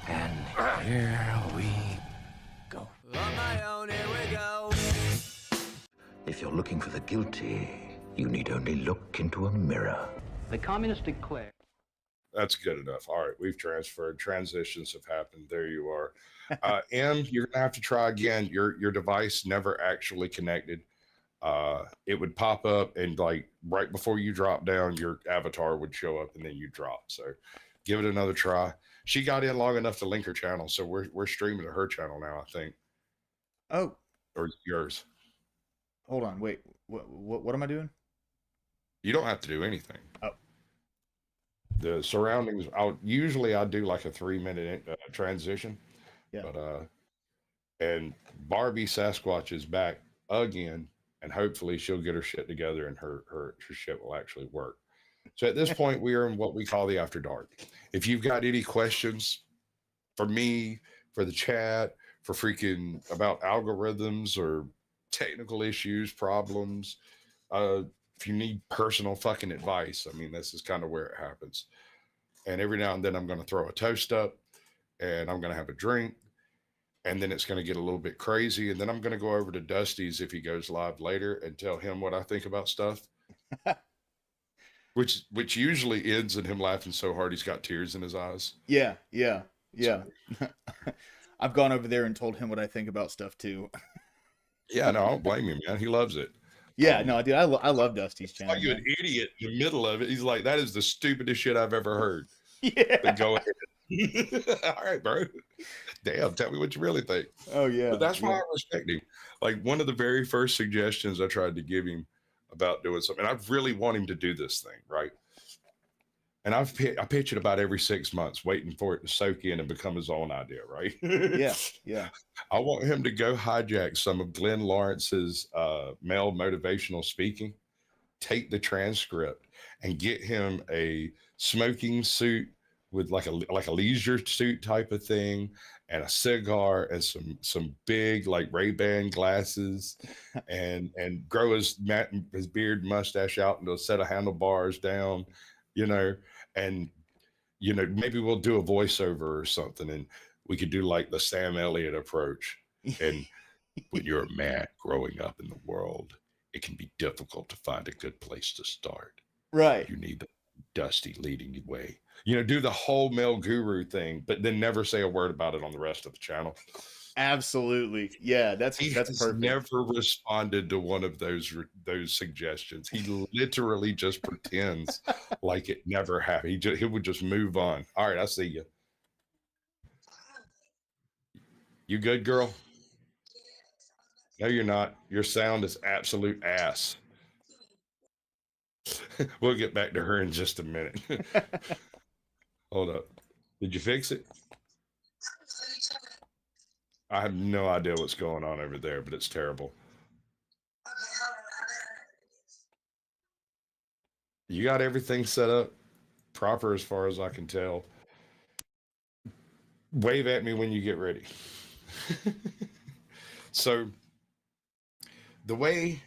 And here we go. On my own, here we go. If you're looking for the guilty, you need only look into a mirror. The communists declare. That's good enough. All right, we've transferred. Transitions have happened. There you are. M, you're gonna have to try again. Your device never actually connected. It would pop up, and like right before you drop down, your avatar would show up, and then you drop. So give it another try. She got in long enough to link her channel, so we're streaming to her channel now, I think. Oh, or yours. Hold on, wait. What am I doing? You don't have to do anything. Oh. The surroundings. I do like a 3-minute transition. Yeah. But and Barbie Sasquatch is back again. and hopefully she'll get her shit together and her shit will actually work. So at this point, we are in what we call the after dark. If you've got any questions for me, for the chat, for freaking about algorithms or technical issues, problems, if you need personal fucking advice, I mean, this is kind of where it happens. And every now and then I'm going to throw a toast up and I'm going to have a drink. And then it's going to get a little bit crazy. And then I'm going to go over to Dusty's if he goes live later and tell him what I think about stuff. which usually ends in him laughing so hard he's got tears in his eyes. Yeah. I've gone over there and told him what I think about stuff too. Yeah, no, I don't blame him, man. He loves it. Yeah, no, dude, I love Dusty's channel. Like you're an idiot in the middle of it. He's like, that is the stupidest shit I've ever heard. Yeah. But go ahead. All right, bro. Damn, tell me what you really think. Oh, yeah. But that's why I respect him. Like one of the very first suggestions I tried to give him about doing something, and I really want him to do this thing, right? And I pitch it about every 6 months, waiting for it to soak in and become his own idea, right? Yeah. I want him to go hijack some of Glenn Lawrence's male motivational speaking, take the transcript, and get him a smoking suit with like a leisure suit type of thing, and a cigar, and some big like Ray-Ban glasses, and grow his beard mustache out into a set of handlebars down, and maybe we'll do a voiceover or something, and we could do like the Sam Elliott approach. And when you're a man growing up in the world, it can be difficult to find a good place to start. Right. You need the Dusty leading the way. Do the whole male guru thing, but then never say a word about it on the rest of the channel. Absolutely. Yeah, that's perfect. Never responded to one of those suggestions. He literally just pretends like it never happened. He would just move on. All right, I see you. You good, girl? No, you're not. Your sound is absolute ass. We'll get back to her in just a minute. Hold up. Did you fix it? I have no idea what's going on over there, but it's terrible. You got everything set up proper as far as I can tell. Wave at me when you get ready. So the way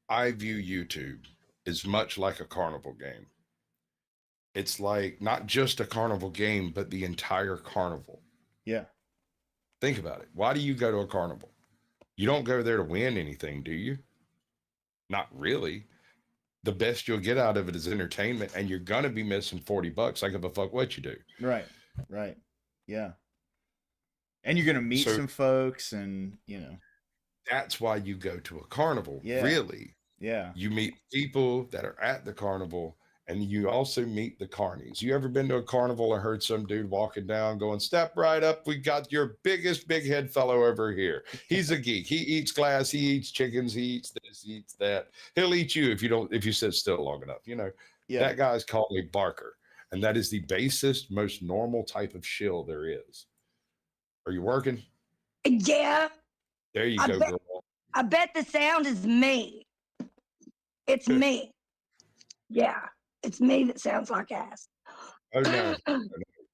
I view YouTube is much like a carnival game. It's like not just a carnival game, but the entire carnival. Yeah. Think about it. Why do you go to a carnival? You don't go there to win anything, do you? Not really. The best you'll get out of it is entertainment, and you're going to be missing $40. I give a fuck what you do. Right. Yeah. And you're going to meet some folks, and, That's why you go to a carnival. Yeah. Really. Yeah. You meet people that are at the carnival, and you also meet the carnies. You ever been to a carnival and heard some dude walking down going, step right up, we got your biggest big head fellow over here. He's a geek. He eats glass, he eats chickens, he eats this, he eats that. He'll eat you if you sit still long enough. Yeah. That guy's called a barker, and that is the basest, most normal type of shill there is. Are you working? Yeah. There you go, girl. I bet the sound is me. It's me. Yeah. It's me that sounds like ass. Oh, no. A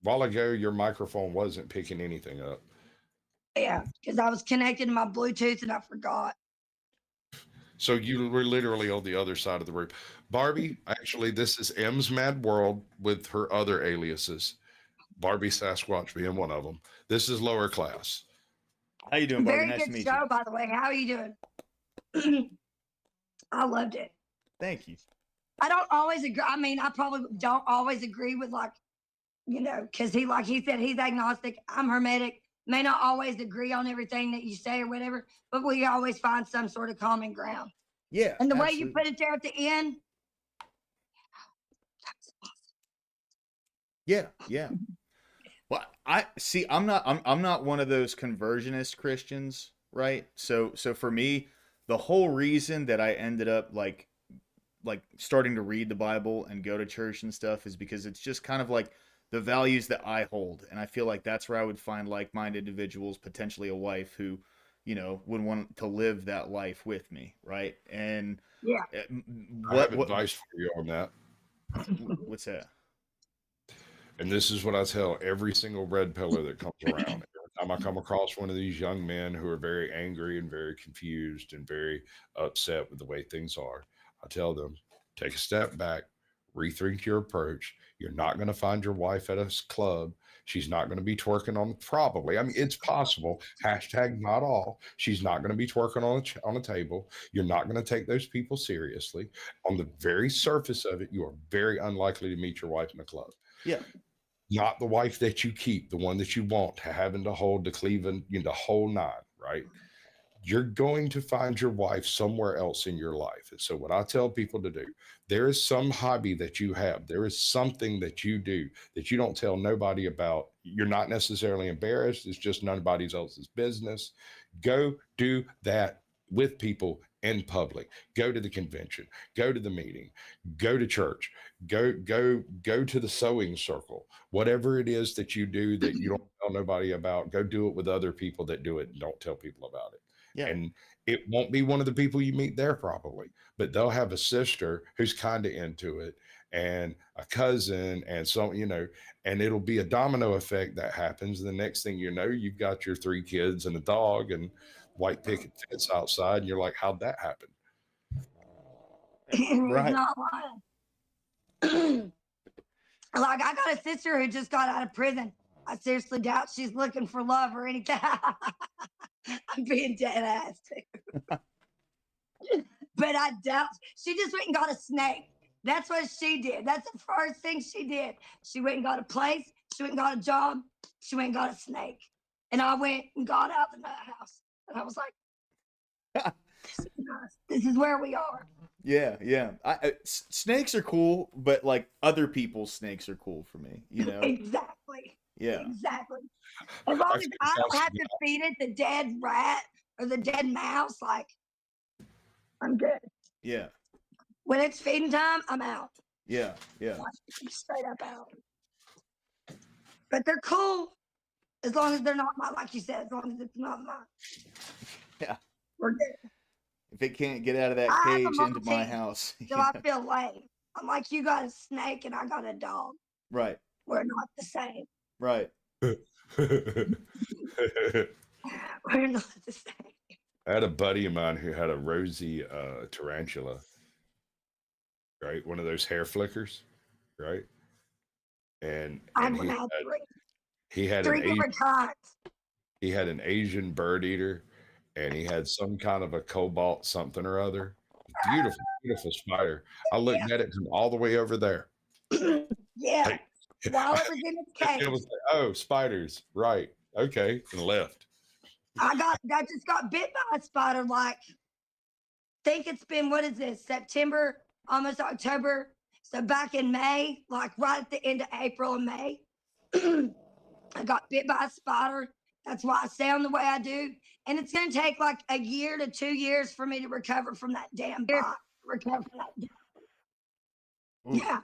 while ago, your microphone wasn't picking anything up. Yeah, because I was connected to my Bluetooth and I forgot. So you were literally on the other side of the room. Barbie, actually, this is M's Mad World with her other aliases. Barbie Sasquatch being one of them. This is lower class. How you doing, Barbie? Very Nice good to meet show, you. by the way. How are you doing? I loved it. Thank you. I don't always agree. I mean, I probably don't always agree with because he said he's agnostic. I'm hermetic. May not always agree on everything that you say or whatever, but we always find some sort of common ground. Yeah. And the way you put it there at the end. Yeah. Well, I'm not one of those conversionist Christians, right? So for me, the whole reason that I ended up like starting to read the Bible and go to church and stuff is because it's just kind of like the values that I hold. And I feel like that's where I would find like-minded individuals, potentially a wife who would want to live that life with me, right? And Yeah. I have advice for you on that. What's that? And this is what I tell every single red pillar that comes around. Every time I come across one of these young men who are very angry and very confused and very upset with the way things are, I tell them, take a step back, rethink your approach. You're not going to find your wife at a club. She's not going to be twerking on, probably. I mean, it's possible. Hashtag not all. She's not going to be twerking on a table. You're not going to take those people seriously. On the very surface of it, you are very unlikely to meet your wife in a club. Yeah. Not the wife that you keep, the one that you want, having to hold the cleaving, the whole nine, right? You're going to find your wife somewhere else in your life. And so what I tell people to do, there is some hobby that you have. There is something that you do that you don't tell nobody about. You're not necessarily embarrassed. It's just nobody else's business. Go do that with people in public. Go to the convention, go to the meeting, go to church, go to the sewing circle. Whatever it is that you do that you don't tell nobody about, go do it with other people that do it and don't tell people about it. Yeah. And it won't be one of the people you meet there probably, but they'll have a sister who's kind of into it and a cousin and so, and it'll be a domino effect that happens. And the next thing you know, you've got your 3 kids and a dog and white picket fence outside. And you're like, how'd that happen? Right. It's not lying. Like, I got a sister who just got out of prison. I seriously doubt she's looking for love or anything. I'm being dead ass too. But I doubt she just went and got a snake. That's what she did. That's the first thing she did. She went and got a place. She went and got a job. She went and got a snake. And I went and got out of the house. And I was like, this is nice. This is where we are. Yeah, yeah. Snakes are cool, but like other people's snakes are cool for me, Exactly. Yeah. Exactly. As long as I don't have to feed it the dead rat or the dead mouse, like, I'm good. Yeah. When it's feeding time, I'm out. Yeah, yeah. Straight up out. But they're cool as long as they're not mine, like you said, as long as it's not mine. Yeah. We're good. If it can't get out of that I have a cage into my monkey, house. So I feel lame. I'm like, you got a snake and I got a dog. Right. We're not the same. Right. We're not the same. I had a buddy of mine who had a rosy tarantula, right? One of those hair flickers, right? And he had three different kinds. He had an Asian bird eater, and he had some kind of a cobalt something or other. Beautiful, beautiful spider. I looked at it from all the way over there. Yeah. While it was in its cage. It was like, oh, spiders, right? Okay, and left. I just got bit by a spider. Like, think it's been, what is this? September, almost October. So back in May, like right at the end of April and May, I got bit by a spider. That's why I sound the way I do. And it's going to take like a year to 2 years for me to recover from that damn bite. Yeah.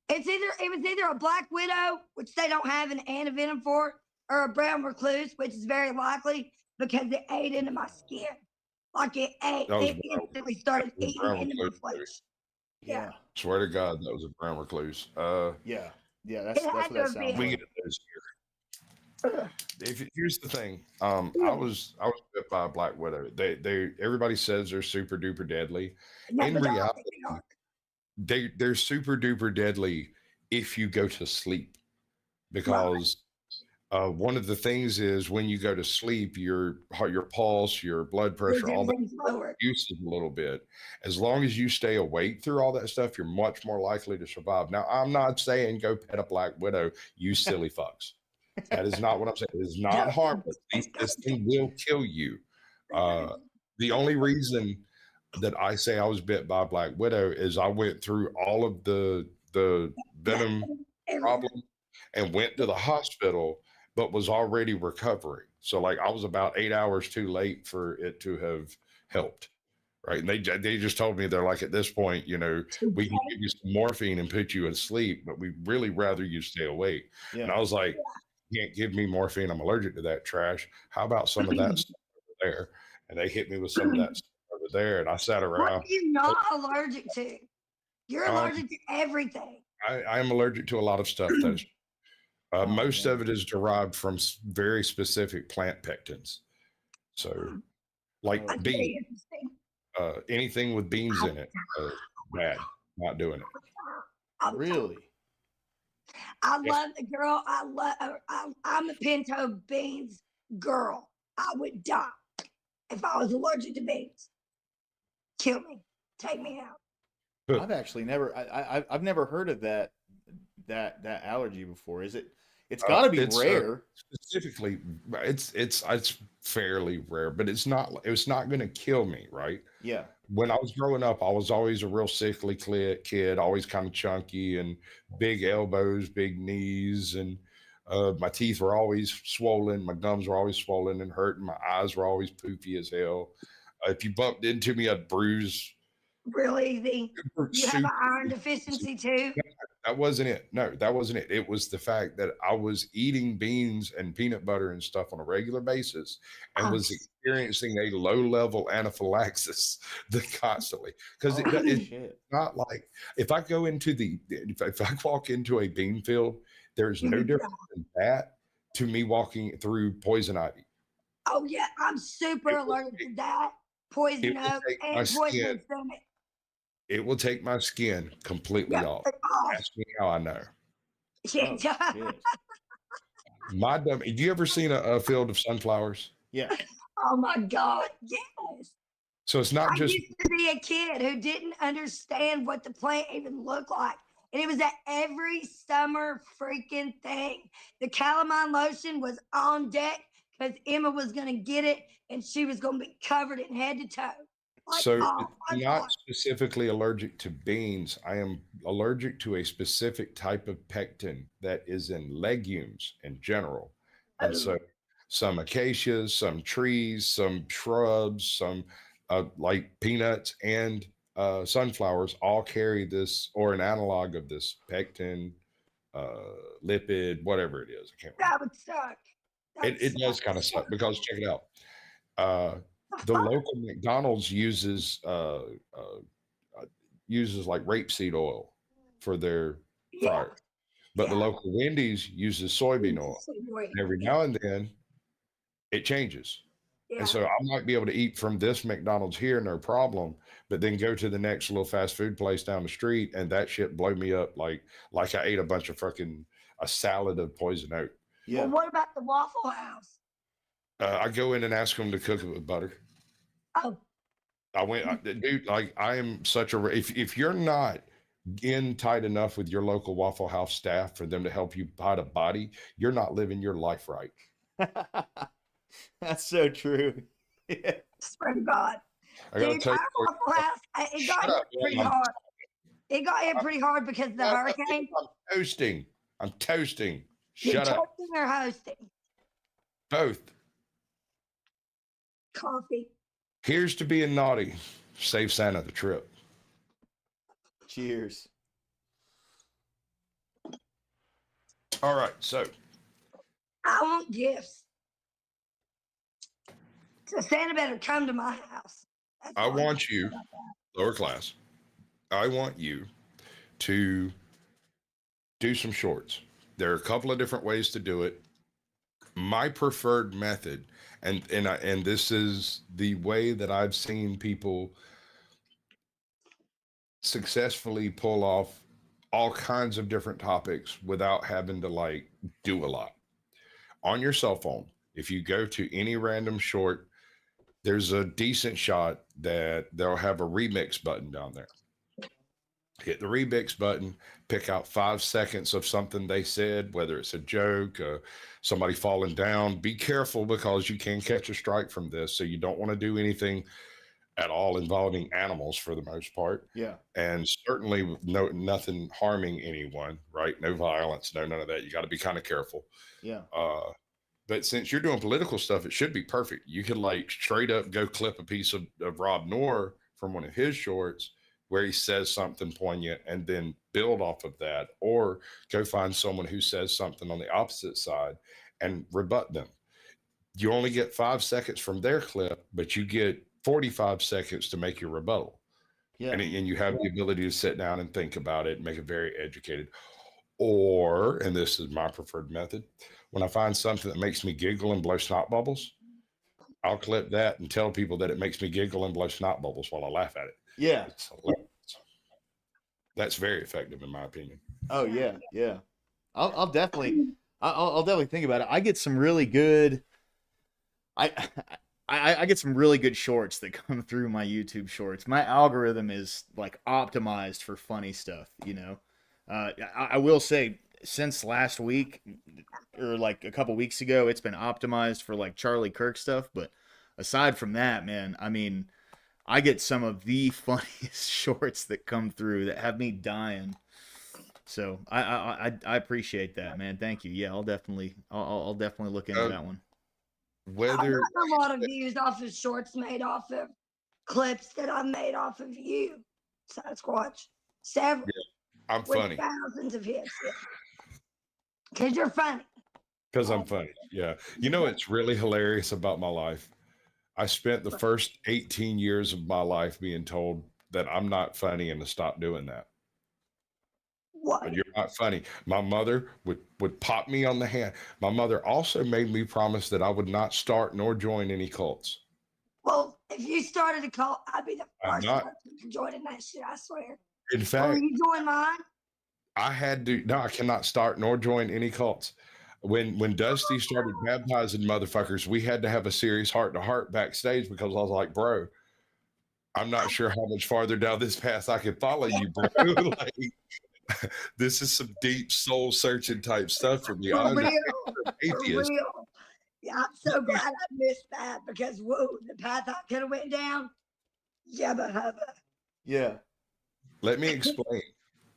It was either a black widow, which they don't have an antivenom for, or a brown recluse, which is very likely because it ate into my skin. Like it instantly started eating into my flesh. Yeah. Swear to God, that was a brown recluse. Yeah. Yeah, that's what that sounds like. We get those here. Here's the thing. I was bit by a black widow. Everybody says they're super duper deadly. In reality, they're super duper deadly if you go to sleep, because one of the things is when you go to sleep, your pulse, your blood pressure, all that reduces a little bit. As long as you stay awake through all that stuff, you're much more likely to survive. Now, I'm not saying go pet a black widow, you silly fucks. That is not what I'm saying. It is not harmless. This thing will kill you. The only reason that I say I was bit by a black widow is I went through all of the venom problem and went to the hospital, but was already recovering. So like I was about 8 hours too late for it to have helped. Right. And they just told me, they're like, at this point, we can give you some morphine and put you in sleep, but we'd really rather you stay awake. Yeah. And I was like, you can't give me morphine. I'm allergic to that trash. How about some of that stuff there, and they hit me with some of that stuff over there, and I sat What around. are you not allergic to? You're Um, allergic to everything. I am allergic to a lot of stuff. That's most of it is derived from very specific plant pectins. So, like That's beans, very interesting. anything with beans in it, bad. Not doing it. Really? I Yes. love the girl. I'm a pinto beans girl. I would die if I was allergic to beans. Kill me. Take me out. I've actually never I've never heard of that allergy before. Is it? It's got to be It's rare. specifically, it's fairly rare, but it's not going to kill me, right? Yeah. When I was growing up, I was always a real sickly kid, always kind of chunky and big elbows, big knees, and my teeth were always swollen. My gums were always swollen and hurting. My eyes were always poofy as hell. If you bumped into me, I'd bruise. Real easy. You have an Super iron deficiency too. That wasn't it. No, that wasn't it. It was the fact that I was eating beans and peanut butter and stuff on a regular basis and was experiencing a low level anaphylaxis constantly. Because it's not like if I go into if I walk into a bean field, there's no difference in that to me walking through poison ivy. Oh yeah, I'm super allergic to that. Poison oak and poison stomach. It will take my skin completely off. Ask me how I know. Yeah. My dumb. Have you ever seen a field of sunflowers? Yeah. Oh my God, yes. So it's not just. I used to be a kid who didn't understand what the plant even looked like. And it was at every summer freaking thing. The calamine lotion was on deck because Emma was going to get it and she was going to be covered in head to toe. Like, So oh I'm my not God. specifically allergic to beans. I am allergic to a specific type of pectin that is in legumes in general. And so some acacias, some trees, some shrubs, some like peanuts and sunflowers all carry this or an analog of this pectin, lipid, whatever it is. I can't remember. That would suck. It does kind of suck because check it out. The local McDonald's uses like rapeseed oil for their fryers, but the local Wendy's uses soybean oil. And every now and then, it changes. And so I might be able to eat from this McDonald's here, no problem, but then go to the next little fast food place down the street, and that shit blow me up like I ate a bunch of a salad of poison oak. Yeah. Well, what about the Waffle House? I go in and ask them to cook it with butter. Oh. Dude, like I am such a, if you're not in tight enough with your local Waffle House staff for them to help you hide a body, you're not living your life right. That's so true. Yeah. Swear to God. I gotta Dude, tell our you, Waffle House, it got hit pretty hard. It got hit pretty hard because of the hurricane. I'm toasting. You're Shut up. toasting or hosting? Both. Coffee. Here's to being naughty. Save Santa the trip. Cheers. All right, so I want gifts. So Santa better come to my house. I want you, lower class, I want you to do some shorts. There are a couple of different ways to do it. My preferred method, and this is the way that I've seen people successfully pull off all kinds of different topics without having to like do a lot. On your cell phone, if you go to any random short, there's a decent shot that they'll have a remix button down there. Hit the remix button, pick out 5 seconds of something they said, whether it's a joke, somebody falling down. Be careful because you can catch a strike from this. So you don't want to do anything at all involving animals for the most part. Yeah. And certainly nothing harming anyone, right? No violence, none of that. You got to be kind of careful. Yeah. But since you're doing political stuff, it should be perfect. You could like straight up go clip a piece of Rob Noor from one of his shorts where he says something poignant and then build off of that, or go find someone who says something on the opposite side and rebut them. you only get 5 seconds from their clip, but you get 45 seconds to make your rebuttal. Yeah. And you have the ability to sit down and think about it and make it very educated. Or, and this is my preferred method, when I find something that makes me giggle and blow snot bubbles, I'll clip that and tell people that it makes me giggle and blow snot bubbles while I laugh at it. Yeah. It's hilarious. That's very effective in my opinion. Oh yeah, yeah. I'll definitely, I'll definitely think about it. I get some really good, I, I get some really good shorts that come through my YouTube shorts. My algorithm is like optimized for funny stuff, you know. I will say since last week or like a couple weeks ago, it's been optimized for like Charlie Kirk stuff. But aside from that, man, I mean, I get some of the funniest shorts that come through that have me dying. So I appreciate that, man. Thank you. Yeah, I'll definitely look into that one. I Whether got a lot of views off of shorts made off of clips that I made off of you, Sasquatch. Several. I'm with funny. thousands of hits. Because you're funny. Because I'm funny. Yeah. You know, it's really hilarious about my life. I spent the first 18 years of my life being told that I'm not funny and to stop doing that. What? You're not funny. My mother would pop me on the hand. My mother also made me promise that I would not start nor join any cults. Well, if you started a cult, I'd be the I'm first not. person joining that shit, I swear. In Will fact, you join mine? I had to. No, I cannot start nor join any cults. When Dusty started baptizing motherfuckers, we had to have a serious heart-to-heart backstage because I was like, bro, I'm not sure how much farther down this path I can follow you, bro. Like, this is some deep soul searching type stuff for me. For I'm real. an For atheist. real. Yeah, I'm so glad I missed that because, whoa, the path I could have went down, yabba hubba. Yeah. Let me explain.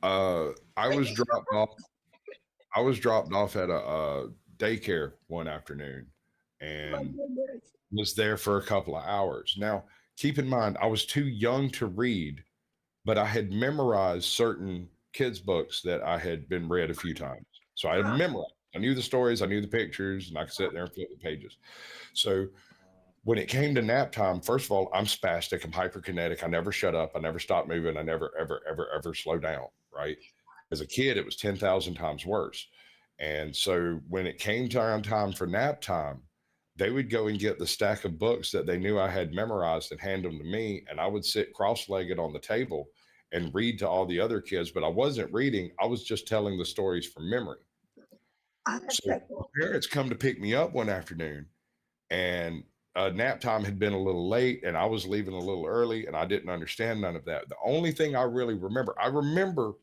I was dropped off. I was dropped off at a daycare one afternoon and was there for a couple of hours. Now, keep in mind, I was too young to read, but I had memorized certain kids' books that I had been read a few times. So I had memorized. I knew the stories, I knew the pictures, and I could sit there and flip the pages. So when it came to nap time, first of all, I'm spastic, I'm hyperkinetic. I never shut up, I never stop moving, I never, ever, ever, ever slow down, right? As a kid, it was 10,000 times worse. And so when it came time for nap time, they would go and get the stack of books that they knew I had memorized and hand them to me. And I would sit cross-legged on the table and read to all the other kids, but I wasn't reading. I was just telling the stories from memory. So my parents come to pick me up one afternoon and nap time had been a little late and I was leaving a little early and I didn't understand none of that. The only thing I really remember, I remember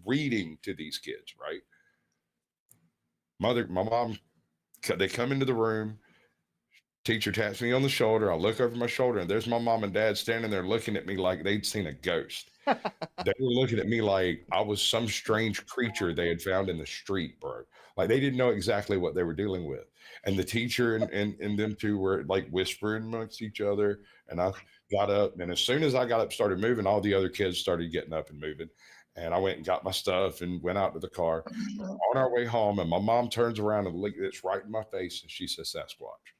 reading to these kids, right? My mom, they come into the room, teacher taps me on the shoulder. I look over my shoulder and there's my mom and dad standing there looking at me like they'd seen a ghost. They were looking at me like I was some strange creature they had found in the street, bro. Like they didn't know exactly what they were dealing with. And the teacher and them two were like whispering amongst each other. And I got up, and as soon as I got up, started moving, all the other kids started getting up and moving. And I went and got my stuff and went out to the car. On our way home, and my mom turns around and looks right in my face, and she says, Sasquatch,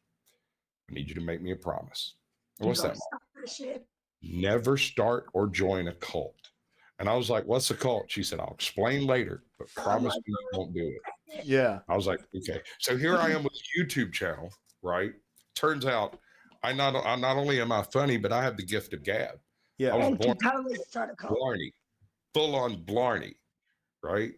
I need you to make me a promise. What's that, Mom? Never start or join a cult. And I was like, what's a cult? She said, I'll explain later, but promise me you won't do it. Yeah. I was like, okay. So here I am with a YouTube channel, right? Turns out I not only am I funny, but I have the gift of gab. Yeah. I was And born totally start a cult. Blarney, full on Blarney, right?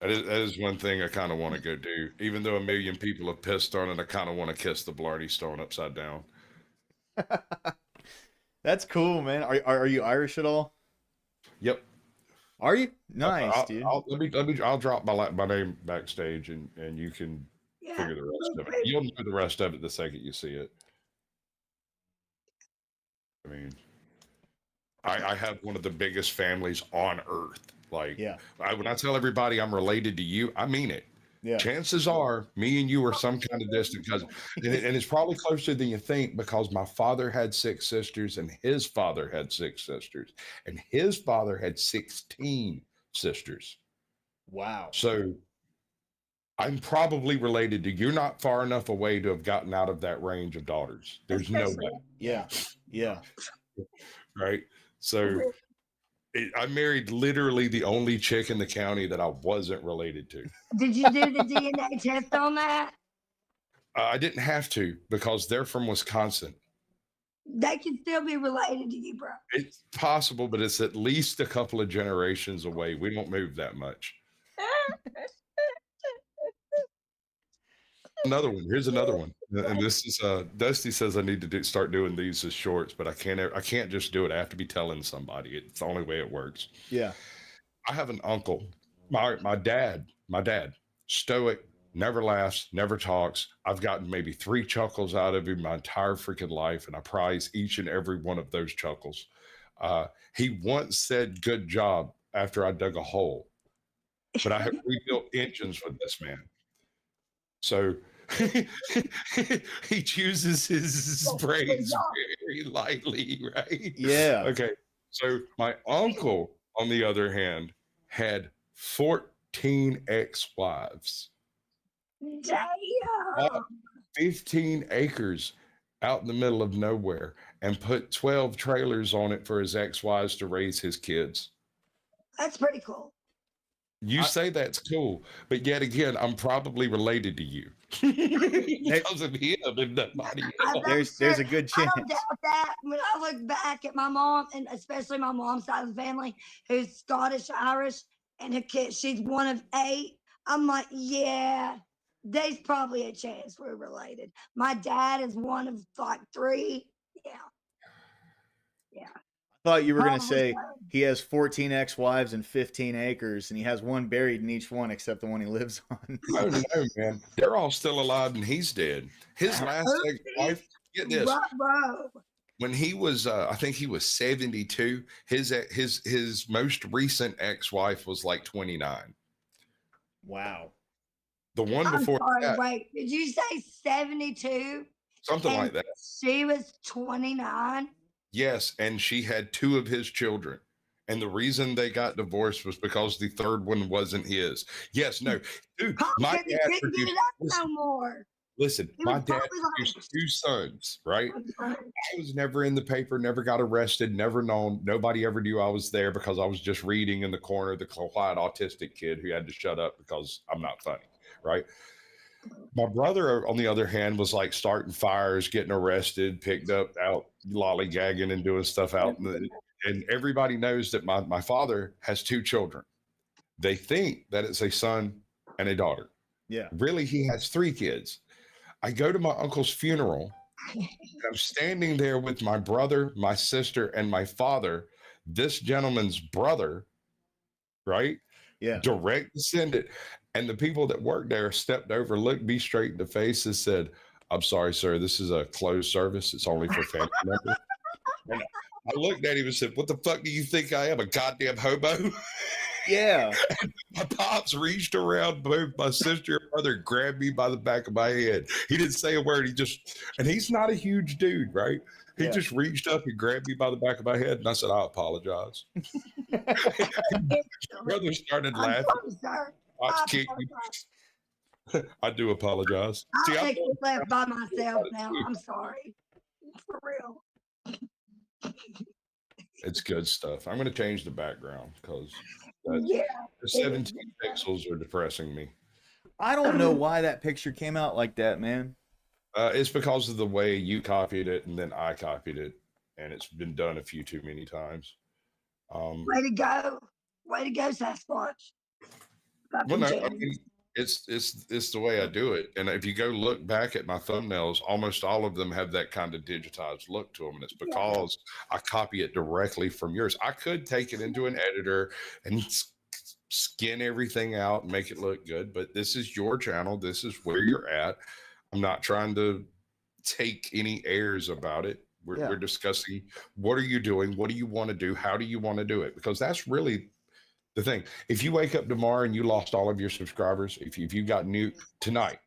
That is one thing I kind of want to go do. Even though a million people have pissed on it, I kind of want to kiss the Blarney Stone upside down. That's cool, man. Are you Irish at all? Yep. Are you? Nice, dude. I'll drop my name backstage and you can figure the rest of it. You'll know the rest of it the second you see it. I mean, I have one of the biggest families on earth. Like, yeah. When I tell everybody I'm related to you, I mean it. Yeah. Chances are me and you are some kind of distant cousin. And it's probably closer than you think because my father had 6 sisters and his father had 6 sisters and his father had 16 sisters. Wow. So I'm probably related to. You're not far enough away to have gotten out of that range of daughters. There's no way. Yeah. Yeah. Right. So I married literally the only chick in the county that I wasn't related to. Did you do the DNA test on that? I didn't have to because they're from Wisconsin. They can still be related to you, bro. It's possible, but it's at least a couple of generations away. We don't move that much. Another one. Here's another one. And this is Dusty says I need to start doing these as shorts, but I can't just do it. I have to be telling somebody. It's the only way it works. Yeah. I have an uncle. My dad, stoic, never laughs, never talks. I've gotten maybe 3 chuckles out of him my entire freaking life, and I prize each and every one of those chuckles. He once said, "Good job," after I dug a hole, but I have rebuilt engines with this man. So he chooses his sprays very lightly, right? Yeah. Okay. So my uncle, on the other hand, had 14 ex-wives. Damn. 15 acres out in the middle of nowhere and put 12 trailers on it for his ex-wives to raise his kids. That's pretty cool. You say that's cool, but yet again, I'm probably related to you because of him and nobody else. There's a good chance. I don't doubt that. When I look back at my mom, and especially my mom's side of the family, who's Scottish Irish, and her kid, she's one of 8. I'm like, yeah, there's probably a chance we're related. My dad is one of like 3. Yeah. Yeah. I thought you were going to Probably say so. he has 14 ex-wives and 15 acres, and he has one buried in each one except the one he lives on. Oh no, man! They're all still alive, and he's dead. His last ex-wife. Get this. Bro. When he was, I think he was 72. His most recent ex-wife was like 29. Wow. The one I'm before sorry, that, wait, did you say 72? something like And that. She was 29. Yes, and she had 2 of his children. And the reason they got divorced was because the third one wasn't his. Yes, no. Dude, my Because he dad couldn't get produced, it up no more. listen, He my was dad probably like- produced 2 sons, right? I was never in the paper, never got arrested, never known. Nobody ever knew I was there because I was just reading in the corner, the quiet autistic kid who had to shut up because I'm not funny, right? My brother, on the other hand, was like starting fires, getting arrested, picked up out lollygagging and doing stuff out. And everybody knows that my father has 2 children. They think that it's a son and a daughter. Yeah. Really, he has 3 kids. I go to my uncle's funeral. And I'm standing there with my brother, my sister, and my father. This gentleman's brother, right? Yeah. Direct descendant. And the people that worked there stepped over, looked me straight in the face, and said, "I'm sorry, sir. This is a closed service. It's only for family members." And I looked at him and said, "What the fuck do you think I am, a goddamn hobo?" Yeah. My pops reached around both my sister and brother, grabbed me by the back of my head. He didn't say a word. And he's not a huge dude, right? He Yeah. just reached up and grabbed me by the back of my head, and I said, "I apologize." Brother started laughing. I'm sorry. Pops kicked me. I do apologize. See, I'll I'm take this left by myself now. I'm sorry. For real. It's good stuff. I'm going to change the background because Yeah. the 17 pixels are depressing me. I don't know why that picture came out like that, man. It's because of the way you copied it and then I copied it, and it's been done a few too many times. Way to go. Way to go, Sasquatch. Well, no, I mean, it's the way I do it. And if you go look back at my thumbnails, almost all of them have that kind of digitized look to them. And it's because I copy it directly from yours. I could take it into an editor and skin everything out and make it look good, but this is your channel. This is where you're at. I'm not trying to take any airs about it. We're discussing, what are you doing? What do you want to do? How do you want to do it? Because that's really the thing. If you wake up tomorrow and you lost all of your subscribers, if you got nuked tonight,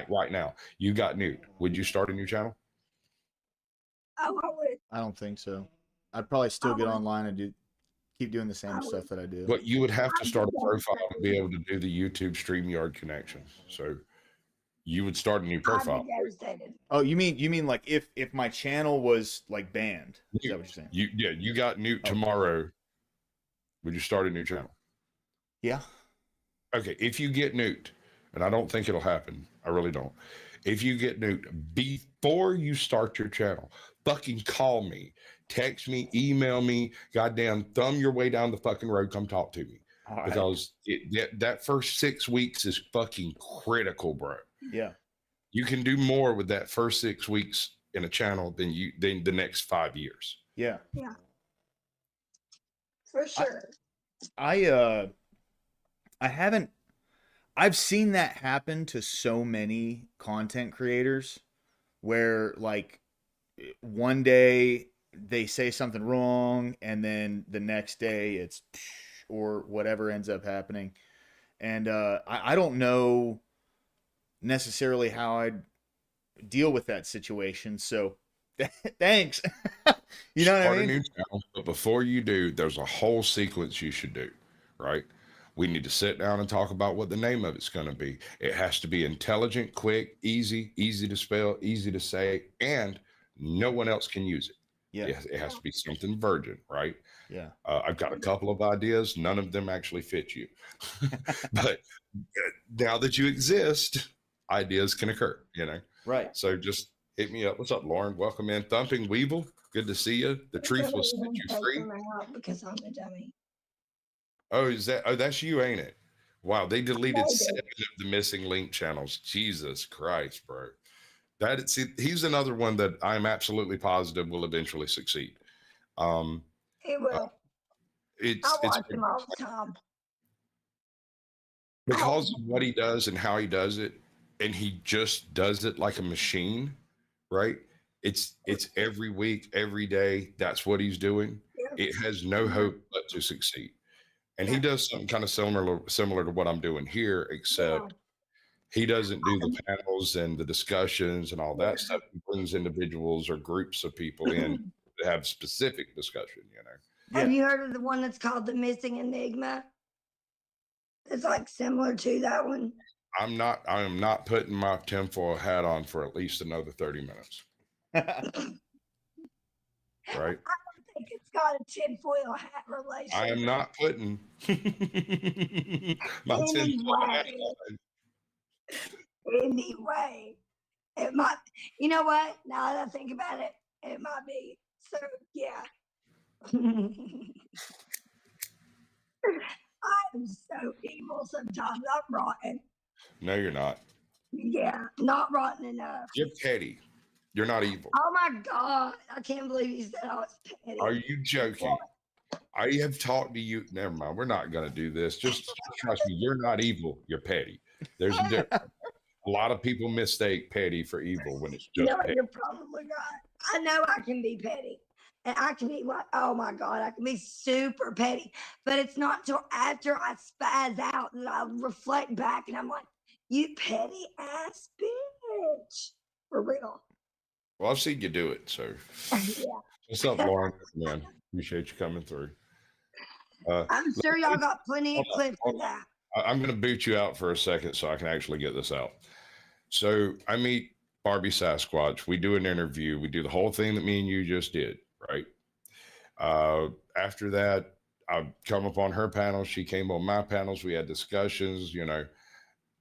right now, you got nuked, would you start a new channel? Oh, I would. I don't think so. I'd probably still get online and do keep doing the same stuff that I do. But you would have to start a profile to be able to do the YouTube StreamYard connection. So you would start a new profile. Oh, you mean like if my channel was like banned? Is that what you're saying? You got nuked tomorrow. Would you start a new channel? Yeah. Okay, if you get nuked, and I don't think it'll happen, I really don't. If you get nuked, before you start your channel, fucking call me, text me, email me, goddamn, thumb your way down the fucking road, come talk to me. All because that first 6 weeks is fucking critical, bro. Yeah. You can do more with that first 6 weeks in a channel than the next 5 years. Yeah. Yeah. For sure. I've seen that happen to so many content creators where like one day they say something wrong and then the next day it's or whatever ends up happening. And I don't know necessarily how I'd deal with that situation. So thanks. You know what I mean? Start a new channel, but before you do, there's a whole sequence you should do, right? We need to sit down and talk about what the name of it's going to be. It has to be intelligent, quick, easy to spell, easy to say, and no one else can use it. Yeah. It has to be something virgin, right? Yeah. I've got a couple of ideas. None of them actually fit you. But now that you exist, ideas can occur, you know? Right. So just hit me up. What's up, Lauren? Welcome in. Thumping Weevil. Good to see you. The truth will set you free. Because I'm a dummy. Oh, that's you, ain't it? Wow, they deleted 7 of the missing link channels. Jesus Christ, bro. He's another one that I'm absolutely positive will eventually succeed. He will. I watch him all the time. Because of what he does and how he does it, and he just does it like a machine, right? It's every week, every day. That's what he's doing. It has no hope but to succeed. And he does something kind of similar to what I'm doing here, except he doesn't do the panels and the discussions and all that stuff. He brings individuals or groups of people in to have specific discussion, you know. Have you heard of the one that's called The Missing Enigma? It's like similar to that one. I am not putting my tinfoil hat on for at least another 30 minutes. Right? I don't think it's got a tinfoil hat relation. I am not putting my tinfoil hat on. Anyway, it might, you know what? Now that I think about it, it might be. So, yeah. I'm so evil sometimes. I'm rotten. No, you're not. Yeah, not rotten enough. You're petty. You're not evil. Oh my God. I can't believe you said I was petty. Are you joking? I have talked to you. Never mind. We're not going to do this. Just trust me. You're not evil. You're petty. There's a difference. A lot of people mistake petty for evil when it's just petty. You're probably right. I know I can be petty. And I can be like, oh my God, I can be super petty. But it's not till after I spaz out that I reflect back and I'm like, you petty ass bitch. For real. Well, I've seen you do it. So, what's up, Lauren? Man, appreciate you coming through. I'm sure y'all got plenty of clips of that. I'm going to boot you out for a second so I can actually get this out. So, I meet Barbie Sasquatch. We do an interview. We do the whole thing that me and you just did, right? After that, I come up on her panel. She came on my panels. We had discussions, you know.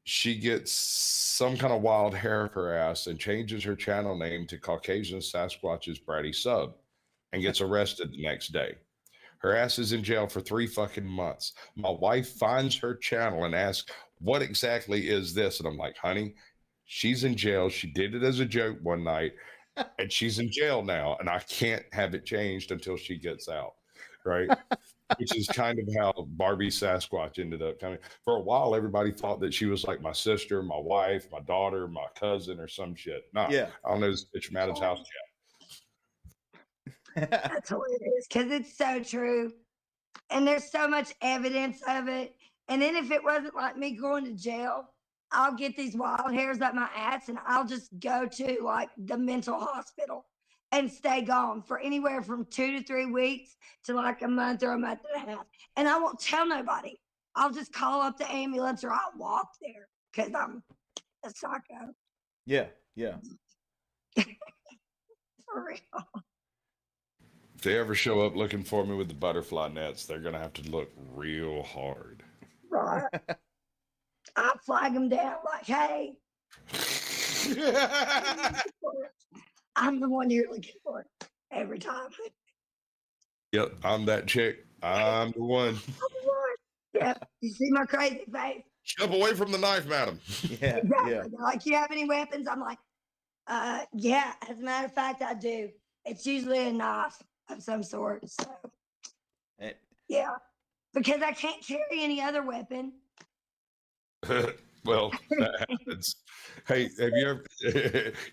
She gets some kind of wild hair of her ass and changes her channel name to Caucasian Sasquatch's Bratty Sub and gets arrested the next day. Her ass is in jail for 3 fucking months. My wife finds her channel and asks, what exactly is this? And I'm like, honey, she's in jail. She did it as a joke one night and she's in jail now. And I can't have it changed until she gets out. Right. Which is kind of how Barbie Sasquatch ended up coming. For a while, everybody thought that she was like my sister, my wife, my daughter, my cousin, or some shit. Nah, I don't know this bitch from Adam's house yet. That's hilarious because it's so true. And there's so much evidence of it. And then if it wasn't like me going to jail, I'll get these wild hairs up my ass and I'll just go to like the mental hospital. and stay gone for anywhere from 2 to 3 weeks to like a month or a month and a half. And I won't tell nobody. I'll just call up the ambulance or I'll walk there because I'm a psycho. Yeah, yeah. For real. If they ever show up looking for me with the butterfly nets, they're gonna have to look real hard. Right. I flag them down like, hey, I'm the one you're looking for every time. Yep, I'm that chick. I'm the one. Yeah, you see my crazy face? Step away from the knife, madam. Yeah, Exactly. yeah. They're like, you have any weapons? I'm like, yeah, as a matter of fact, I do. It's usually a knife of some sort. So, yeah, because I can't carry any other weapon. Well, that happens. Hey, have you ever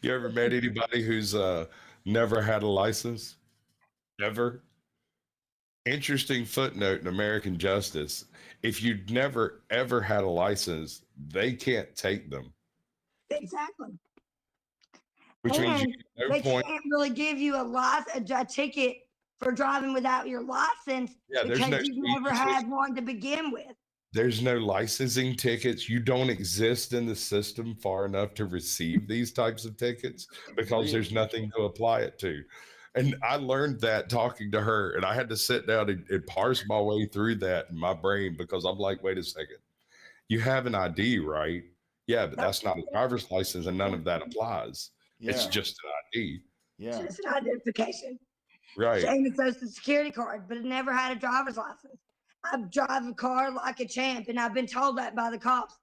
you ever met anybody who's never had a license? Ever? Interesting footnote in American justice. If you've never ever had a license, they can't take them. Exactly. Which means you And get no they point. can't really give you a ticket for driving without your license Yeah, there's because no you've speeding never had one to begin with. There's no licensing tickets. You don't exist in the system far enough to receive these types of tickets because there's nothing to apply it to. And I learned that talking to her, and I had to sit down and parse my way through that in my brain because I'm like, wait a second, you have an ID, right? Yeah, but that's not a driver's license, and none of that applies. It's Yeah. just an ID. Yeah. Just an identification. Right. Same as social security card, but it never had a driver's license. I drive a car like a champ, and I've been told that by the cops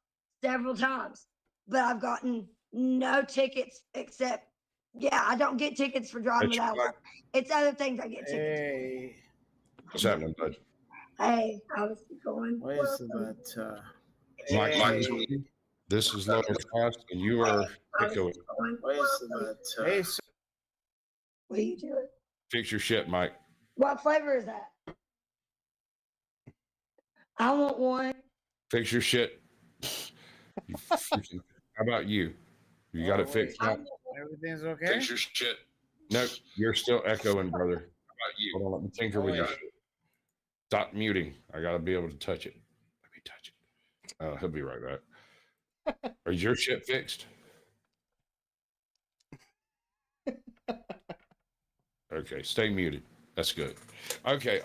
several times. But I've gotten no tickets except, yeah, I don't get tickets for driving That's without a right. license. It's other things I get tickets Hey, What's happening, bud? for. Hey, I was going. what is that? Mike, Hey, this is Lower Class, and you are echoing. what is that? Hey, sir. What are you doing? Fix your shit, Mike. What flavor is that? I want one. Fix your shit. You freaking- how about you? You got it fixed now? Everything's okay? Fix your shit. Nope, you're still echoing, brother. How about you? Hold on, let me tinker with your shit. Stop muting. I gotta be able to touch it. Let me touch it. He'll be right back. Is your shit fixed? Okay, stay muted. That's good. Okay,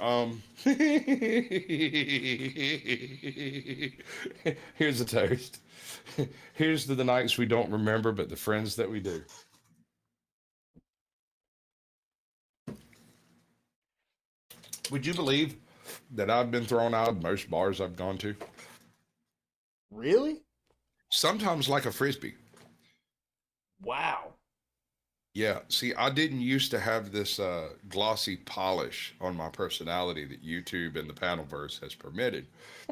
here's the toast. Here's to the nights we don't remember, but the friends that we do. Would you believe that I've been thrown out of most bars I've gone to? Really? Sometimes like a frisbee. Wow. Yeah, see, I didn't used to have this glossy polish on my personality that YouTube and the Panelverse has permitted.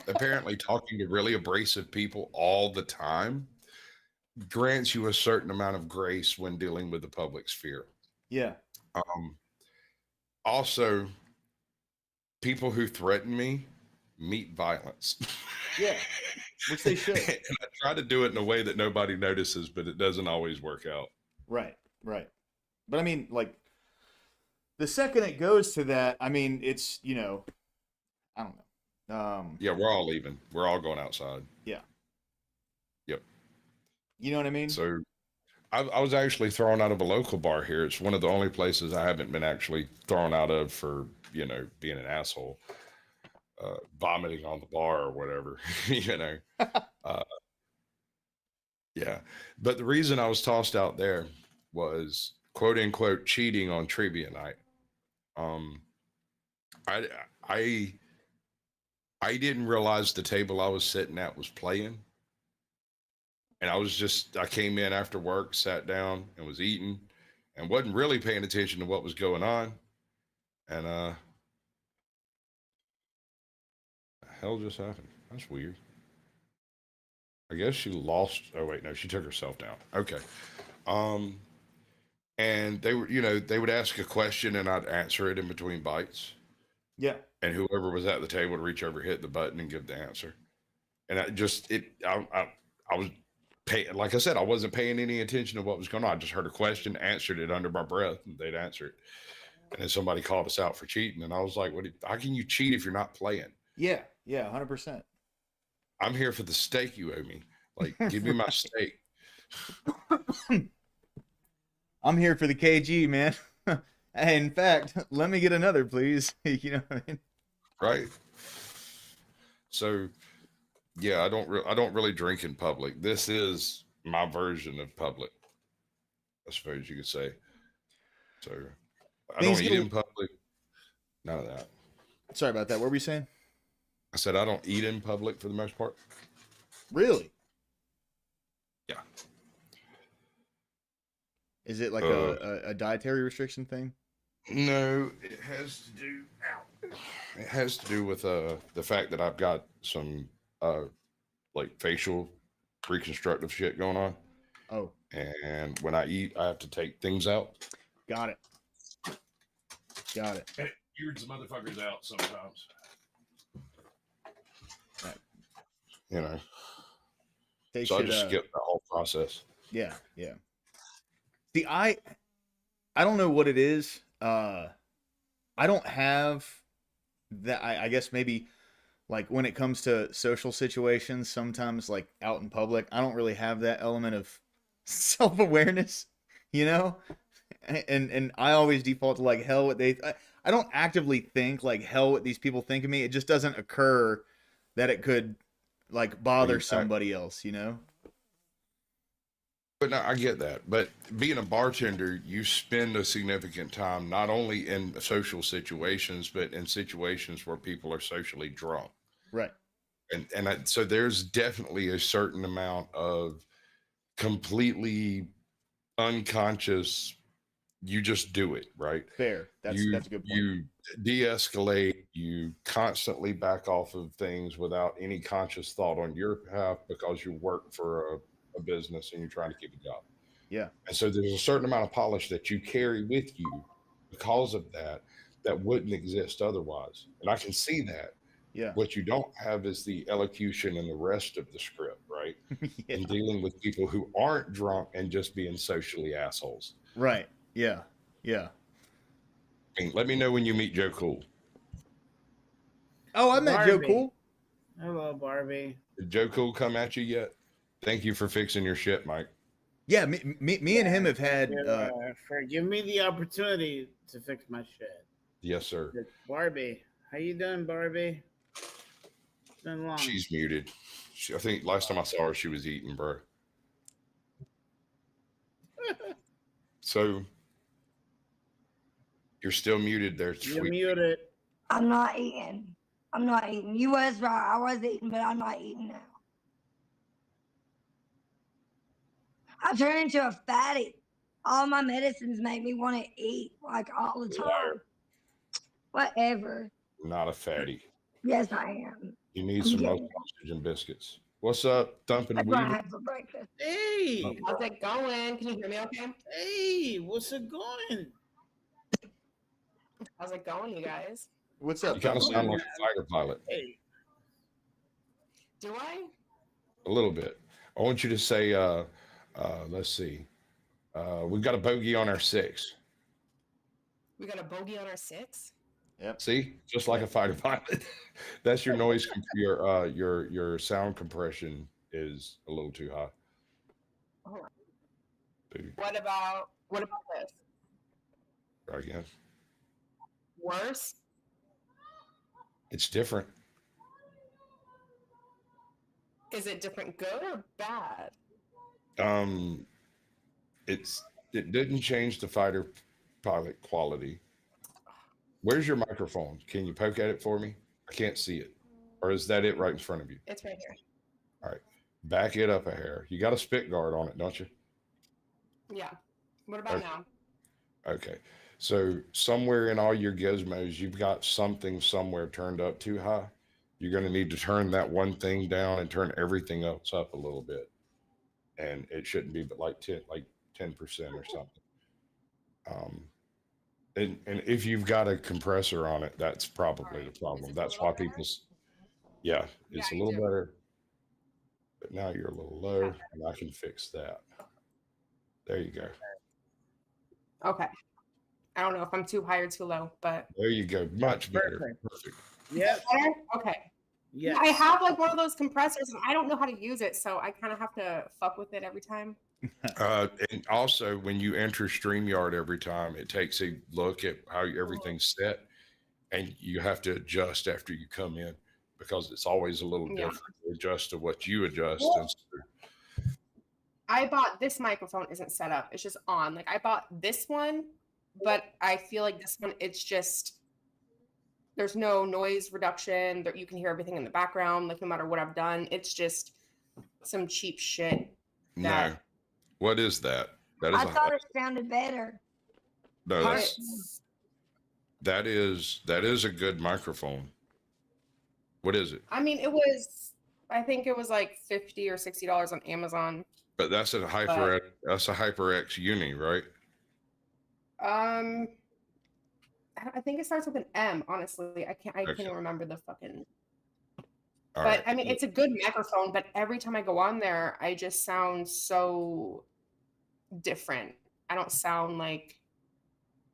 Apparently, talking to really abrasive people all the time grants you a certain amount of grace when dealing with the public sphere. Yeah. Also, people who threaten me meet violence. Yeah, which they should. And I try to do it in a way that nobody notices, but it doesn't always work out. Right, right. But I mean, like, the second it goes to that, I mean, it's, you know, I don't know. Yeah, we're all leaving. We're all going outside. Yeah. Yep. You know what I mean? So I was actually thrown out of a local bar here. It's one of the only places I haven't been actually thrown out of for, you know, being an asshole, vomiting on the bar or whatever, you know. Yeah. But the reason I was tossed out there was quote unquote cheating on trivia night. I didn't realize the table I was sitting at was playing. And I came in after work, sat down and was eating and wasn't really paying attention to what was going on. And the hell just happened? That's weird. I guess she lost. Oh wait, no, she took herself down. Okay. And they were, you know, they would ask a question and I'd answer it in between bites. Yeah. And whoever was at the table would reach over, hit the button and give the answer. And I like I said, I wasn't paying any attention to what was going on. I just heard a question, answered it under my breath, and they'd answer it. And then somebody called us out for cheating, and I was like, how can you cheat if you're not playing? Yeah, 100%. I'm here for the steak you owe me. Like, give me my steak. I'm here for the KG, man. In fact, let me get another, please. You know what I mean? Right. So, yeah, I don't really drink in public. This is my version of public, I suppose you could say. So, I don't eat in public. None of that. Sorry about that. What were we saying? I said I don't eat in public for the most part. Really? Yeah. Is it like a dietary restriction thing? No, it has to do with the fact that I've got some like facial reconstructive shit going on. Oh. And when I eat, I have to take things out. Got it. And it weirds the motherfuckers out sometimes. Right. You know. They so should, I just skip the whole process. Yeah. See, I don't know what it is. I don't have that. I guess maybe like when it comes to social situations, sometimes like out in public, I don't really have that element of self-awareness, you know? And I always default to like hell what I don't actively think like hell what these people think of me. It just doesn't occur that it could like bother somebody else, you know? But no, I get that. But being a bartender, you spend a significant time not only in social situations, but in situations where people are socially drunk. Right. So there's definitely a certain amount of completely unconscious. You just do it, right? Fair. That's a good point. You de-escalate. You constantly back off of things without any conscious thought on your behalf because you work for a business and you're trying to keep a job. Yeah. And so there's a certain amount of polish that you carry with you because of that wouldn't exist otherwise. And I can see that. Yeah. What you don't have is the elocution and the rest of the script, right? Yeah. And dealing with people who aren't drunk and just being socially assholes. Right. Yeah. I mean, let me know when you meet Joe Cool. Oh, I met Joe Cool. Hello, Barbie. Did Joe Cool come at you yet? Thank you for fixing your shit, Mike. Yeah, me and him have had. Give me the opportunity to fix my shit. Yes, sir. Barbie, how you doing, Barbie? It's been long. She's muted. I think last time I saw her, she was eating, bro. So you're still muted there. You're muted. I'm not eating. You was right. I was eating, but I'm not eating now. I turn into a fatty. All my medicines make me want to eat like all the time. Whatever. Not a fatty. Yes, I am. You need some milk, sausage, and biscuits. What's up, dumping That's weed? what I had for breakfast. Hey. How's it going? Can you hear me okay? Hey, what's it going? How's it going, you guys? What's up? You kind of sound like a fighter pilot. Hey. Do I? A little bit. I want you to say, let's see. We've got a bogey on our 6. We got a bogey on our 6? Yep. See, just like a fighter pilot. That's your noise. Your sound compression is a little too high. Oh. What about this? I guess Worse? it's different. Is it different, good or bad? It didn't change the fighter pilot quality. Where's your microphone? Can you poke at it for me? I can't see it. Or is that it right in front of you? It's right here. All right. Back it up a hair. You got a spit guard on it, don't you? Yeah. What about Okay. now? Okay. So somewhere in all your gizmos, you've got something somewhere turned up too high. You're going to need to turn that one thing down and turn everything else up a little bit. And it shouldn't be but like 10% or something. And if you've got a compressor on it, that's probably the problem. That's why it's a little better. But now you're a little low, and I can fix that. There you go. Okay. I don't know if I'm too high or too low, but There you go. Much better. Perfect. Yeah. better? Okay. Yes. I have like one of those compressors and I don't know how to use it, so I kind of have to fuck with it every time. And also, when you enter StreamYard every time, it takes a look at how everything's set, and you have to adjust after you come in because it's always a little Yeah. different to adjust to what you adjust. Well, And so- I bought this microphone isn't set up. It's just on. Like I bought this one, but I feel like this one it's just there's no noise reduction. That you can hear everything in the background, like no matter what I've done. It's just some cheap shit. No. What is that? That is I thought it sounded better. no, that is a good microphone. What is it? I mean, I think it was like $50 or $60 on Amazon. But that's a HyperX Uni, right? I think it starts with an M. Honestly, I can't Okay. even remember the fucking. All But right. I mean, it's a good microphone. But every time I go on there, I just sound so different. I don't sound like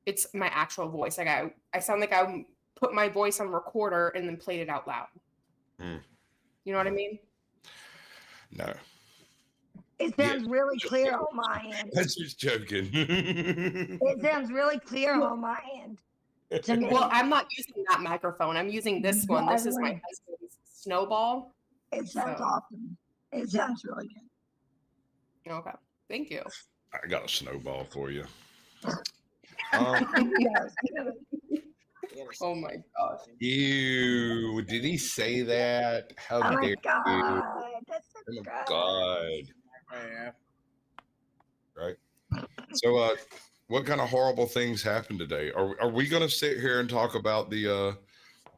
it's my actual voice. Like I sound like I put my voice on recorder and then played it out loud. Mm. You know what I mean? No. It sounds really clear on my end. That's just joking. It sounds really clear on my end. To me. Well, I'm not using that microphone. I'm using this one. This is my husband's Snowball. It sounds So- awesome. It sounds really good. Okay. Thank you. I got a snowball for you. Oh my gosh. Ew, did he say that? How Oh my dare God, you? that's so Oh my gross. God. Yeah. Right. So what kind of horrible things happened today? Are we gonna sit here and talk about the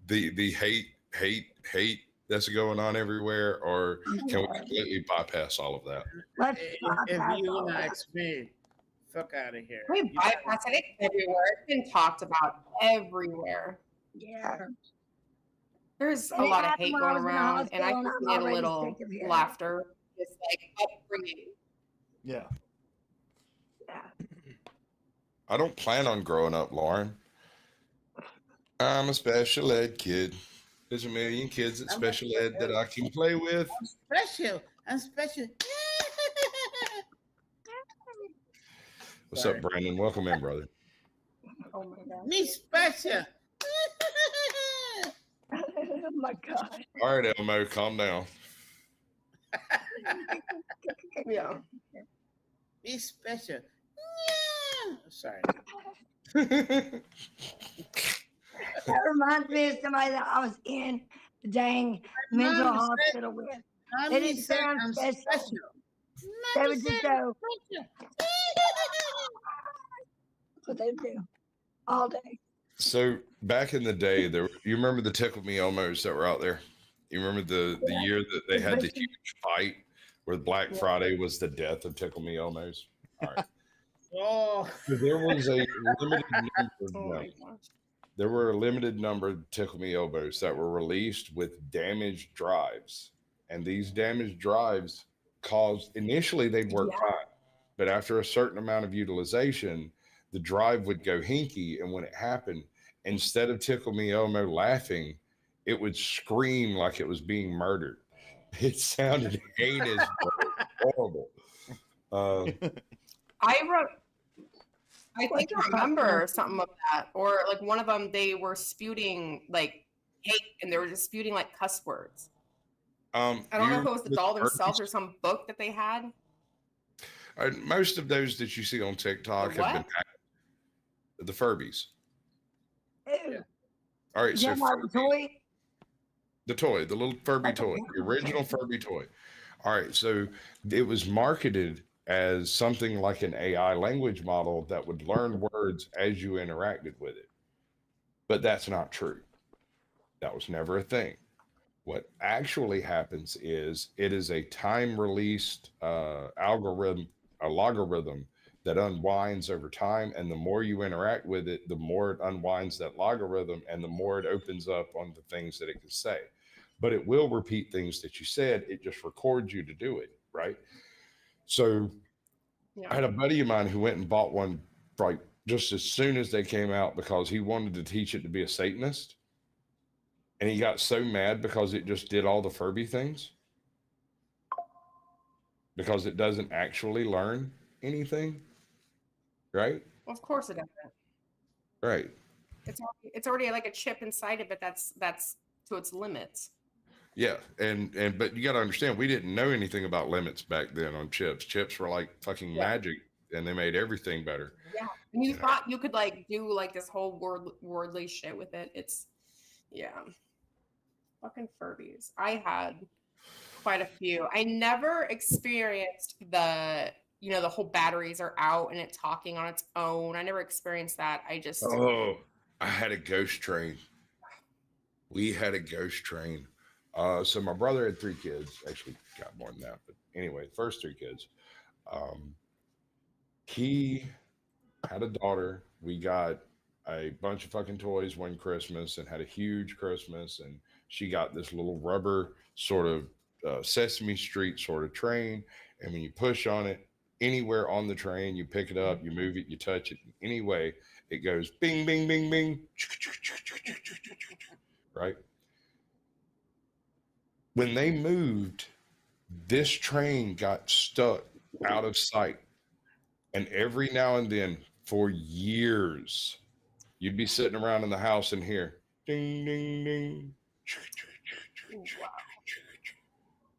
hate that's going on everywhere, or can we completely bypass all of that? Let's If you ask me, fuck out of here. We bypass it everywhere. It's been talked about everywhere. Yeah. There's And a it lot of happened hate when I going was in the around, and I hospital, and just I'm need a already little sick of hearing it. laughter. Just like upbringing. Yeah. I don't plan on growing up, Lauren. I'm a special ed kid. There's a million kids at special ed that I can play with. I'm special. What's Sorry. up, Brandon? Welcome in, brother. Oh my god. Me special. Oh my God. All right, Elmo, calm down. Yeah. Me special. Sorry. That reminds me of somebody that I was in the dang mental Mommy said- hospital with. They Mommy didn't said sound I'm special. special. They Mommy would just said go, I'm that's what they do all day. So back in the day, you remember the Tickle Me Elmos that were out there? You remember the year that they had the huge fight where Black Friday was the death of Tickle Me Elmos? All right. Oh. So there was a limited number Oh my of gosh. there were a limited number of Tickle Me Elbows that were released with damaged drives. And these damaged drives initially they'd work fine. But after a certain amount of utilization, the drive would go hinky. And when it happened, instead of Tickle Me Elmo laughing, it would scream like it was being murdered. It sounded heinous, horrible. I think I remember something of that, or like one of them, they were spewing like hate, and they were just spewing like cuss words. I don't know if it was the doll themselves or some book that they had. Most of those that you see on TikTok The have been the Furbies. Ew. All right, Is so that my toy? the toy, the little Furby toy, the original Furby toy. All right, so it was marketed as something like an AI language model that would learn words as you interacted with it. But that's not true. That was never a thing. What actually happens is it is a time-released algorithm, a logarithm that unwinds over time. And the more you interact with it, the more it unwinds that logarithm and the more it opens up on the things that it can say. but it will repeat things that you said. It just records you to do it, right? So I had a buddy of mine who went and bought one like just as soon as they came out because he wanted to teach it to be a Satanist. And he got so mad because it just did all the Furby things. Because it doesn't actually learn anything. Right? Of course it doesn't. Right. It's already like a chip inside of it that's to its limits. Yeah, and but you got to understand, we didn't know anything about limits back then on chips. Chips were like fucking magic, and they made everything better. Yeah, and you thought you could like do like this whole worldly shit with it. It's fucking Furbies. I had quite a few. I never experienced the the whole batteries are out and it talking on its own. I never experienced that. I just I had a ghost train. We had a ghost train. So my brother had 3 kids. Actually, got more than that, but anyway, first 3 kids. He had a daughter. We got a bunch of fucking toys one Christmas and had a huge Christmas. And she got this little rubber sort of Sesame Street sort of train. And when you push on it, anywhere on the train, you pick it up, you move it, you touch it. Anyway, it goes bing, bing, bing, bing. Right? When they moved, this train got stuck out of sight. And every now and then, for years, you'd be sitting around in the house and hear ding, ding, ding.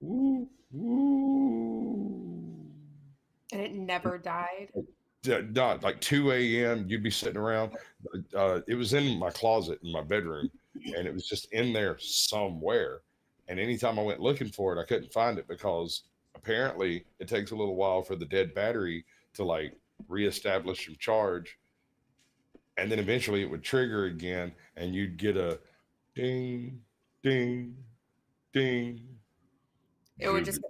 Woo, woo. And it never died. Not like 2 a.m. You'd be sitting around. It was in my closet in my bedroom, and it was just in there somewhere. And anytime I went looking for it, I couldn't find it because apparently it takes a little while for the dead battery to like reestablish some charge. And then eventually it would trigger again and you'd get a ding, ding, ding. It would just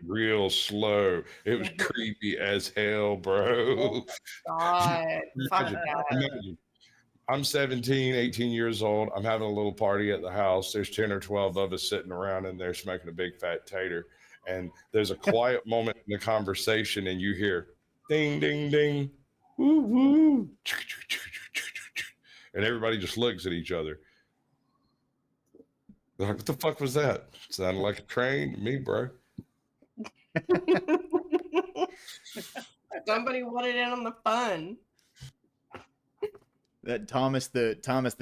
real slow. It was creepy as hell, bro. God. Imagine. I'm 17, 18 years old. I'm having a little party at the house. There's 10 or 12 of us sitting around in there smoking a big fat tater. And there's a quiet moment in the conversation and you hear ding, ding, ding, woo, woo. And everybody just looks at each other. They're like, what the fuck was that? Sounded like a train to me, bro. Somebody wanted in on the fun. That Thomas the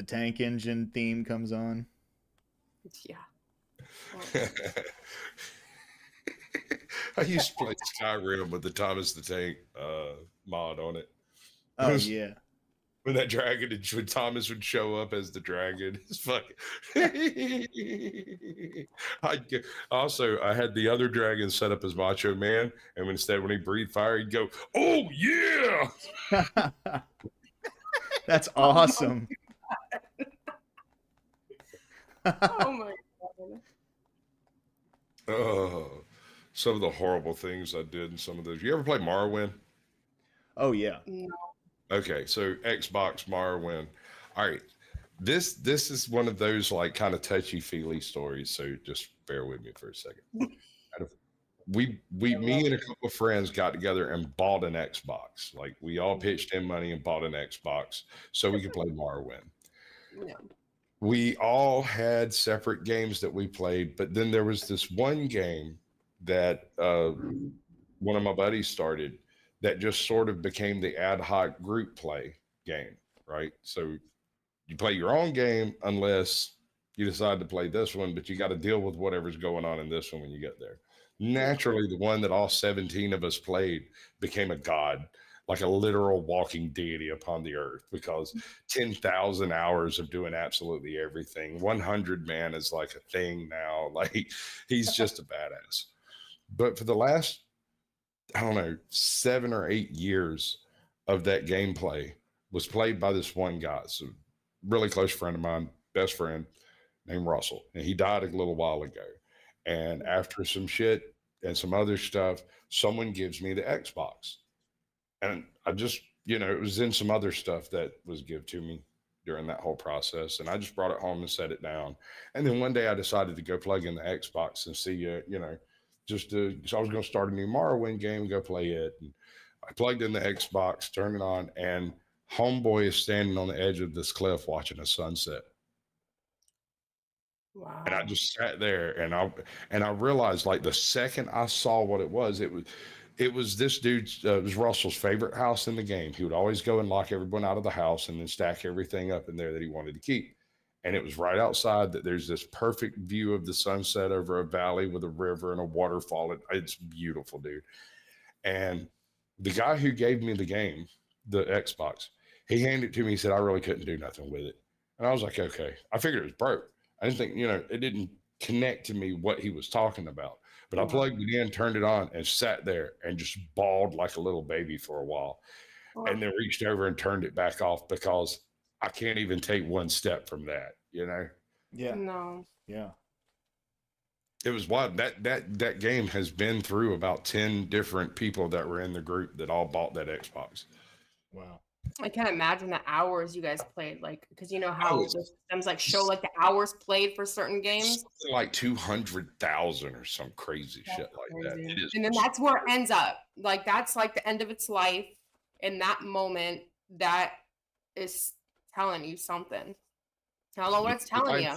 Tank Engine theme comes on. Yeah. I used to play Skyrim with the Thomas the Tank mod on it. Oh yeah. When that dragon, when Thomas would show up as the dragon, it's fucking. I had the other dragon set up as Macho Man, and instead when he breathed fire, he'd go, "Oh yeah!" That's awesome. Oh my god. Oh, some of the horrible things I did in some of those. You ever play Morrowind? Oh yeah. No. Okay, so Xbox Morrowind. All right, this is one of those like kind of touchy feely stories. So just bear with me for a second. Me and a couple of friends got together and bought an Xbox. Like we all pitched in money and bought an Xbox so we could play Morrowind. Yeah. We all had separate games that we played, but then there was this one game that one of my buddies started that just sort of became the ad hoc group play game, right? So you play your own game unless you decide to play this one, but you got to deal with whatever's going on in this one when you get there. Naturally, the one that all 17 of us played became a god, like a literal walking deity upon the earth, because 10,000 hours of doing absolutely everything. 100 man is like a thing now. Like he's just a badass. But for the last, I don't know, 7 or 8 years of that gameplay was played by this one guy. So really close friend of mine, best friend named Russell. And he died a little while ago. And after some shit and some other stuff, someone gives me the Xbox. And I just, it was in some other stuff that was given to me during that whole process. And I just brought it home and set it down. And then one day I decided to go plug in the Xbox and see, so I was going to start a new Morrowind game and go play it. And I plugged in the Xbox, turned it on, and homeboy is standing on the edge of this cliff watching a sunset. Wow. And I just sat there and I realized, like, the second I saw what it was this dude's it was Russell's favorite house in the game. He would always go and lock everyone out of the house and then stack everything up in there that he wanted to keep. And it was right outside that there's this perfect view of the sunset over a valley with a river and a waterfall. It's beautiful, dude. And the guy who gave me the game, the Xbox, he handed it to me. He said, I really couldn't do nothing with it. And I was like, okay. I figured it was broke. I didn't think, it didn't connect to me what he was talking about. But I plugged it in, turned it on, and sat there and just bawled like a little baby for a while. And then reached over and turned it back off because I can't even take one step from that, Yeah. No. Yeah. It was wild. That game has been through about 10 different people that were in the group that all bought that Xbox. Wow. I can't imagine the hours you guys played, because you know how the systems show the hours played for certain games. Like 200,000 or some crazy shit like that. It is, and then that's where it ends up. That's the end of its life. In that moment, that is telling you something. I don't know what it's telling you.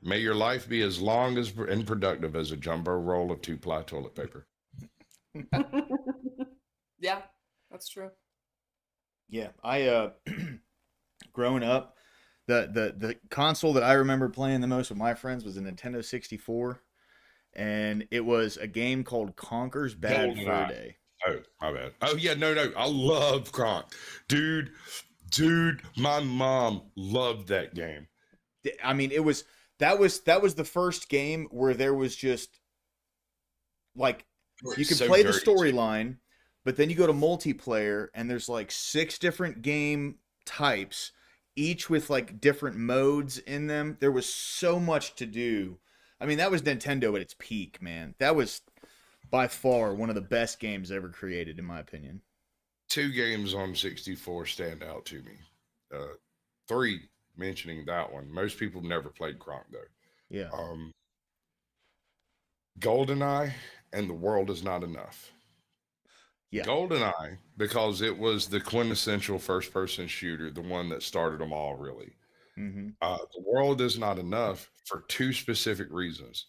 May your life be as long and productive as a jumbo roll of 2-ply toilet paper. Yeah, that's true. Yeah, I growing up, the console that I remember playing the most with my friends was a Nintendo 64, and it was a game called Conker's Bad Fur Day. Oh, my bad. Oh yeah, no, I love Kronk, dude. My mom loved that game. I mean, that was the first game where there was just you could play the storyline. But then you go to multiplayer, and there's 6 different game types, each with different modes in them. There was so much to do. I mean, that was Nintendo at its peak, man. That was by far one of the best games ever created, in my opinion. 2 games on 64 stand out to me. 3, mentioning that one. Most people never played Kronk, though. Yeah. GoldenEye and The World Is Not Enough. Yeah. GoldenEye, because it was the quintessential first-person shooter, the one that started them all, really. Mm-hmm. The World Is Not Enough for 2 specific reasons.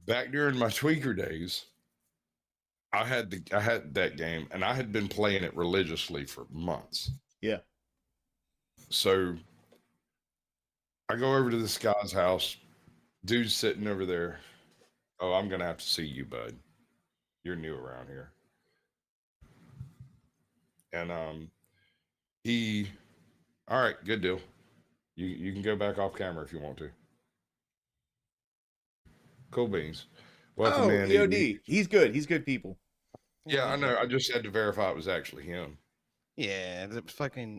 Back during my tweaker days, I had that game, and I had been playing it religiously for months. Yeah. So I go over to this guy's house. Dude's sitting over there. Oh, I'm gonna have to see you, bud. You're new around here. And all right, good deal. You can go back off camera if you want to. Cool beans. Welcome in. EOD. He's good. He's good people. Yeah, I know. I just had to verify it was actually him. Yeah,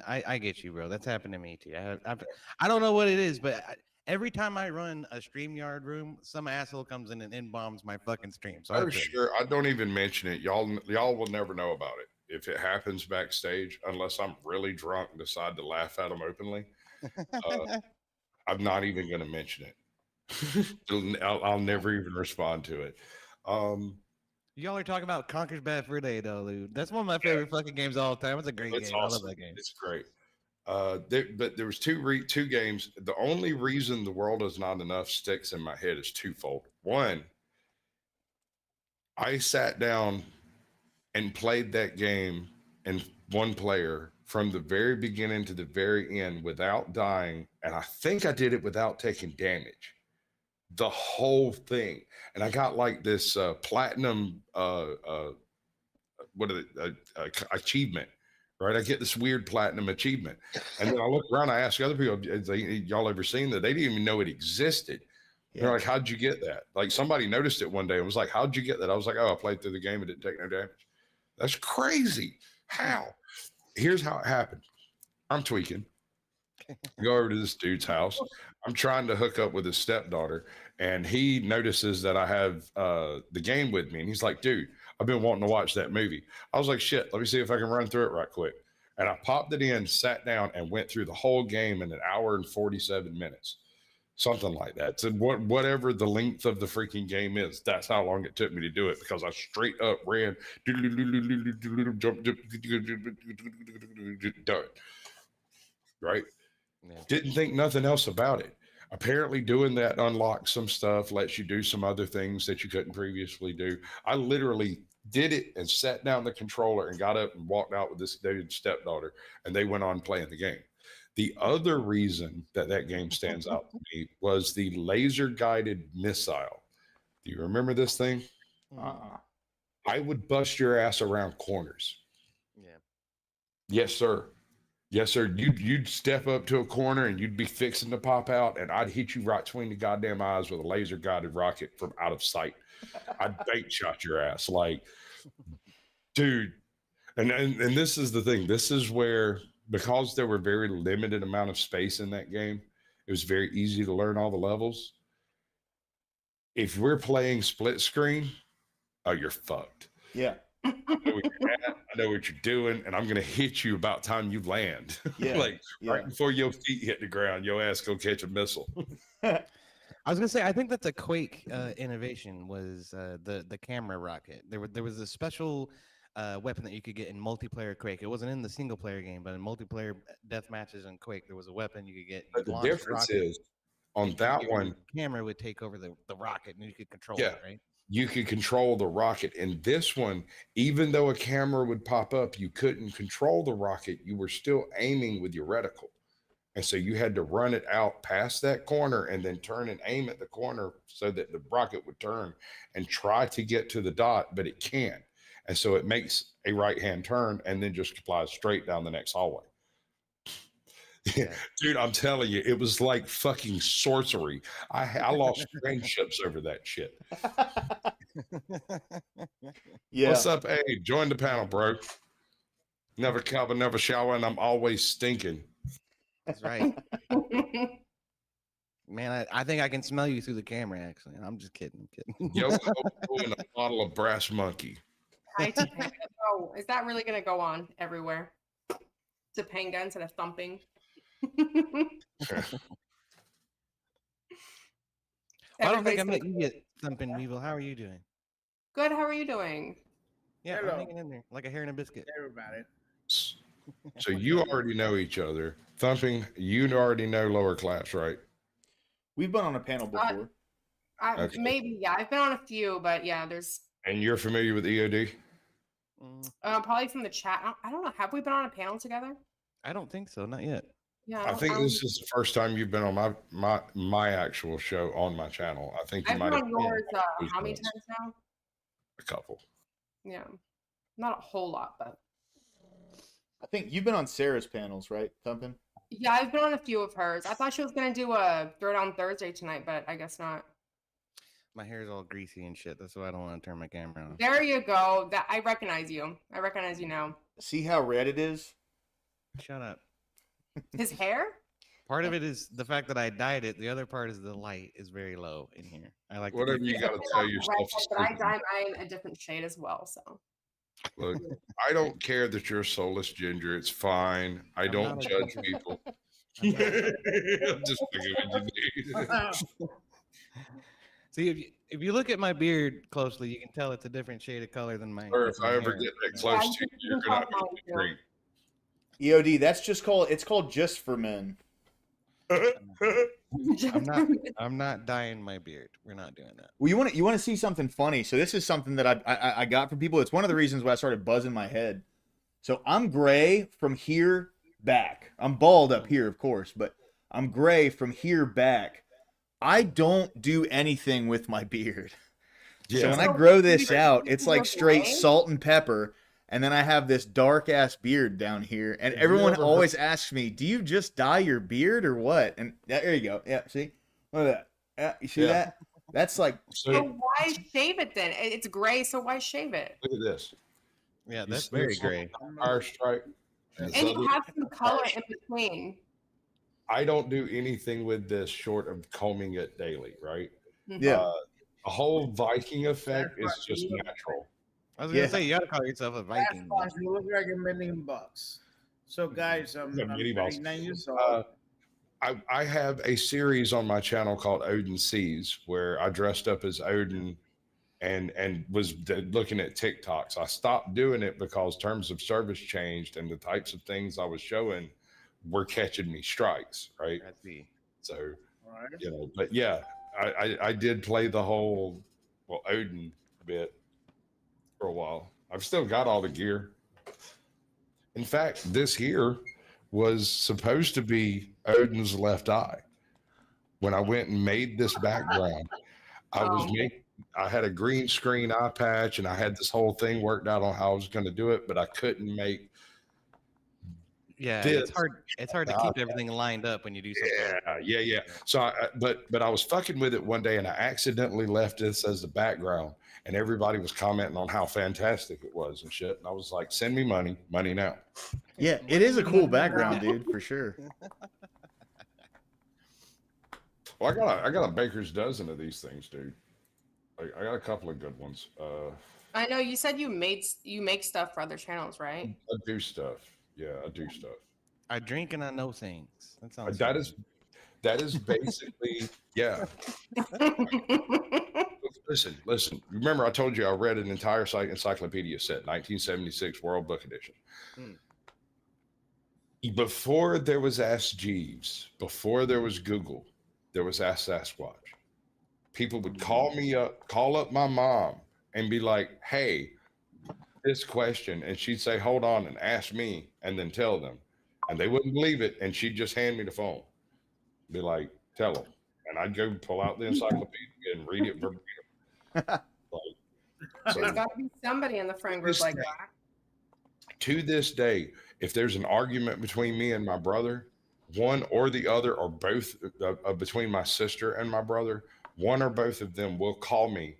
I get you, bro. That's happened to me too. I don't know what it is, but every time I run a StreamYard room, some asshole comes in and in-bombs my fucking stream. So sure. I don't even mention it. Y'all will never know about it if it happens backstage, unless I'm really drunk and decide to laugh at them openly. I'm not even going to mention it. I'll never even respond to it. Y'all are talking about Conker's Bad Fur Day, though, dude. That's one of my favorite fucking games of all time. It's a great game. Awesome. I love that game. It's great. But there was two games. The only reason The World Is Not Enough sticks in my head is twofold. One, I sat down and played that game in one player from the very beginning to the very end without dying, and I think I did it without taking damage. The whole thing. And I got this platinum achievement, right? I get this weird platinum achievement. And then I look around, I ask other people, y'all ever seen that? They didn't even know it existed. Yeah. They're like, how'd you get that? Somebody noticed it one day and was like, how'd you get that? I was like, oh, I played through the game and didn't take no damage. That's crazy. How? Here's how it happened. I'm tweaking. Go over to this dude's house. I'm trying to hook up with his stepdaughter, and he notices that I have the game with me, and he's like, dude, I've been wanting to watch that movie. I was like, shit, let me see if I can run through it right quick. And I popped it in, sat down, and went through the whole game in an hour and 47 minutes. Something like that. So whatever the length of the freaking game is, that's how long it took me to do it, because I straight up ran, done. Right? Yeah. Didn't think nothing else about it. Apparently doing that unlocks some stuff, lets you do some other things that you couldn't previously do. I literally did it and sat down the controller and got up and walked out with this dude's stepdaughter, and they went on playing the game. The other reason that that game stands out to me was the laser guided missile. Do you remember this thing? I would bust your ass around corners. Yeah. Yes, sir. Yes, sir. You'd step up to a corner and you'd be fixing to pop out, and I'd hit you right between the goddamn eyes with a laser guided rocket from out of sight. I'd bait shot your ass, like, dude. And this is the thing. This is where, because there were very limited amount of space in that game, it was very easy to learn all the levels. If we're playing split screen, oh, you're fucked. Yeah. I know where you're at, I know what you're doing, and I'm gonna hit you about time you land. Yeah, Like yeah. right before your feet hit the ground, your ass go catch a missile. I was gonna say, I think that's a Quake innovation, was the camera rocket. There was a special weapon that you could get in multiplayer Quake. It wasn't in the single player game, but in multiplayer death matches in Quake, there was a weapon you could get. But the launch the difference rocket, is, on and that your one, camera would take over the rocket, and you could control yeah, it, right? you could control the rocket. In this one, even though a camera would pop up, you couldn't control the rocket. You were still aiming with your reticle. And so you had to run it out past that corner and then turn and aim at the corner so that the rocket would turn and try to get to the dot, but it can't. And so it makes a right-hand turn and then just flies straight down the next hallway. Yeah. Dude, I'm telling you, it was like fucking sorcery. I lost friendships over that shit. Yeah. What's up? Hey, join the panel, bro. Never cover, never shower, and I'm always stinking. That's right. Man, I think I can smell you through the camera, actually. I'm just kidding. I'm kidding. Yo, and a bottle of Brass Monkey. Hi, Topanga. Oh, is that really going to go on everywhere? Topanga instead of thumping. I don't think I Everybody's met you yet, Thumping Weevil. How are you doing? Good. How are you doing? Yeah, Hello. I'm hanging in there like a hair and a biscuit. Everybody. So you already know each other. Thumping, you already know lower class, right? We've been on a panel before. Okay. Maybe, yeah. I've been on a few, but yeah, there's And you're familiar with EOD? probably from the chat. I don't know. Have we been on a panel together? I don't think so. Not yet. Yeah. I think this is the first time you've been on my actual show on my channel. I think you I've might been have on yours been how many once. times now? A couple. Yeah. Not a whole lot, but I think you've been on Sarah's panels, right, Thumpin? yeah, I've been on a few of hers. I thought she was gonna do a Throwdown Thursday tonight, but I guess not. My hair's all greasy and shit. That's why I don't want to turn my camera on. There you go. That I recognize you. I recognize you now. See how red it is? Shut up. His hair? Part of it is the fact that I dyed it. The other part is the light is very low in here. I like to Whatever keep you it- got to tell yourself. Redhead, but I dye mine a different shade as well. So Look, I don't care that you're a soulless ginger. It's fine. I I'm don't not a judge ginger. people. I'm not- I'm just thinking what you do. See, if you look at my beard closely, you can tell it's a different shade of color than mine. Or if I ever get that close to you, you're gonna have to drink. EOD, that's just called Just for Men. I'm not dyeing my beard. We're not doing that. Well, you want to see something funny? So this is something that I got from people. It's one of the reasons why I started buzzing my head. So I'm gray from here back. I'm bald up here, of course, but I'm gray from here back. I don't do anything with my beard. Yeah. So when I grow this out, it's like straight salt and pepper. And then I have this dark ass beard down here. And Have you everyone ever always asks me, do you just dye your beard or what? And there you go. Yeah, see? Look at that. Yeah, you see Yeah. that? That's like So why shave it then? It's gray, so why shave it? Look at this. Yeah, You that's see very this gray. Fire stripe. And you have some color in between. I don't do anything with this short of combing it daily, right? Yeah. The whole Viking effect is just natural. I was gonna Yeah. say you gotta call yourself a Viking. Squatch, you look like $1,000,000. So, guys, Yeah, I'm mini boss. 39 years old. I have a series on my channel called Odin Sees where I dressed up as Odin and was looking at TikToks. I stopped doing it because terms of service changed and the types of things I was showing were catching me strikes, right? I see. So, All right. you know, but yeah, I did play the whole Odin bit for a while. I've still got all the gear. In fact, this here was supposed to be Odin's left eye. When I went and made this background, I had a green screen eye patch and I had this whole thing worked out on how I was going to do it, but I couldn't make Yeah, this. it's hard. It's hard to keep everything lined up when you do something. Yeah. So, but I was fucking with it one day, and I accidentally left this as the background, and everybody was commenting on how fantastic it was and shit. And I was like, "Send me money now." Yeah, it is a cool background, dude, for sure. Well, I got a baker's dozen of these things, dude. I got a couple of good ones. I know you said you make stuff for other channels, right? I do stuff. Yeah, I do stuff. I drink and I know things. That sounds. That is basically yeah. Listen. Remember, I told you I read an entire encyclopedia set, 1976 World Book Edition. Before there was Ask Jeeves, before there was Google, there was Ask Sasquatch. People would call up my mom and be like, "Hey, this question," and she'd say, "Hold on," and ask me, and then tell them, and they wouldn't believe it, and she'd just hand me the phone, be like, "Tell them," and I'd go pull out the encyclopedia and read it verbatim. There's got to be somebody in the friend group like that. To this day, if there's an argument between me and my brother, one or the other, or both between my sister and my brother, one or both of them will call me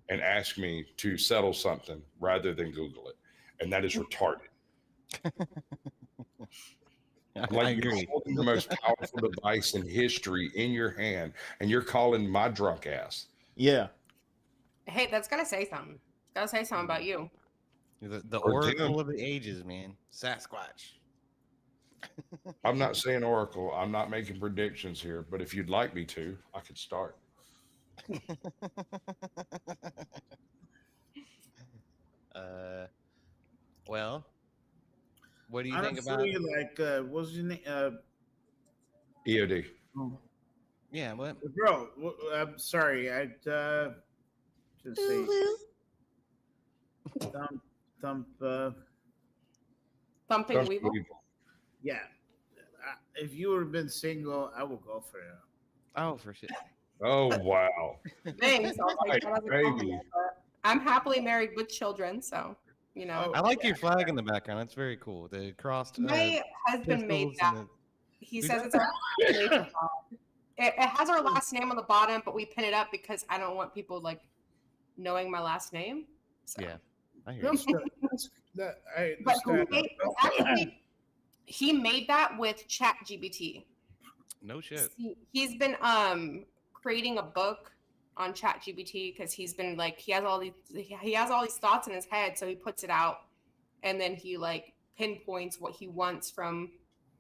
and ask me to settle something rather than Google it. And that is retarded. I agree. You're holding the most powerful device in history in your hand, and you're calling my drunk ass. Yeah. Hey, that's gotta say something. It's gotta say something about you. The oracle of the ages, man. Sasquatch. I'm not saying oracle. I'm not making predictions here, but if you'd like me to, I could start. Well, what do you think about Honestly, like, what's your name? EOD. Yeah, what? Bro, I'm sorry. I'd just say thumping weevil. Yeah. If you would have been single, I would go for it. Oh, for shit. Oh, wow. Thanks. I'll take that as a baby. compliment, but I'm happily married with children, so you know. I like your flag in the background. That's very cool. The crossed. My husband made pistols that. and He says it's our it has our last name on the bottom, but we pin it up because I don't want people like knowing my last name. So. Yeah, I hear you. But actually, he made that with ChatGPT. No shit. He's been creating a book on ChatGPT because he's been like he has all these thoughts in his head, so he puts it out, and then he like pinpoints what he wants from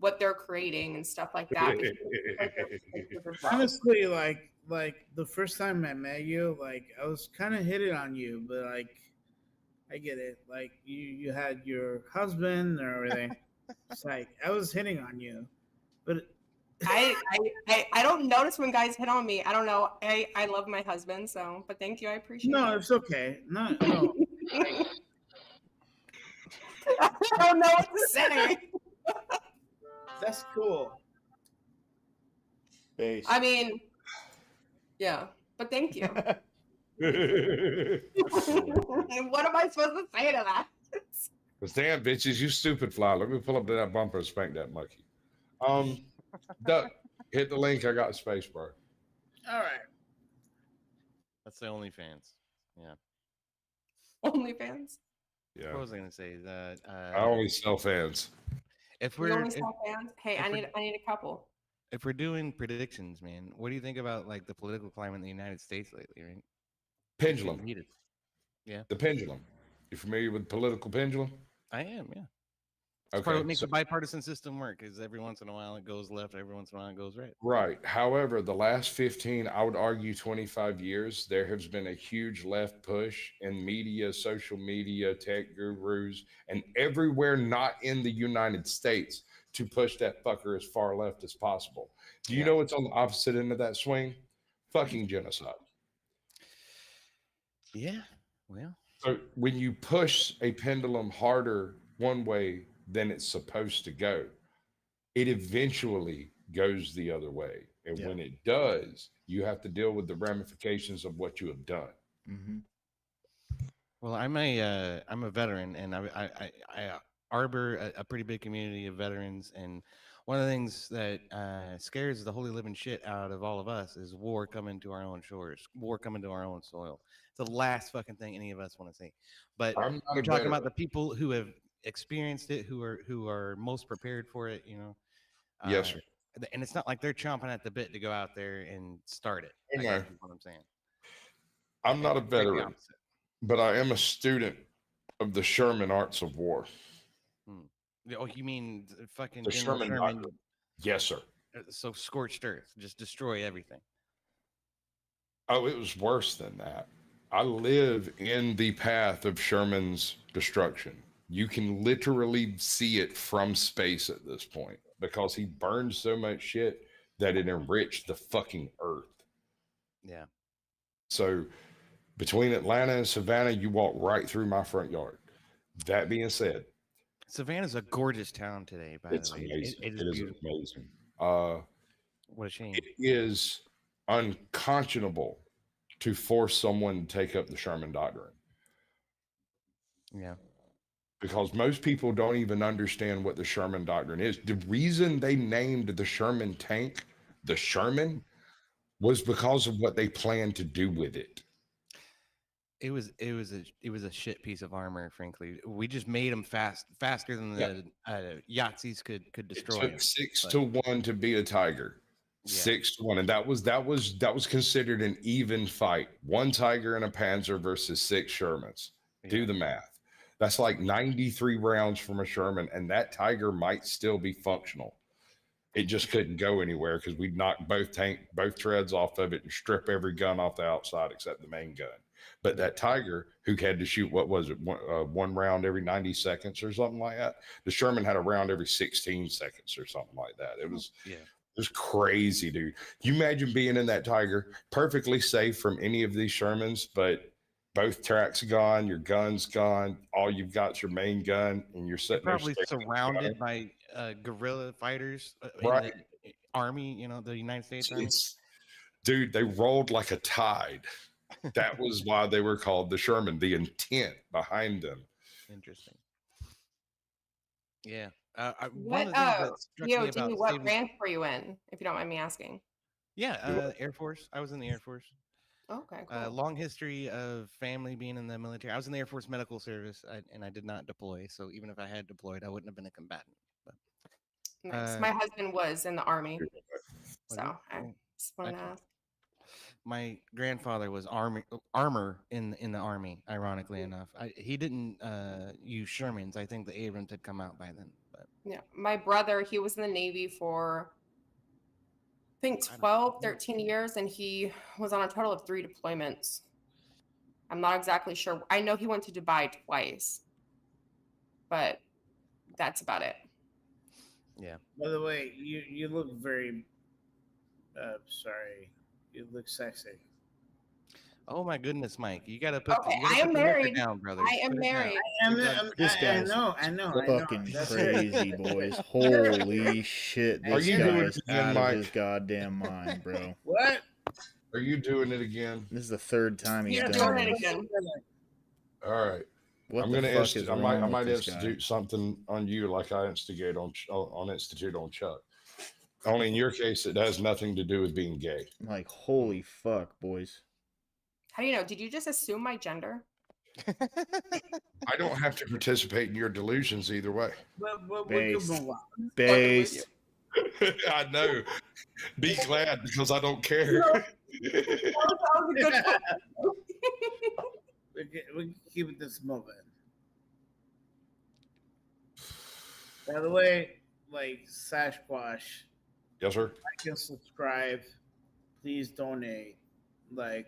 what they're creating and stuff like that. Honestly, like the first time I met you, like I was kind of hitting on you, but like I get it. Like you had your husband and everything. It's like I was hitting on you, but I don't notice when guys hit on me. I don't know. I love my husband, so but thank you. I appreciate it. No, it's okay. No. I don't know what to say. That's cool. Base. I mean, yeah, but thank you. What am I supposed to say to that? Damn, bitches, you stupid fly. Let me pull up that bumper and spank that monkey. Duck, hit the link. I got the space bar. All right. That's the OnlyFans. Yeah. OnlyFans? Yeah. What was I gonna say? That I only sell fans. If You we're only sell fans? Hey, I need a couple. if we're doing predictions, man, what do you think about like the political climate in the United States lately? Right? Pendulum. Heated. Yeah. The pendulum. You familiar with the political pendulum? I am. Yeah. It's part of Okay, what makes so a bipartisan system work. Is every once in a while it goes left, every once in a while it goes right. right. However, the last 15, I would argue 25 years, there has been a huge left push in media, social media, tech gurus, and everywhere not in the United States to push that fucker as far left as possible. Do you know what's on the opposite end of that swing? Fucking genocide. Yeah. Well, So when you push a pendulum harder one way than it's supposed to go, it eventually goes the other way. And when it does, you have to deal with the ramifications of what you have done. Mm-hmm. well, I'm a veteran, and I arbor a pretty big community of veterans, and one of the things that scares the holy living shit out of all of us is war coming to our own shores, war coming to our own soil. It's the last fucking thing any of us want to see. But I'm not you're a talking veteran. about the people who have experienced it, who are most prepared for it, you know. Yes, sir. And it's not like they're chomping at the bit to go out there and start it. I I know. guess is what I'm saying. I'm not a It's quite the veteran, opposite. but I am a student of the Sherman Arts of War. Oh, you mean fucking The General Sherman Sherman? Doctrine. Yes, sir. So scorched earth, just destroy everything. Oh, it was worse than that. I live in the path of Sherman's destruction. You can literally see it from space at this point because he burned so much shit that it enriched the fucking earth. Yeah. So between Atlanta and Savannah, you walk right through my front yard. That being said, Savannah's a gorgeous town today, by it's the way. amazing. It is It is beautiful. amazing. What a shame. It is unconscionable to force someone to take up the Sherman Doctrine. Yeah. Because most people don't even understand what the Sherman Doctrine is. The reason they named the Sherman tank the Sherman was because of what they planned to do with it. It was a shit piece of armor, frankly. We just made them faster than the Yahtzees could destroy It them. took 6-1 to beat a tiger. 6-1, and that was considered an even fight. One tiger and a Panzer versus 6 Shermans. Do the math. That's like 93 rounds from a Sherman, and that tiger might still be functional. It just couldn't go anywhere because we'd knock both treads off of it and strip every gun off the outside except the main gun. But that tiger, who had to shoot, what was it, one round every 90 seconds or something like that? The Sherman had a round every 16 seconds or something like that. It was crazy, dude. You imagine being in that tiger, perfectly safe from any of these Shermans, but both tracks gone, your gun's gone, all you've got is your main gun, and you're sitting there probably surrounded by guerrilla fighters in the army, you know, the United States Army. Dude, they rolled like a tide. That was why they were called the Sherman, the intent behind them. Interesting. Yeah. What DOD, what branch were you in, if you don't mind me asking? Yeah, Air Force. I was in the Air Force. Okay, cool. Long history of family being in the military. I was in the Air Force Medical Service, and I did not deploy. So even if I had deployed, I wouldn't have been a combatant. But, nice. My husband was in the Army, so I just wanted to ask. My grandfather was armor in the Army. Ironically enough, he didn't use Shermans. I think the Abrams had come out by then. But yeah, my brother, he was in the Navy for I think 12, 13 years, and he was on a total of 3 deployments. I'm not exactly sure. I know he went to Dubai twice, but that's about it. Yeah. By the way, you look very sorry. You look sexy. Oh my goodness, Mike! You gotta put. Okay, I am married. Down, brother. I am married. This guy's I know. fucking That's crazy, boys. Holy shit! Are This you doing guy's it again, out Mike? of his goddamn mind, bro. What? Are you doing it again? This is the third time he's You're done doing it this. again. All right. What I'm the gonna fuck is I wrong might with this institute guy? something on you like I institute on Chuck. Only in your case, it has nothing to do with being gay. Like, holy fuck, boys. How do you know? Did you just assume my gender? I don't have to participate in your delusions either way. But Based. we could move on. Based. I know. Be glad because I don't care. We can keep this moving. By the way, like Sasquatch, Yes, sir. like and subscribe. Please donate. Like,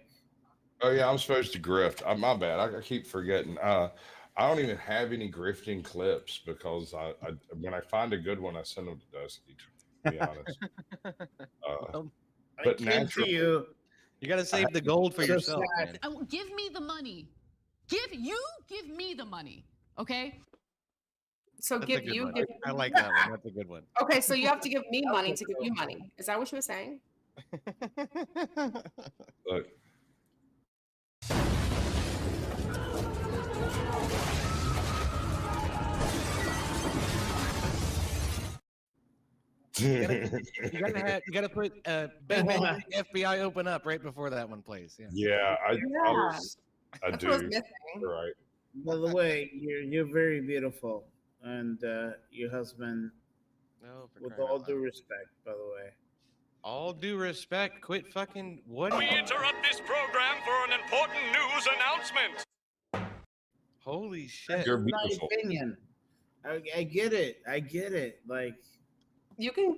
Oh yeah, I'm supposed to grift. My bad. I keep forgetting. I don't even have any grifting clips because I when I find a good one, I send them to Dusty. To be honest, I but came naturally, to you. You got to save the gold for Just yourself, that. man. Oh, give me the money. Give me the money. Okay? So That's a give good you. one. Give, I like that one. That's a good one. okay, so you have to give me money to give you money. Is that what you were saying? look. You gotta put Bang Bang FBI open up right before that one plays. Yeah. Yeah, I That's what I was do. missing. You're right. By the way, you're very beautiful, and your husband, No, for with crying all out due loud. respect, by the way. All due respect, quit fucking what? We interrupt this program for an important news announcement. Holy shit! You're That's my beautiful. opinion. I get it. I get it. Like, You can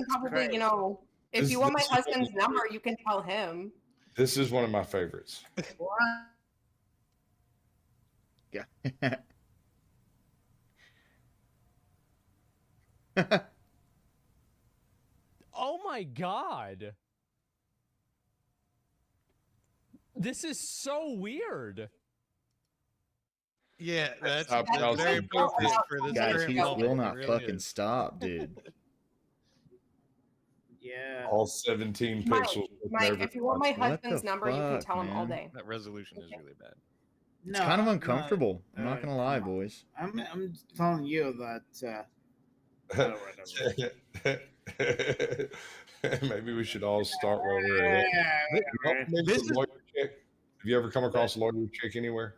probably, Christ. you know, if This- you want my this is- husband's number, you can tell him. This is one of my favorites. what? Yeah. Oh my god. This is so weird. Yeah, that's Stop, very Chelsea. appropriate for this Guys, current he moment. will It not really fucking is. stop, dude. Yeah. All 17 Mike, pixels. Mike, if you want my What husband's the number, you can fuck, tell him all man? day. That resolution is really bad. It's kind of uncomfortable. I'm not Alright, gonna lie, come on. boys. I'm telling you that. Maybe we should all start where we're at. This is- Lawyer chick. Have you ever come across a lawyer chick anywhere?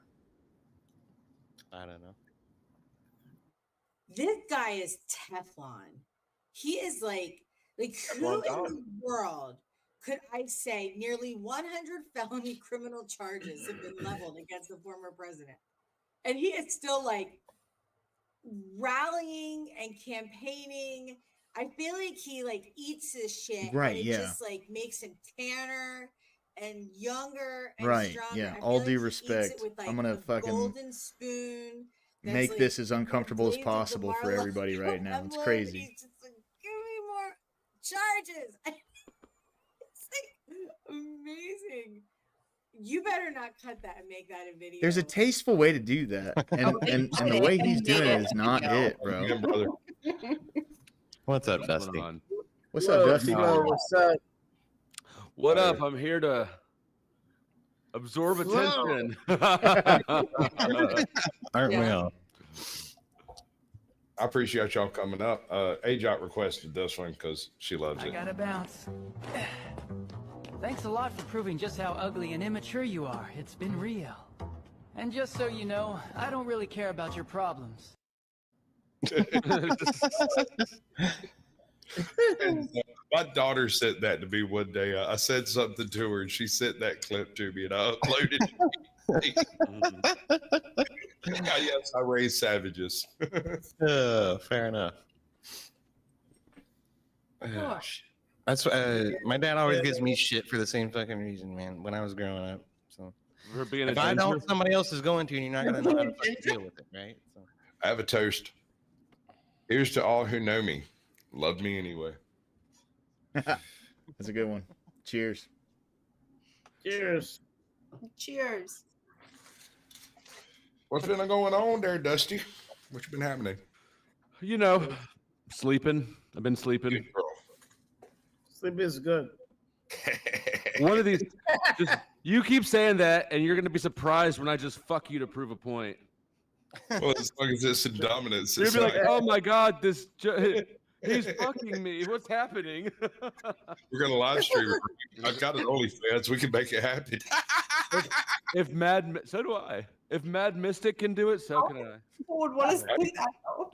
I don't know. This guy is Teflon. He is like who Teflon in dog. the world could I say nearly 100 felony criminal charges have been leveled against the former president, and he is still like rallying and campaigning. I feel like he like eats his shit, Right, And it yeah. just like makes him tanner and younger and Right, stronger. yeah. I All feel due like he eats it respect. with, like, I'm gonna a fucking golden spoon. that's, make like, this as uncomfortable as blazed with possible for Marlo everybody right now. It's emblem, crazy. and he's just like, give me more charges. It's like amazing. You better not cut that and make that a video. There's a tasteful way to do that, and and the way he's doing it is not it, bro. Yeah, brother. What's up, What's Dusty? going on? What's up, Dusty? What's up? What up? I'm here to absorb attention. Aren't we all? I appreciate y'all coming up. Ajot requested this one because she loves I it. gotta bounce. Thanks a lot for proving just how ugly and immature you are. It's been real. And just so you know, I don't really care about your problems. And, my daughter sent that to me one day. I said something to her, and she sent that clip to me, and I uploaded it. Yes, I raise savages. Fair enough. Gosh. That's my dad always gives me shit for the same fucking reason, man. When I was growing up, so For being if a I know ginger? somebody else is going to, and you're not gonna know how to fucking deal with it, right? So. I have a toast. Here's to all who know me. Love me anyway. That's a good one. Cheers. Cheers. Cheers. What's been going on there, Dusty? What's been happening? You know, sleeping. I've been sleeping. Sleep is good. One of these, just, you keep saying that, and you're gonna be surprised when I just fuck you to prove a point. Well, as long as it's in dominance, You're it's gonna be like, not- "Oh my god, he's fucking me. What's happening?" we're gonna live stream it. I've got an OnlyFans. We can make it happen. If so do I. If Mad Mystic can do it, so can I. People would want to see that though.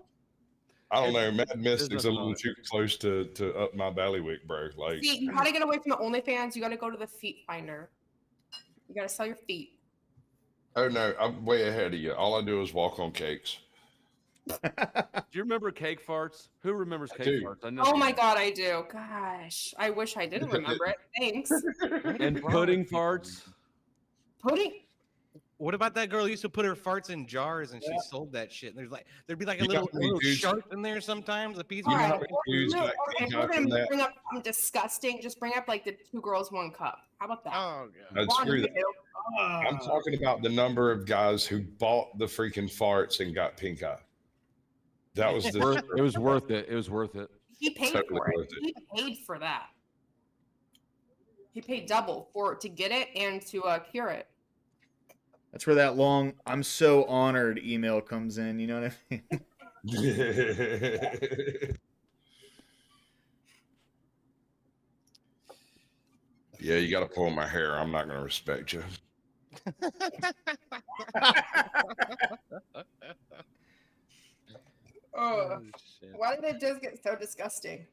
I don't know. Mad Mystic's a nothing little wrong. too close to up my ballywick, bro. Like, Feet. You gotta get away from the OnlyFans. You gotta go to the feet finder. You gotta sell your feet. oh no, I'm way ahead of you. All I do is walk on cakes. Do you remember cake farts? Who remembers cake do. farts? I know. Oh my god, I do. Gosh, I wish I didn't remember it. Thanks. And pudding farts. Pudding. What about that girl who used to put her farts in jars and she sold that shit? And there'd be like a You know little, how many dudes- shark in there sometimes, a piece You know of how it. many dudes got Okay, kicked we're out from gonna that? bring up something disgusting. Just bring up like the 2 girls, 1 cup. How about that? Oh, That's One, true. two. I'm talking about the number of guys who bought the freaking farts and got pink eye. That was the. It was worth it. It was worth it. He paid Totally for it. worth it. He paid for that. He paid double for it to get it and to cure it. That's where that long "I'm so honored" email comes in. You know what I mean? Yeah, you got to pull my hair. I'm not going to respect you. Oh, why did it just get so disgusting?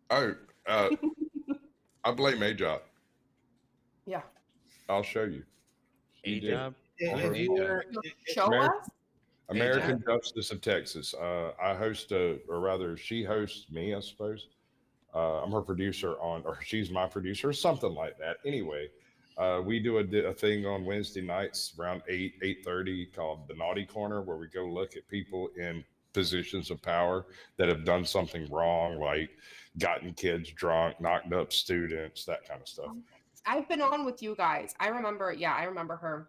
Oh, I blame A-Job. Yeah. I'll show you. A-Job? Show us? American Justice of Texas. I host or rather, she hosts me, I suppose. I'm her producer or she's my producer, or something like that. Anyway, we do a thing on Wednesday nights around 8:30 called the Naughty Corner, where we go look at people in positions of power that have done something wrong, like gotten kids drunk, knocked up students, that kind of stuff. I've been on with you guys. I remember. Yeah, I remember her.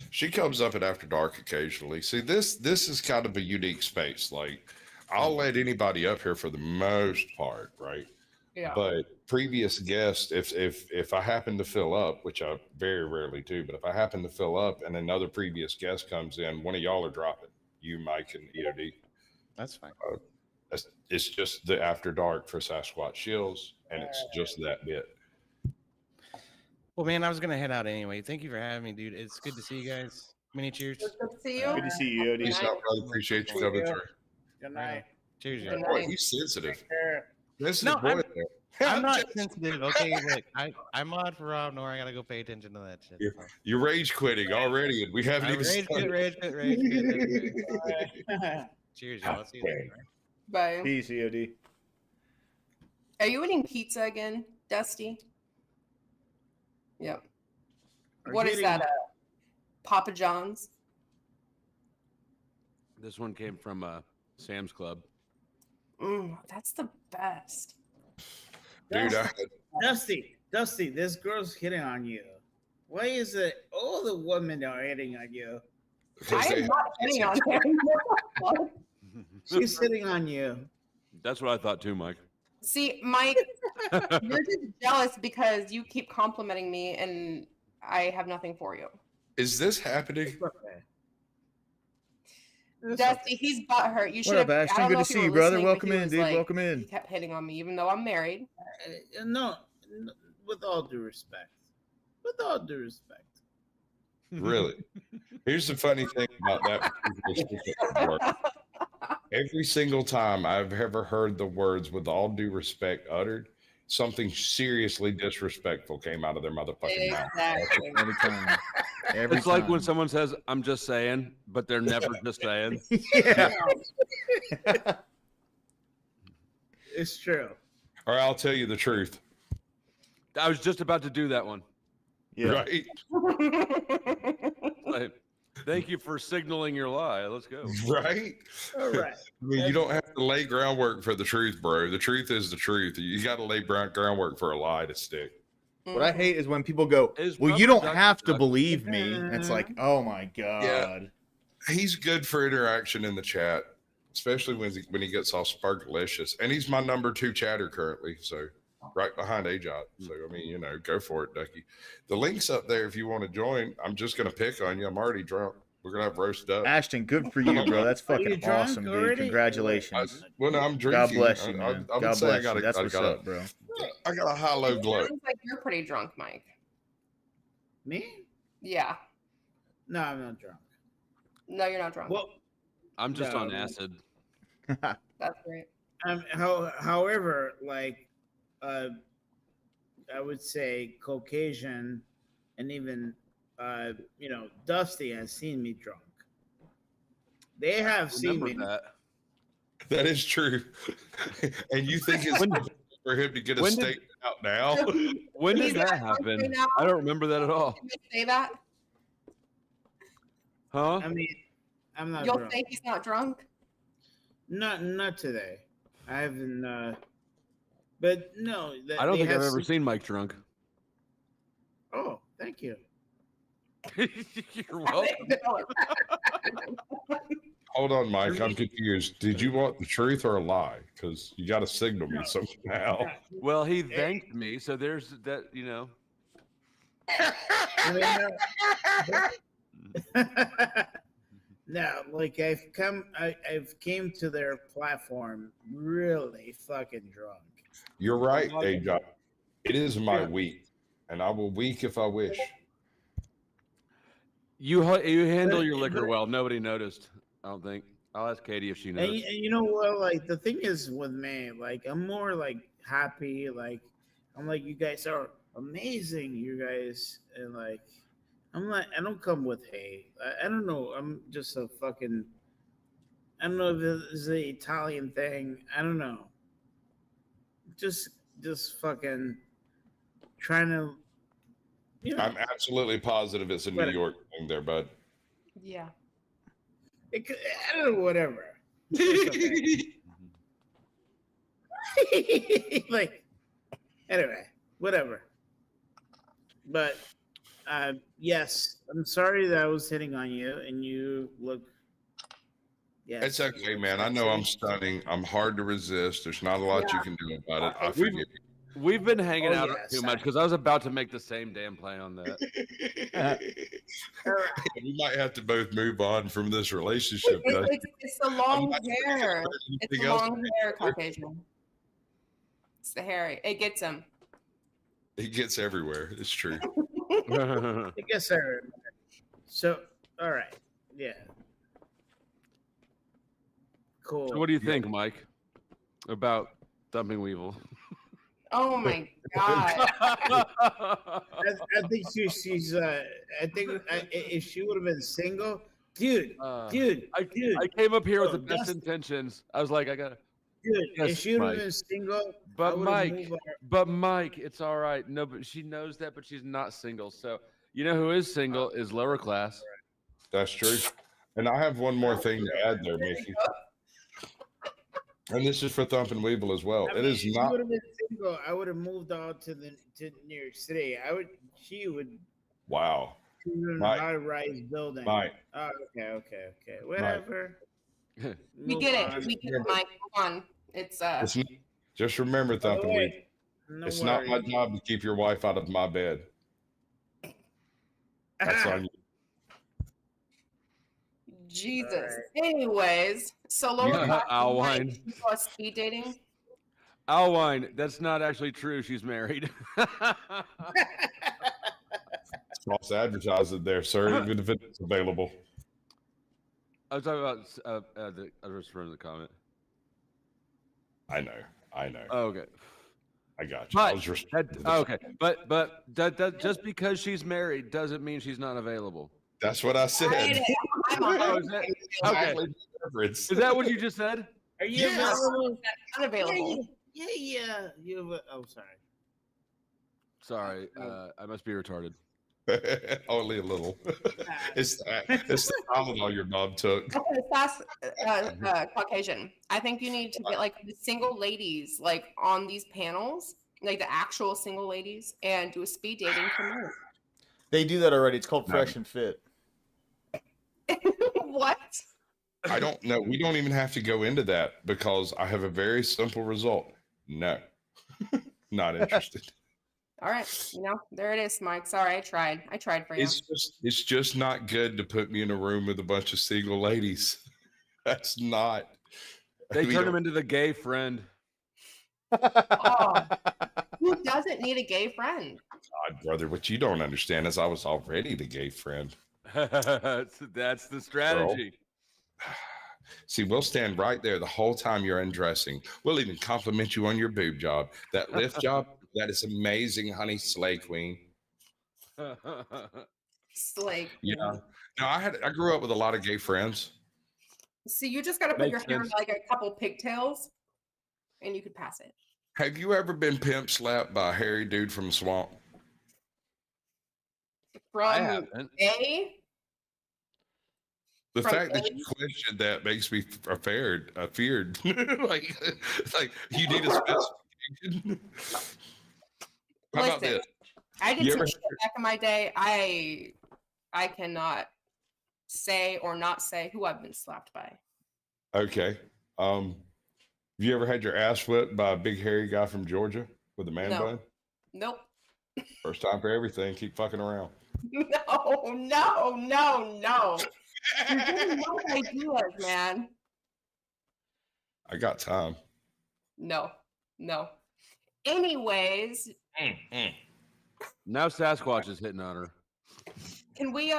She comes up at After Dark occasionally. See, this is kind of a unique space. Like, I'll let anybody up here for the most part, right? Yeah. But previous guests, if I happen to fill up, which I very rarely do, but if I happen to fill up and another previous guest comes in, one of y'all are dropping. You, Mike, and EOD. That's fine. It's just the After Dark for Squatch Shills, and it's just that bit. Well, man, I was gonna head out anyway. Thank you for having me, dude. It's good to see you guys. Many cheers. Good to see you. Good to see you, Peace out, brother. Appreciate you coming through. Good night. Cheers, Good y'all. Boy, night. he's sensitive. Care. This is No, boy. I'm not sensitive. Okay, look, I'm mod for Rob Nor. I gotta go pay attention to that shit. So. You're rage quitting already, and we haven't I even rage quit, started. rage quit. Cheers, y'all. I'll see you later. Bye. Peace, EOD. Are you eating pizza again, Dusty? Yep. What is that? Papa John's? This one came from Sam's Club. That's the best. Dude, Dusty, this girl's hitting on you. Why is it all the women are hitting on you? I am not hitting on him. She's hitting on you. That's what I thought too, Mike. See, Mike, you're just jealous because you keep complimenting me and I have nothing for you. Is this happening? Dusty, he's butthurt. You should What up, have. Ashton? Good to see you, brother. Welcome in, dude. Like, Welcome in. He kept hitting on me, even though I'm married. No, with all due respect. With all due respect. Really? Here's the funny thing about that. Every single time I've ever heard the words "with all due respect" uttered, something seriously disrespectful came out of their motherfucking mouth. Exactly. Every time. Every It's like time. when someone says, "I'm just saying," but they're never just saying. Yeah. It's true. Or I'll tell you the truth. I was just about to do that one. Yeah. Right? Like, thank you for signaling your lie. Let's go. Right? All right. I mean, you don't have to lay groundwork for the truth, bro. The truth is the truth. You got to lay groundwork for a lie to stick. What I hate is when people go, "Well, you don't have to believe me." And it's like, oh my god. Yeah. He's good for interaction in the chat, especially when he gets all sparklicious. And he's my number 2 chatter currently, so right behind A-Jot. So I mean, go for it, Ducky. The link's up there if you want to join. I'm just gonna pick on you. I'm already drunk. We're gonna have roast up. Ashton, good for you, bro. That's Are you fucking drunk awesome, dude. already? Congratulations. Well, no, I'm drinking. God bless you, man. I've been God saying bless you. That's what's up, bro. I got a high-low glow. Sounds like you're pretty drunk, Mike. Me? Yeah. No, I'm not drunk. No, you're not drunk. Well, I'm just No. on acid. That's great. However, like, I would say Caucasian, and even Dusty has seen me drunk. They have seen Remember me. that. That is true. And you think it's for him to get a when did- statement out now? When He's did that not drunk happen? right now. I don't remember that at all. Can I say that? Huh? I mean, I'm not You'll drunk. say he's not drunk? Not today. I haven't. But no, I don't they think I've have ever seen- seen Mike drunk. Oh, thank you. You're welcome. Hold on, Mike. I'm confused. Did you want the truth or a lie? Because you got to signal me somehow. Well, he thanked me, so there's that. You know. I mean, no, like I've came to their platform really fucking drunk. You're right, AJ. It is my week, and I will week if I wish. You handle But- your liquor but- well. Nobody noticed. I don't think. I'll ask Katie if she And, noticed. and you know what? Like the thing is with me, like I'm more like happy. Like I'm like you guys are amazing, you guys, and like I'm like I don't come with hate. I don't know. I'm just a fucking. I don't know if it's the Italian thing. I don't know. Just fucking trying to. You know, I'm absolutely positive it's a New Whatever. York thing there, bud. Yeah. I don't know. Whatever. It's okay. Like anyway, whatever. But yes, I'm sorry that I was hitting on you, and you look. Yeah, It's okay, man. I know I'm stunning. I'm hard to resist. There's not a lot you can do about it. I forgive you. We've been hanging Oh, out yes. too much because I was about to make the same damn play on that. We might have to both move on from this relationship. guys. It's the long not sure hair. there's It's anything the else. long hair, Caucasian. It's the hair. It gets him. It gets everywhere. It's true. I guess I remember. So, all right, yeah, cool. So what do you think, Mike, about Thumping Weevil? Oh my god. I think she's. I think if she would have been single, dude, I came up here with the Bro, best that's- intentions. I was like, I gotta. dude. Yes, if she would have Mike. been single, I But would've Mike, moved on. but Mike, it's all right. No, but she knows that, but she's not single. So you know who is single is lower class. That's true. And I have one more thing to add there, Mickey. And this is for Thumping Weevil as well. I It mean, is if she not. would have been single, I would have moved on to New York City. She would. Wow. She was in a Mike. high-rise building. Mike. Oh, okay. Whatever. We Move get on. it. We get it, Mike. Come on. It's It's not- just remember, Thumping wait. Weevil. No It's not my worries. job to keep your wife out of my bed. That's on you. Jesus. Anyways, so lower Yeah, class, I'll Mike, whine. you go speed dating. Alwine, that's not actually true. She's married. False advertising there, sir, even if it's available. I was talking about I was just reading the comment. I know. Oh, okay. I got you. I But was just okay, but that just because she's married doesn't mean she's not available. That's what I I said. get it. I'm on Oh, is that, okay. Is that what you just said? Are you Yes. available? unavailable. Yeah. Oh, sorry. Sorry, I must be retarded. Only a little. It's the Tylenol your mom took. Okay, fast, Caucasian. I think you need to get like the single ladies like on these panels, like the actual single ladies, and do a speed dating from there. They do that already. It's called Fresh and Fit. What? I don't know. We don't even have to go into that because I have a very simple result. No, not interested. All right, there it is, Mike. Sorry, I tried for you. It's just not good to put me in a room with a bunch of single ladies. That's not. They we turn don't- him into the gay friend. Oh, who doesn't need a gay friend? God, brother, what you don't understand is I was already the gay friend. That's the strategy. See, we'll stand right there the whole time you're undressing. We'll even compliment you on your boob job. That lift job, that is amazing, honey, slay queen. Slay. Yeah. No, I grew up with a lot of gay friends, See, you just got to put Makes your hair in sense. like a couple pigtails, and you could pass it. Have you ever been pimp slapped by a hairy dude from a swamp? From haven't. A. The From fact that A? you questioned that makes me feared. like you need a specification. How about Listen, this? I did You some ever- shit back in my day. I cannot say or not say who I've been slapped by. Okay. Have you ever had your ass whipped by a big hairy guy from Georgia with a man No. bun? Nope. First time for everything. Keep fucking around. No. You're getting no ideas, man. I got time. No. Anyways, Now Sasquatch is hitting on her. can we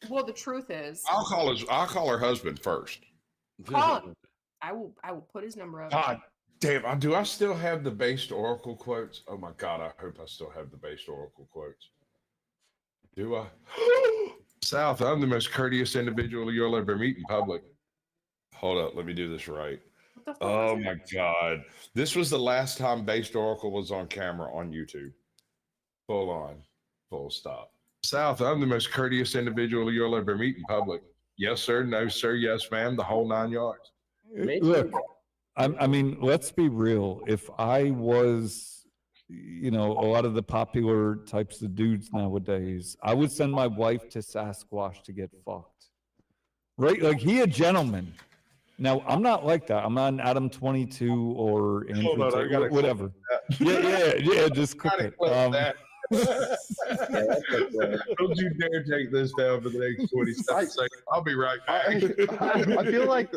well, the truth is, I'll call her husband first. call him. I will put his number up. God damn, do I still have the based oracle quotes? Oh my god, I hope I still have the based oracle quotes. Do I? South, I'm the most courteous individual you'll ever meet in public. Hold up, let me do this right. Oh my god. This was the last time based oracle was on camera on YouTube. Full on. Full stop. South, I'm the most courteous individual you'll ever meet in public. Yes, sir. No, sir. Yes, ma'am. The whole 9 yards. Look, I mean, let's be real. If I was, a lot of the popular types of dudes nowadays, I would send my wife to Sasquatch to get fucked. Right? Like, he a gentleman. Now, I'm not like that. I'm not an Adam 22 or Andrew Hold on, I Tate, gotta whatever. clip Yeah, just clip it. Don't you dare take this down for the next 20 seconds. I'll be right back. I feel like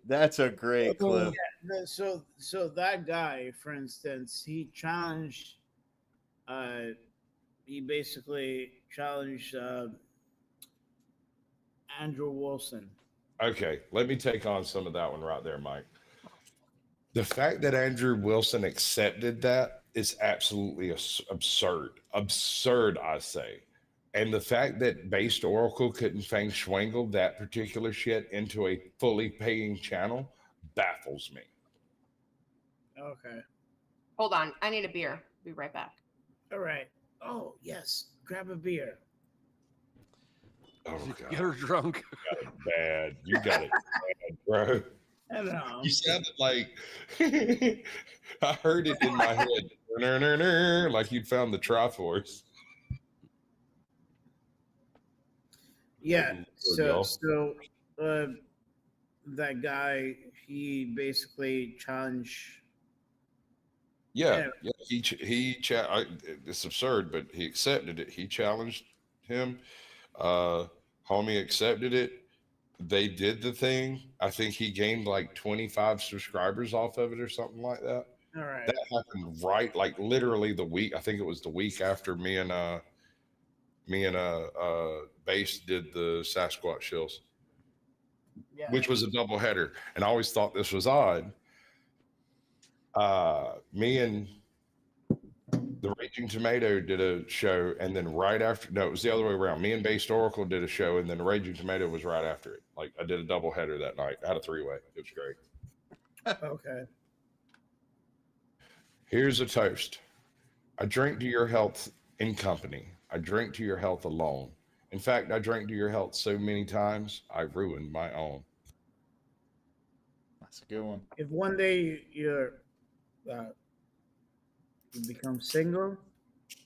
That's a great clip. So that guy, for instance, he challenged. He basically challenged Andrew Wilson. Okay, let me take on some of that one right there, Mike. The fact that Andrew Wilson accepted that is absolutely absurd. Absurd, I say. And the fact that Based Oracle couldn't feng schwangle that particular shit into a fully paying channel baffles me. Okay. Hold on, I need a beer. Be right back. All right. Oh yes, grab a beer. Oh god, Get her drunk. You got it bad. You got it bad, bro. Hello. You sounded like I heard it in my head, like you'd found the Triforce. Yeah. Y'all. So that guy, he basically challenged. Yeah. It's absurd, but he accepted it. He challenged him. Homie accepted it. They did the thing. I think he gained like 25 subscribers off of it or something like that. All right. That happened like literally the week. I think it was the week after me and Base did the Sasquatch Shills, which was a double header. And I always thought this was odd. Me and the Raging Tomato did a show, and then right after, no, it was the other way around. Me and Based Oracle did a show, and then the Raging Tomato was right after it. Like I did a double header that night. I had a 3-way. It was great. Okay. Here's a toast. I drink to your health in company. I drink to your health alone. In fact, I drank to your health so many times, I ruined my own. That's a good one. If one day you become single,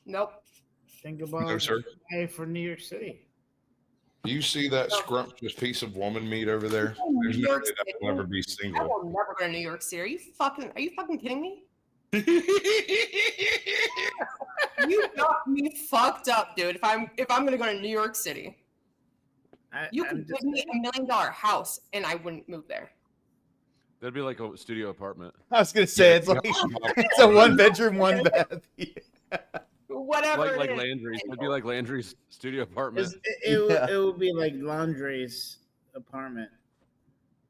nope. Think about No, sir. Hey, for New York City. Do you see that scrumptious piece of woman meat over there? There's New no York way that will ever be I single. will never go to New York City. Are you fucking kidding me? You got me fucked up, dude. If I'm gonna go to New York City, you could give me $1 million house and I wouldn't move there. That'd be like a studio apartment. I was gonna say it's like it's a 1-bedroom, 1-bath. Whatever. Like it is. Landry's. It'd be like Landry's studio apartment. It would be like Laundry's apartment.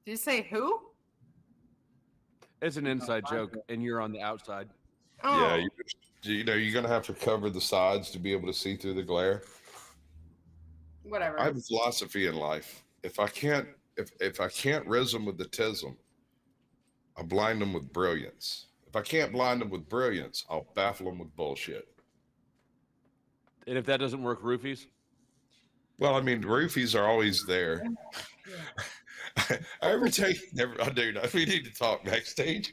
Did you say who? It's an inside joke, and you're on the outside. Yeah, Oh. you're gonna have to cover the sides to be able to see through the glare. Whatever. I have a philosophy in life. If I can't riz them with the tism, I'll blind them with brilliance. If I can't blind them with brilliance, I'll baffle them with bullshit. And if that doesn't work, roofies? Well, I mean, roofies are always there. I ever take never I do we need to talk backstage.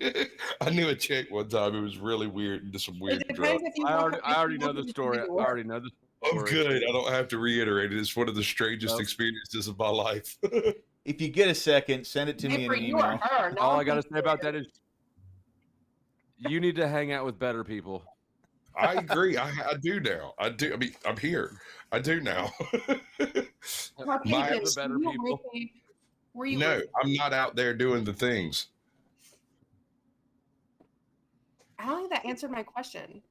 I knew a chick one time. It was really weird and some weird drugs. I already know the story. I already know the I'm story. good. I don't have to reiterate it. It's one of the strangest experiences of my life. If you get a second, send it to me in an email. All I got to say about that is you need to hang out with better people. I agree. I do now. I do. I mean, I'm here. I do now. Caucasian, the better were you people. roofied? Were you No, roofied? I'm not out there doing the things. I don't think that answered my question.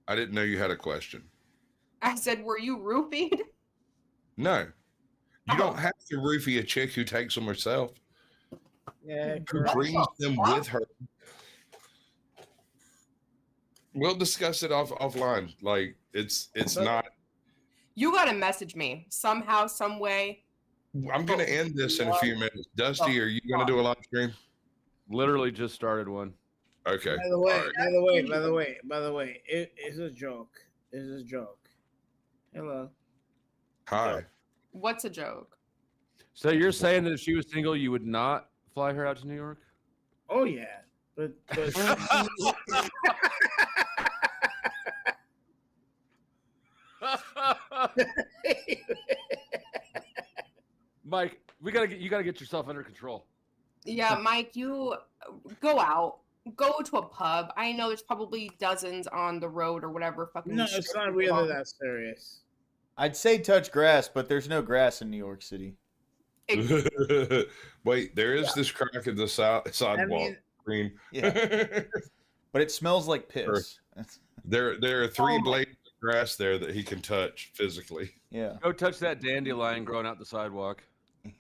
I didn't know you had a question. I said, were you roofied? No. You don't have to roofie a chick who takes them herself. Yeah, Who correct. brings them with her. We'll discuss it offline. Like it's not. You gotta message me somehow, some way. I'm gonna end this in a few minutes. Dusty, are you gonna do a live stream? Literally just started one. Okay. By the way, All right. by the way, it's a joke. It's a joke. Hello. Hi. What's a joke? So you're saying that if she was single, you would not fly her out to New York? Oh yeah, but Mike, you gotta get yourself under control. Yeah, Mike, you go out, go to a pub. I know there's probably dozens on the road or whatever. Fucking no, it's not really that serious. I'd say touch grass, but there's no grass in New York City. Wait, there is this crack in the sidewalk. Green. Yeah. But it smells like piss. There are 3 blades of grass there that he can touch physically. Yeah. Go touch that dandelion growing out the sidewalk.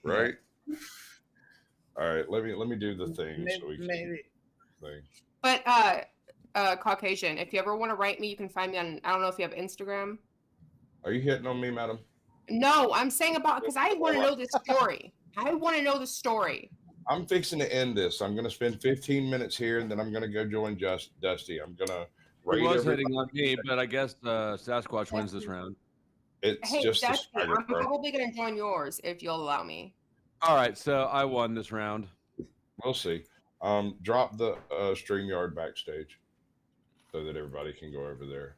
Right. All right. Let me do the thing so we can. Thing. But Caucasian, if you ever want to write me, you can find me on. I don't know if you have Instagram. Are you hitting on me, madam? No, I'm saying about because I want to know this story. I want to know the story. I'm fixing to end this. I'm going to spend 15 minutes here, and then I'm going to go join Dusty. I'm going to He raid was everybody. hitting on me, but I guess Sasquatch wins this round. It's Hey, just a Dusty, swagger, I'm bro. probably gonna join yours if you'll allow me. All right, so I won this round. We'll see. Drop the StreamYard backstage so that everybody can go over there.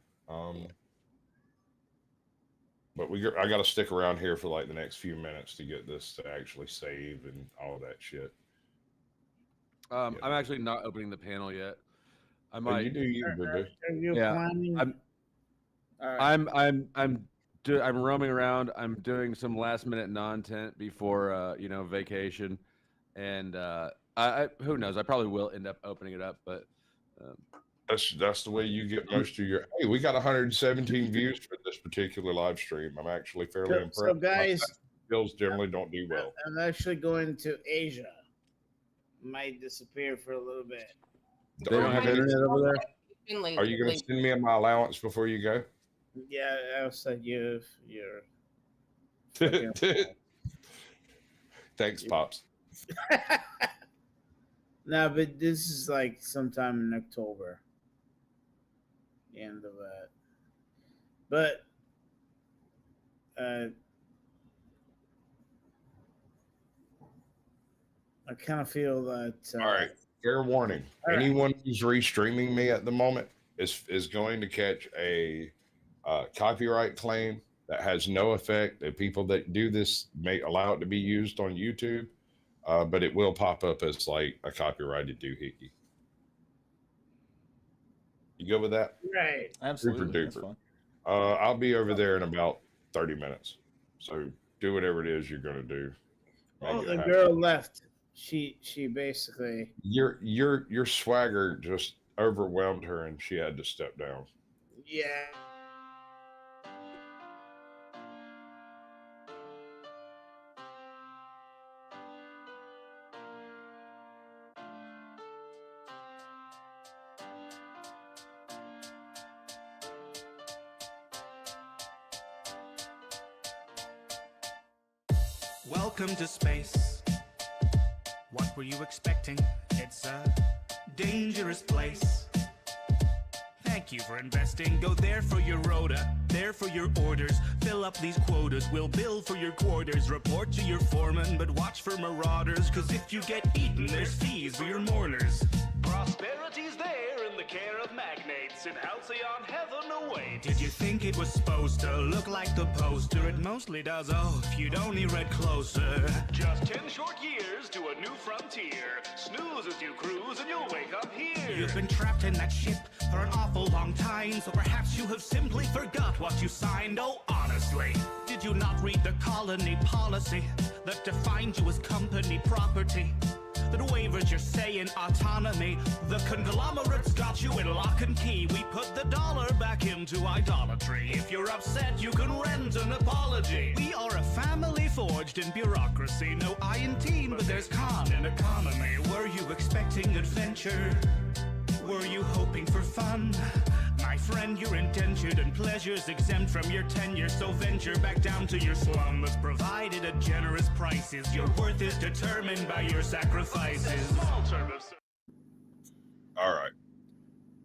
But I got to stick around here for like the next few minutes to get this to actually save and all that shit. I'm actually not opening the panel yet. I Oh, might. you do you, boo-boo. Are you Yeah, planning? All right. I'm roaming around. I'm doing some last minute non-tent before vacation, and I who knows? I probably will end up opening it up, but That's the way you get most of your. Hey, we got 117 views for this particular live stream. I'm actually fairly impressed. So guys, my skills generally don't do well. I'm actually going to Asia. Might disappear for a little bit. they don't have internet over there. Are you going to send me my allowance before you go? Yeah, I'll send you your. Thanks, pops. No, but this is like sometime in October. The end of that. But I kind of feel that. All right. Fair warning. All right. Anyone who's restreaming me at the moment is going to catch a copyright claim that has no effect. The people that do this may allow it to be used on YouTube, but it will pop up as like a copyrighted doohickey. You go with that? Right. Absolutely. Super That's duper. fine. I'll be over there in about 30 minutes. So do whatever it is you're going to do. Make Oh, it the happen. girl left. She basically. Your swagger just overwhelmed her and she had to step down. Yeah. Welcome to space. What were you expecting? It's a dangerous place. Thank you for investing. Go there for your rota, there for your orders. Fill up these quotas, we'll bill for your quarters. Report to your foreman, but watch for marauders. Cause if you get eaten, there's fees for your mourners. Prosperity's there in the care of magnates. In halcyon heaven awaits. Did you think it was supposed to look like the poster? It mostly does, oh, if you'd only read closer. Just 10 short years to a new frontier. Snooze as you cruise and you'll wake up here. You've been trapped in that ship for an awful long time, so perhaps you have simply forgot what you signed. Oh, honestly, did you not read the colony policy that defined you as company property? That wavers your say in autonomy. The conglomerates got you in lock and key. We put the dollar back into idolatry. If you're upset, you can rent an apology. We are a family forged in bureaucracy. No I in teen, but there's con in economy. Were you expecting adventure? Were you hoping for fun? My friend, you're indentured and pleasures exempt from your tenure. So venture back down to your slum that's provided at generous prices. Your worth is determined by your sacrifices. All right.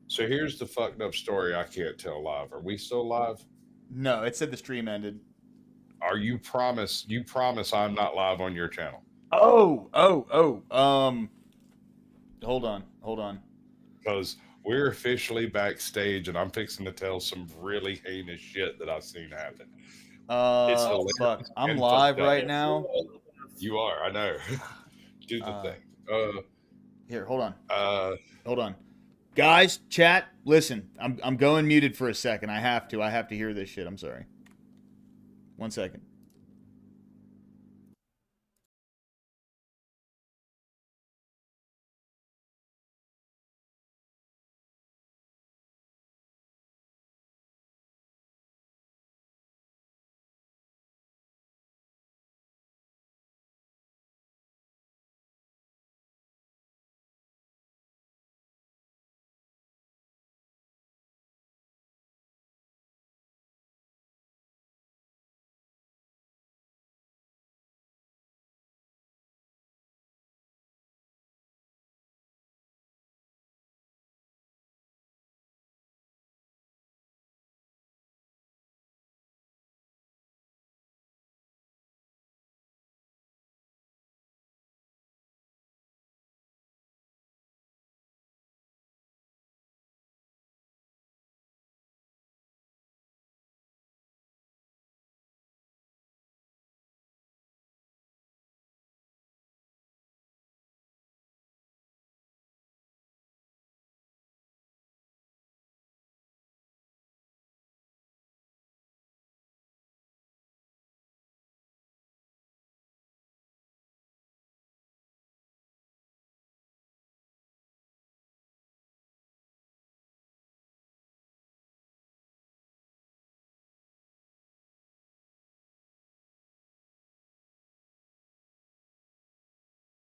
So here's the fucked up story I can't tell live. Are we still live? No, it said the stream ended. Are you promise I'm not live on your channel? Oh. Hold on. Because we're officially backstage and I'm fixing to tell some really heinous shit that I've seen happen. It's hilarious Fuck. I'm and live fucked up. right now. You are, I know. Do the thing. Here, hold on. Guys, chat, listen. I'm going muted for a second. I have to hear this shit. I'm sorry. 1 second.